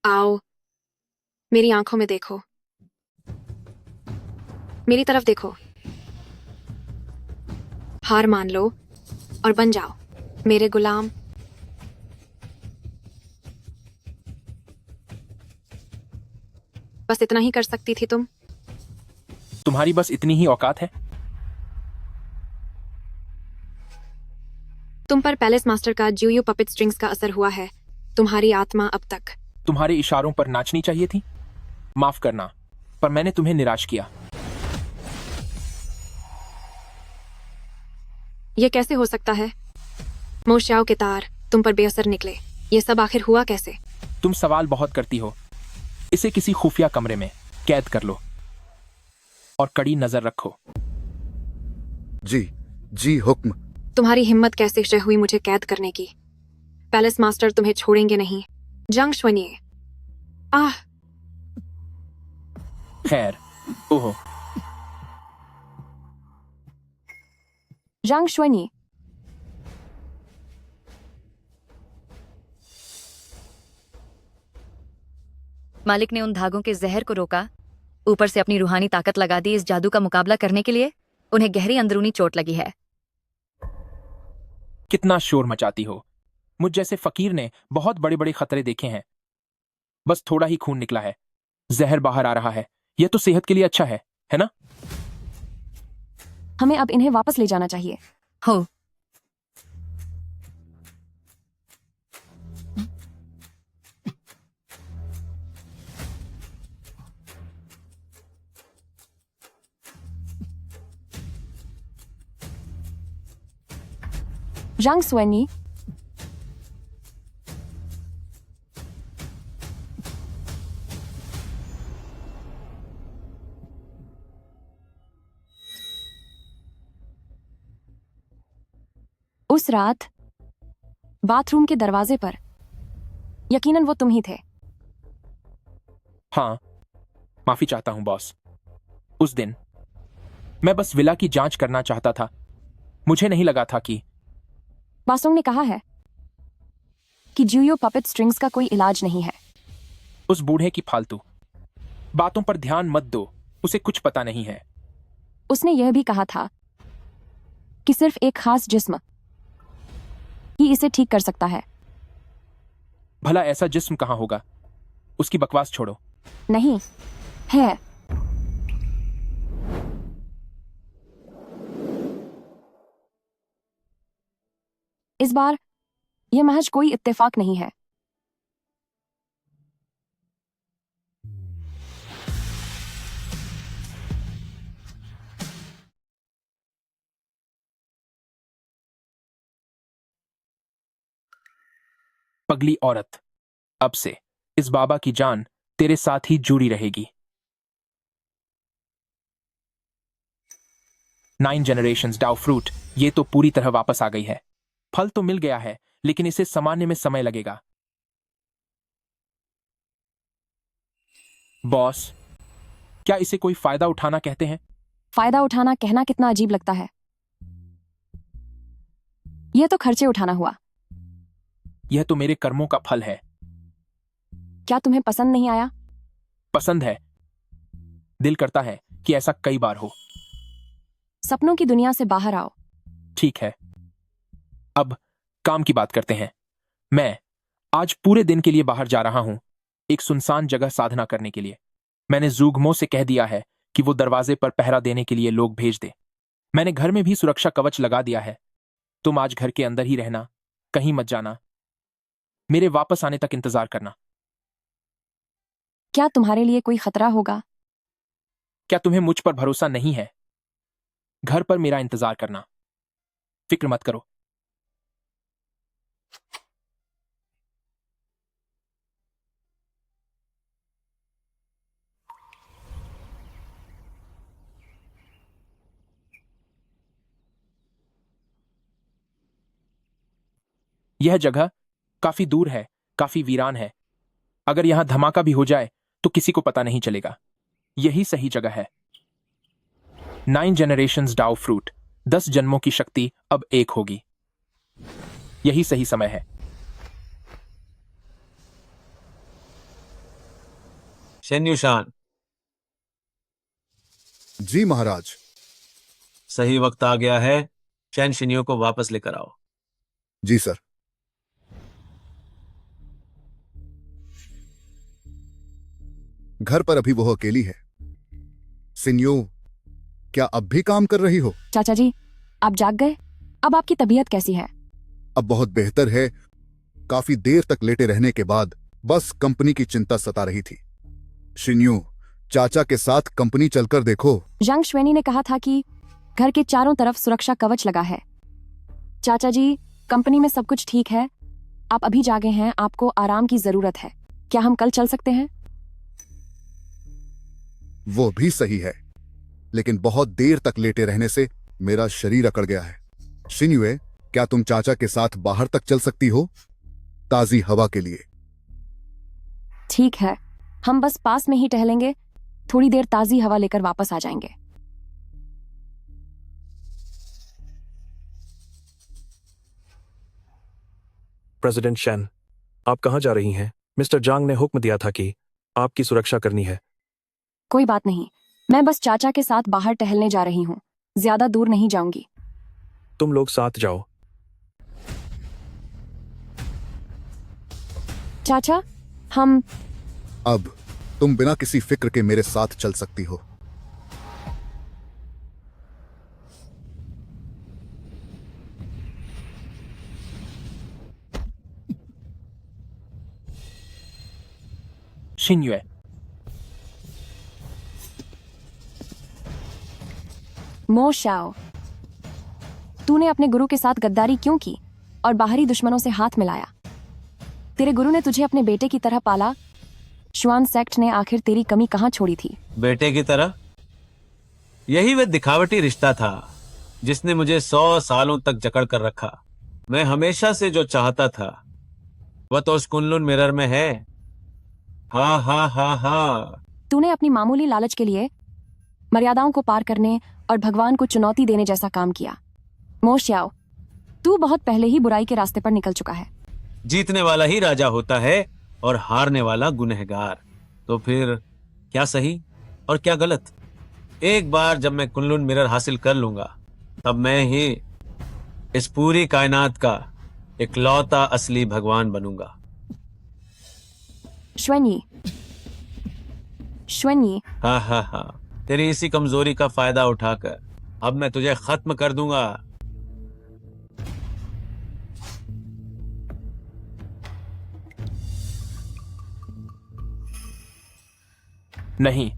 आओ, मेरी आंखों में देखो, मेरी तरफ देखो। हार मान लो और बन जाओ मेरे गुलाम। बस इतना ही कर सकती थी तुम। तुम्हारी बस इतनी ही औकात है? तुम पर पैलेस मास्टर का ज्यूयू पपेट स्ट्रिंग्स का असर हुआ है। तुम्हारी आत्मा अब तक तुम्हारे इशारों पर नाचनी चाहिए थी। माफ करना, पर मैंने तुम्हें निराश किया। यह कैसे हो सकता है? मोशाओ के तार तुम पर बेअसर निकले। ये सब आखिर हुआ कैसे? तुम सवाल बहुत करती हो। इसे किसी खुफिया कमरे में कैद कर लो और कड़ी नजर रखो। जी हुक्म। तुम्हारी हिम्मत कैसे शय हुई मुझे कैद करने की? पैलेस मास्टर तुम्हें छोड़ेंगे नहीं। जंग शुनिए। आह, खैर, ओहो, जांग शुएनी। मालिक ने उन धागों के जहर को रोका, ऊपर से अपनी रूहानी ताकत लगा दी इस जादू का मुकाबला करने के लिए। उन्हें गहरी अंदरूनी चोट लगी है। कितना शोर मचाती हो। मुझ जैसे फकीर ने बहुत बड़े बड़े खतरे देखे हैं। बस थोड़ा ही खून निकला है, जहर बाहर आ रहा है। यह तो सेहत के लिए अच्छा है ना? हमें अब इन्हें वापस ले जाना चाहिए। हो। जांग शुएनी। उस रात बाथरूम के दरवाजे पर यकीनन वो तुम ही थे। हाँ, माफी चाहता हूं बॉस। उस दिन मैं बस विला की जांच करना चाहता था। मुझे नहीं लगा था कि बासोंग ने कहा है कि ज्यूयो पपेट स्ट्रिंग्स का कोई इलाज नहीं है। उस बूढ़े की फालतू बातों पर ध्यान मत दो, उसे कुछ पता नहीं है। उसने यह भी कहा था कि सिर्फ एक खास जिस्म ही इसे ठीक कर सकता है। भला ऐसा जिस्म कहां होगा? उसकी बकवास छोड़ो। नहीं है। इस बार यह महज कोई इत्तेफाक नहीं है। पगली औरत, अब से इस बाबा की जान तेरे साथ ही जुड़ी रहेगी। 9 जनरेशंस डाउ फ्रूट, ये तो पूरी तरह वापस आ गई है। फल तो मिल गया है, लेकिन इसे समाने में समय लगेगा। बॉस, क्या इसे कोई फायदा उठाना कहते हैं? फायदा उठाना कहना कितना अजीब लगता है। यह तो खर्चे उठाना हुआ। यह तो मेरे कर्मों का फल है। क्या तुम्हें पसंद नहीं आया? पसंद है। दिल करता है कि ऐसा कई बार हो। सपनों की दुनिया से बाहर आओ। ठीक है, अब काम की बात करते हैं। मैं आज पूरे दिन के लिए बाहर जा रहा हूं, एक सुनसान जगह साधना करने के लिए। मैंने जूगमो से कह दिया है कि वो दरवाजे पर पहरा देने के लिए लोग भेज दे। मैंने घर में भी सुरक्षा कवच लगा दिया है। तुम आज घर के अंदर ही रहना, कहीं मत जाना। मेरे वापस आने तक इंतजार करना। क्या तुम्हारे लिए कोई खतरा होगा? क्या तुम्हें मुझ पर भरोसा नहीं है? घर पर मेरा इंतजार करना, फिक्र मत करो। यह जगह काफी दूर है, काफी वीरान है। अगर यहां धमाका भी हो जाए तो किसी को पता नहीं चलेगा। यही सही जगह है। 9 जनरेशंस डाओ फ्रूट, 10 जन्मों की शक्ति अब एक होगी। यही सही समय है। शेन्युशान, जी महाराज। सही वक्त आ गया है। चैन शिनियो को वापस लेकर आओ। जी सर। घर पर अभी वो अकेली है। सिन्यो, क्या अब भी काम कर रही हो? चाचा जी, आप जाग गए? अब आपकी तबीयत कैसी है? अब बहुत बेहतर है। काफी देर तक लेटे रहने के बाद बस कंपनी की चिंता सता रही थी। शिन्यू, चाचा के साथ कंपनी चलकर देखो। जंग श्वेनी ने कहा था कि घर के चारों तरफ सुरक्षा कवच लगा है। चाचा जी, कंपनी में सब कुछ ठीक है। आप अभी जागे हैं, आपको आराम की जरूरत है। क्या हम कल चल सकते हैं? वो भी सही है, लेकिन बहुत देर तक लेटे रहने से मेरा शरीर अकड़ गया है। शिन्युए, क्या तुम चाचा के साथ बाहर तक चल सकती हो, ताजी हवा के लिए? ठीक है, हम बस पास में ही टहलेंगे। थोड़ी देर ताजी हवा लेकर वापस आ जाएंगे। प्रेसिडेंट शेन, आप कहाँ जा रही हैं? मिस्टर जांग ने हुक्म दिया था कि आपकी सुरक्षा करनी है। कोई बात नहीं, मैं बस चाचा के साथ बाहर टहलने जा रही हूँ। ज्यादा दूर नहीं जाऊंगी। तुम लोग साथ जाओ। चाचा, हम अब तुम बिना किसी फिक्र के मेरे साथ चल सकती हो। शिन्युए, मो शाओ, तूने अपने गुरु के साथ गद्दारी क्यों की और बाहरी दुश्मनों से हाथ मिलाया? तेरे गुरु ने तुझे अपने बेटे की तरह पाला। श्वान सेक्ट ने आखिर तेरी कमी कहाँ छोड़ी थी? बेटे की तरह? यही वह दिखावटी रिश्ता था जिसने मुझे 100 सालों तक जकड़ कर रखा। मैं हमेशा से जो चाहता था वह तो उस कुनलुन मिरर में है। हा हा हा हा। तूने अपनी मामूली लालच के लिए मर्यादाओं को पार करने और भगवान को चुनौती देने जैसा काम किया। मो श्याओ, तू बहुत पहले ही बुराई के रास्ते पर निकल चुका है। जीतने वाला ही राजा होता है और हारने वाला गुनहगार। तो फिर क्या सही और क्या गलत? एक बार जब मैं कुनलुन मिरर हासिल कर लूंगा तब मैं ही इस पूरी कायनात का इकलौता असली भगवान बनूंगा। श्वेनयी, श्वेनयी, हा हा हा। तेरी इसी कमजोरी का फायदा उठाकर अब मैं तुझे खत्म कर दूंगा। नहीं,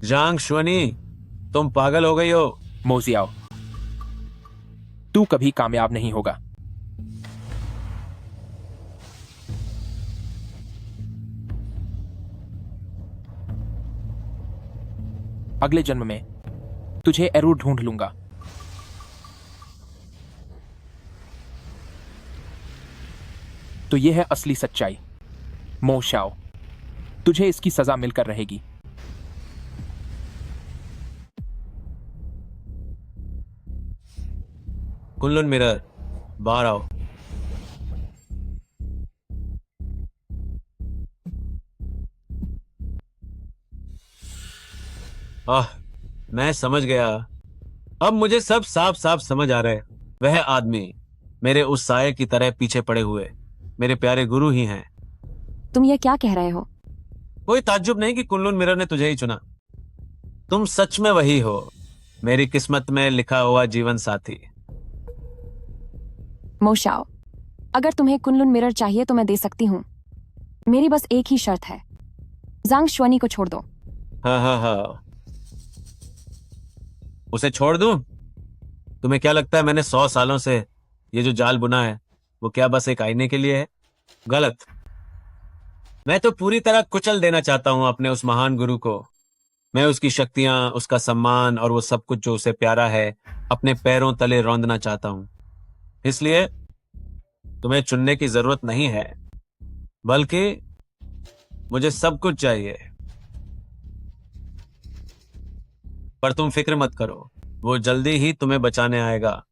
जांग श्वनी, तुम पागल हो गई हो। मोजियाओ, तू कभी कामयाब नहीं होगा। अगले जन्म में तुझे एरू ढूंढ लूंगा। तो यह है असली सच्चाई। मो शाओ, तुझे इसकी सजा मिलकर रहेगी। कुनलुन मिरर, बाहर आओ। मैं समझ गया। अब मुझे सब साफ साफ समझ आ रहा है। वह आदमी मेरे उस साये की तरह पीछे पड़े हुए मेरे प्यारे गुरु ही हैं। तुम ये क्या कह रहे हो? कोई ताज्जुब नहीं कि कुनलुन मिरर ने तुझे ही चुना। तुम सच में वही हो, मेरी किस्मत में लिखा हुआ जीवन साथी। मो शाओ, अगर तुम्हें कुनलुन मिरर चाहिए तो मैं दे सकती हूँ। मेरी बस एक ही शर्त है, जांग श्वनी को छोड़ दो। हाँ हाँ हाँ, उसे छोड़ दूं? तुम्हें क्या लगता है मैंने 100 सालों से ये जो जाल बुना है वो क्या बस एक आईने के लिए है? गलत। मैं तो पूरी तरह कुचल देना चाहता हूं अपने उस महान गुरु को मैं उसकी शक्तियां, उसका सम्मान और वो सब कुछ जो उसे प्यारा है अपने पैरों तले रौंदना चाहता हूं। इसलिए तुम्हें चुनने की जरूरत नहीं है, बल्कि मुझे सब कुछ चाहिए। पर तुम फिक्र मत करो, वो जल्दी ही तुम्हें बचाने आएगा।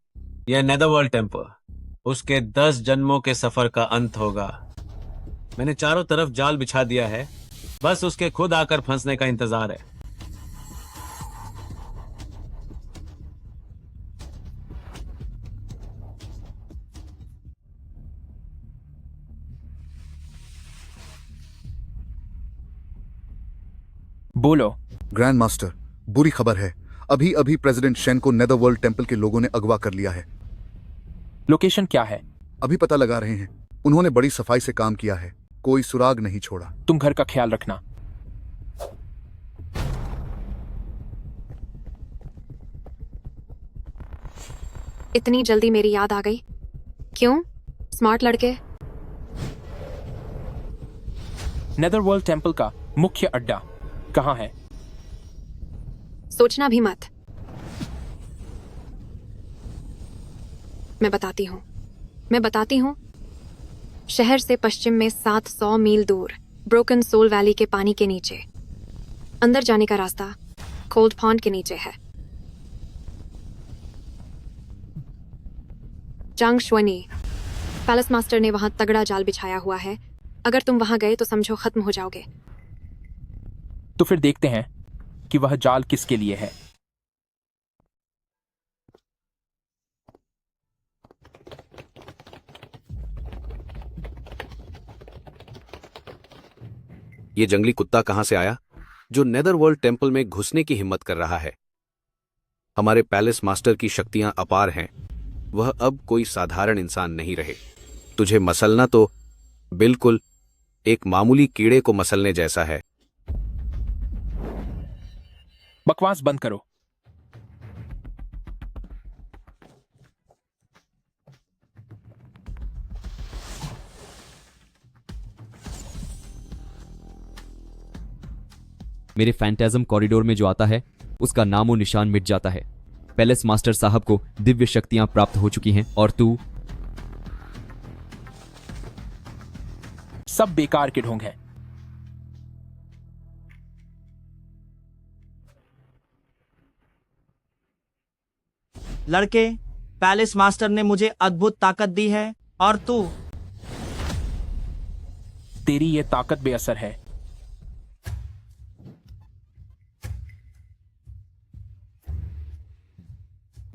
यह नेदरवर्ल्ड टेम्पल उसके 10 जन्मों के सफर का अंत होगा। मैंने चारों तरफ जाल बिछा दिया है, बस उसके खुद आकर फंसने का इंतजार है। बोलो। ग्रैंड मास्टर, बुरी खबर है। अभी अभी प्रेसिडेंट शेन को नेदरवर्ल्ड टेम्पल के लोगों ने अगवा कर लिया है। लोकेशन क्या है? अभी पता लगा रहे हैं। उन्होंने बड़ी सफाई से काम किया है, कोई सुराग नहीं छोड़ा। तुम घर का ख्याल रखना। इतनी जल्दी मेरी याद आ गई? क्यों? स्मार्ट लड़के। नेदरवर्ल्ड टेम्पल का मुख्य अड्डा कहाँ है? सोचना भी मत, मैं बताती हूँ। शहर से पश्चिम में 700 मील दूर ब्रोकन सोल वैली के पानी के नीचे अंदर जाने का रास्ता कोल्ड पॉन्ड के नीचे है। जांग श्वनी, पैलेस मास्टर ने वहां तगड़ा जाल बिछाया हुआ है। अगर तुम वहां गए तो समझो खत्म हो जाओगे। तो फिर देखते हैं कि वह जाल किसके लिए है। ये जंगली कुत्ता कहां से आया जो नेदरवर्ल्ड टेम्पल में घुसने की हिम्मत कर रहा है? हमारे पैलेस मास्टर की शक्तियां अपार हैं। वह अब कोई साधारण इंसान नहीं रहे। तुझे मसलना तो बिल्कुल एक मामूली कीड़े को मसलने जैसा है। बकवास बंद करो। मेरे फैंटाजम कॉरिडोर में जो आता है उसका नामो निशान मिट जाता है। पैलेस मास्टर साहब को दिव्य शक्तियां प्राप्त हो चुकी हैं और तू सब बेकार के ढोंग हैं। लड़के, पैलेस मास्टर ने मुझे अद्भुत ताकत दी है और तू? तेरी ये ताकत बेअसर है।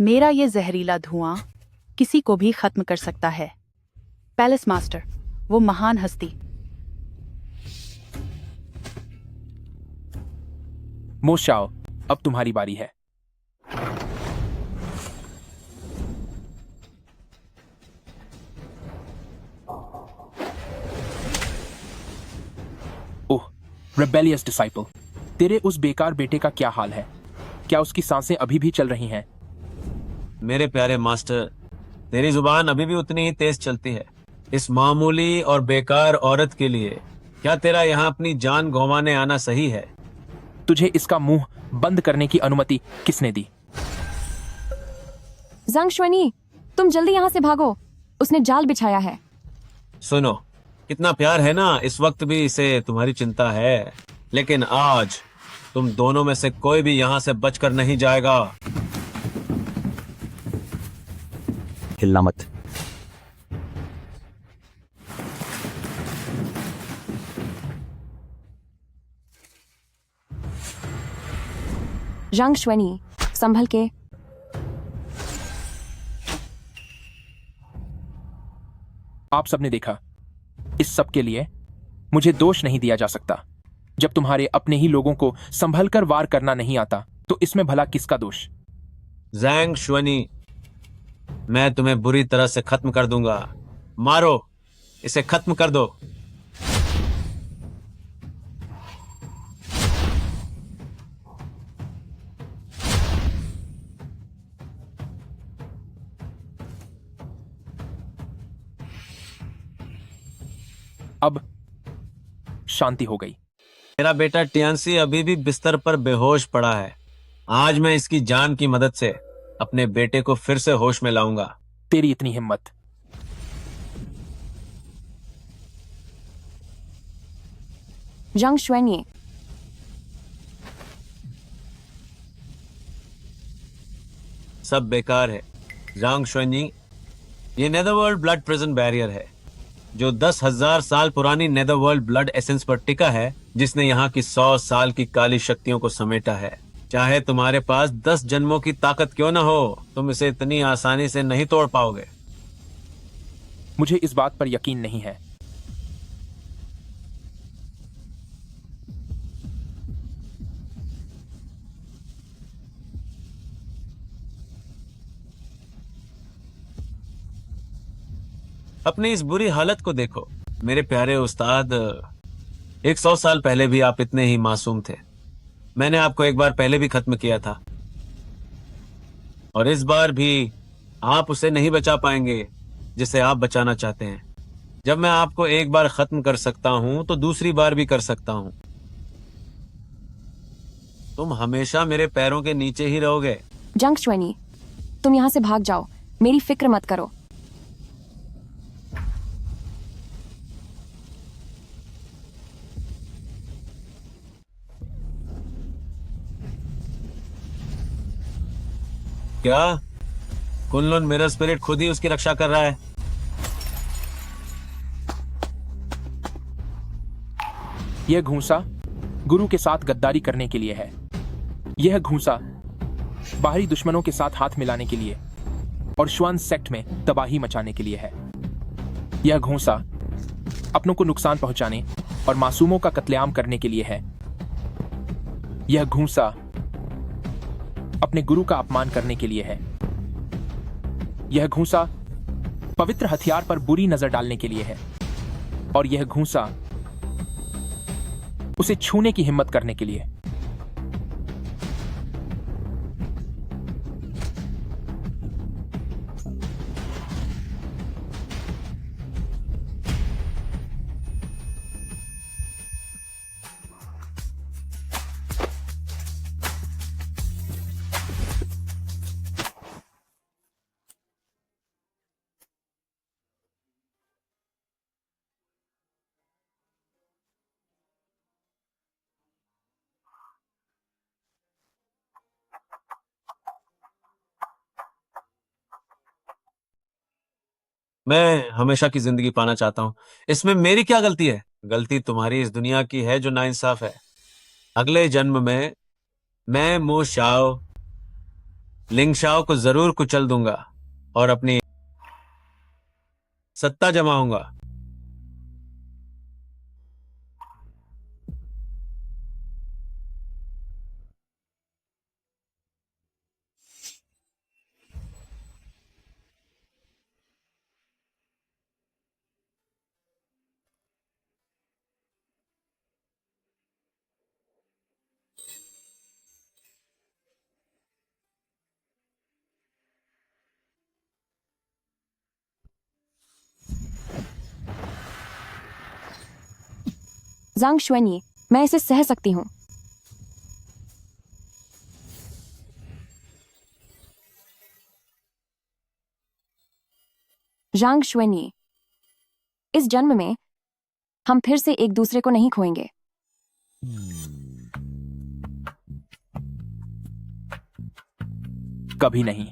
मेरा ये जहरीला धुआं किसी को भी खत्म कर सकता है। पैलेस मास्टर, वो महान हस्ती। मोशाओ, अब तुम्हारी बारी है। ओह, रेबेलियस डिसाइपल, तेरे उस बेकार बेटे का क्या हाल है? क्या उसकी सांसें अभी भी चल रही हैं? मेरे प्यारे मास्टर, तेरी जुबान अभी भी उतनी ही तेज चलती है। इस मामूली और बेकार औरत के लिए क्या तेरा यहाँ अपनी जान गंवाने आना सही है? तुझे इसका मुंह बंद करने की अनुमति किसने दी? जांग श्वनी, तुम जल्दी यहाँ से भागो। उसने जाल बिछाया है। सुनो, कितना प्यार है ना, इस वक्त भी इसे तुम्हारी चिंता है, लेकिन आज तुम दोनों में से कोई भी यहाँ से बचकर नहीं जाएगा। हिलना मत। जांग श्वनी, संभल के। आप सबने देखा, इस सब के लिए मुझे दोष नहीं दिया जा सकता। जब तुम्हारे अपने ही लोगों को संभल कर वार करना नहीं आता तो इसमें भला किसका दोष? जैंग श्वनी, मैं तुम्हें बुरी तरह से खत्म कर दूंगा। मारो, इसे खत्म कर दो। अब शांति हो गई। मेरा बेटा टियानसी अभी भी बिस्तर पर बेहोश पड़ा है। आज मैं इसकी जान की मदद से अपने बेटे को फिर से होश में लाऊंगा। तेरी इतनी हिम्मत? जंग श्वेन्ये, सब बेकार है जांग शुएनयी। ये नेदरवर्ल्ड ब्लड प्रिजन बैरियर है जो 10,000 साल पुरानी नेदरवर्ल्ड ब्लड एसेंस पर टिका है, जिसने यहाँ की 100 साल की काली शक्तियों को समेटा है। चाहे तुम्हारे पास 10 जन्मों की ताकत क्यों न हो, तुम इसे इतनी आसानी से नहीं तोड़ पाओगे। मुझे इस बात पर यकीन नहीं है। अपनी इस बुरी हालत को देखो मेरे प्यारे उस्ताद। 100 साल पहले भी आप इतने ही मासूम थे। मैंने आपको एक बार पहले भी खत्म किया था और इस बार भी आप उसे नहीं बचा पाएंगे जिसे आप बचाना चाहते हैं। जब मैं आपको एक बार खत्म कर सकता हूं तो दूसरी बार भी कर सकता हूं। तुम हमेशा मेरे पैरों के नीचे ही रहोगे। जंग श्वेन्ये, तुम यहाँ से भाग जाओ, मेरी फिक्र मत करो। क्या कुनलुन मिरर स्पिरिट खुद ही उसकी रक्षा कर रहा है? यह घूंसा गुरु के साथ गद्दारी करने के लिए है। यह घूंसा बाहरी दुश्मनों के साथ हाथ मिलाने के लिए और श्वान सेक्ट में तबाही मचाने के लिए है। यह घूंसा अपनों को नुकसान पहुंचाने और मासूमों का कत्लेआम करने के लिए है। यह घूंसा अपने गुरु का अपमान करने के लिए है। यह घूंसा पवित्र हथियार पर बुरी नजर डालने के लिए है और यह घूंसा उसे छूने की हिम्मत करने के लिए। मैं हमेशा की जिंदगी पाना चाहता हूं। इसमें मेरी क्या गलती है? गलती तुम्हारी इस दुनिया की है जो नाइंसाफ है। अगले जन्म में मैं मो शाओ लिंग शाओ को जरूर कुचल दूंगा और अपनी सत्ता जमाऊंगा। जांग श्वेन्ये, मैं इसे सह सकती हूँ। जांग श्वेन्ये, इस जन्म में हम फिर से एक दूसरे को नहीं खोएंगे। कभी नहीं।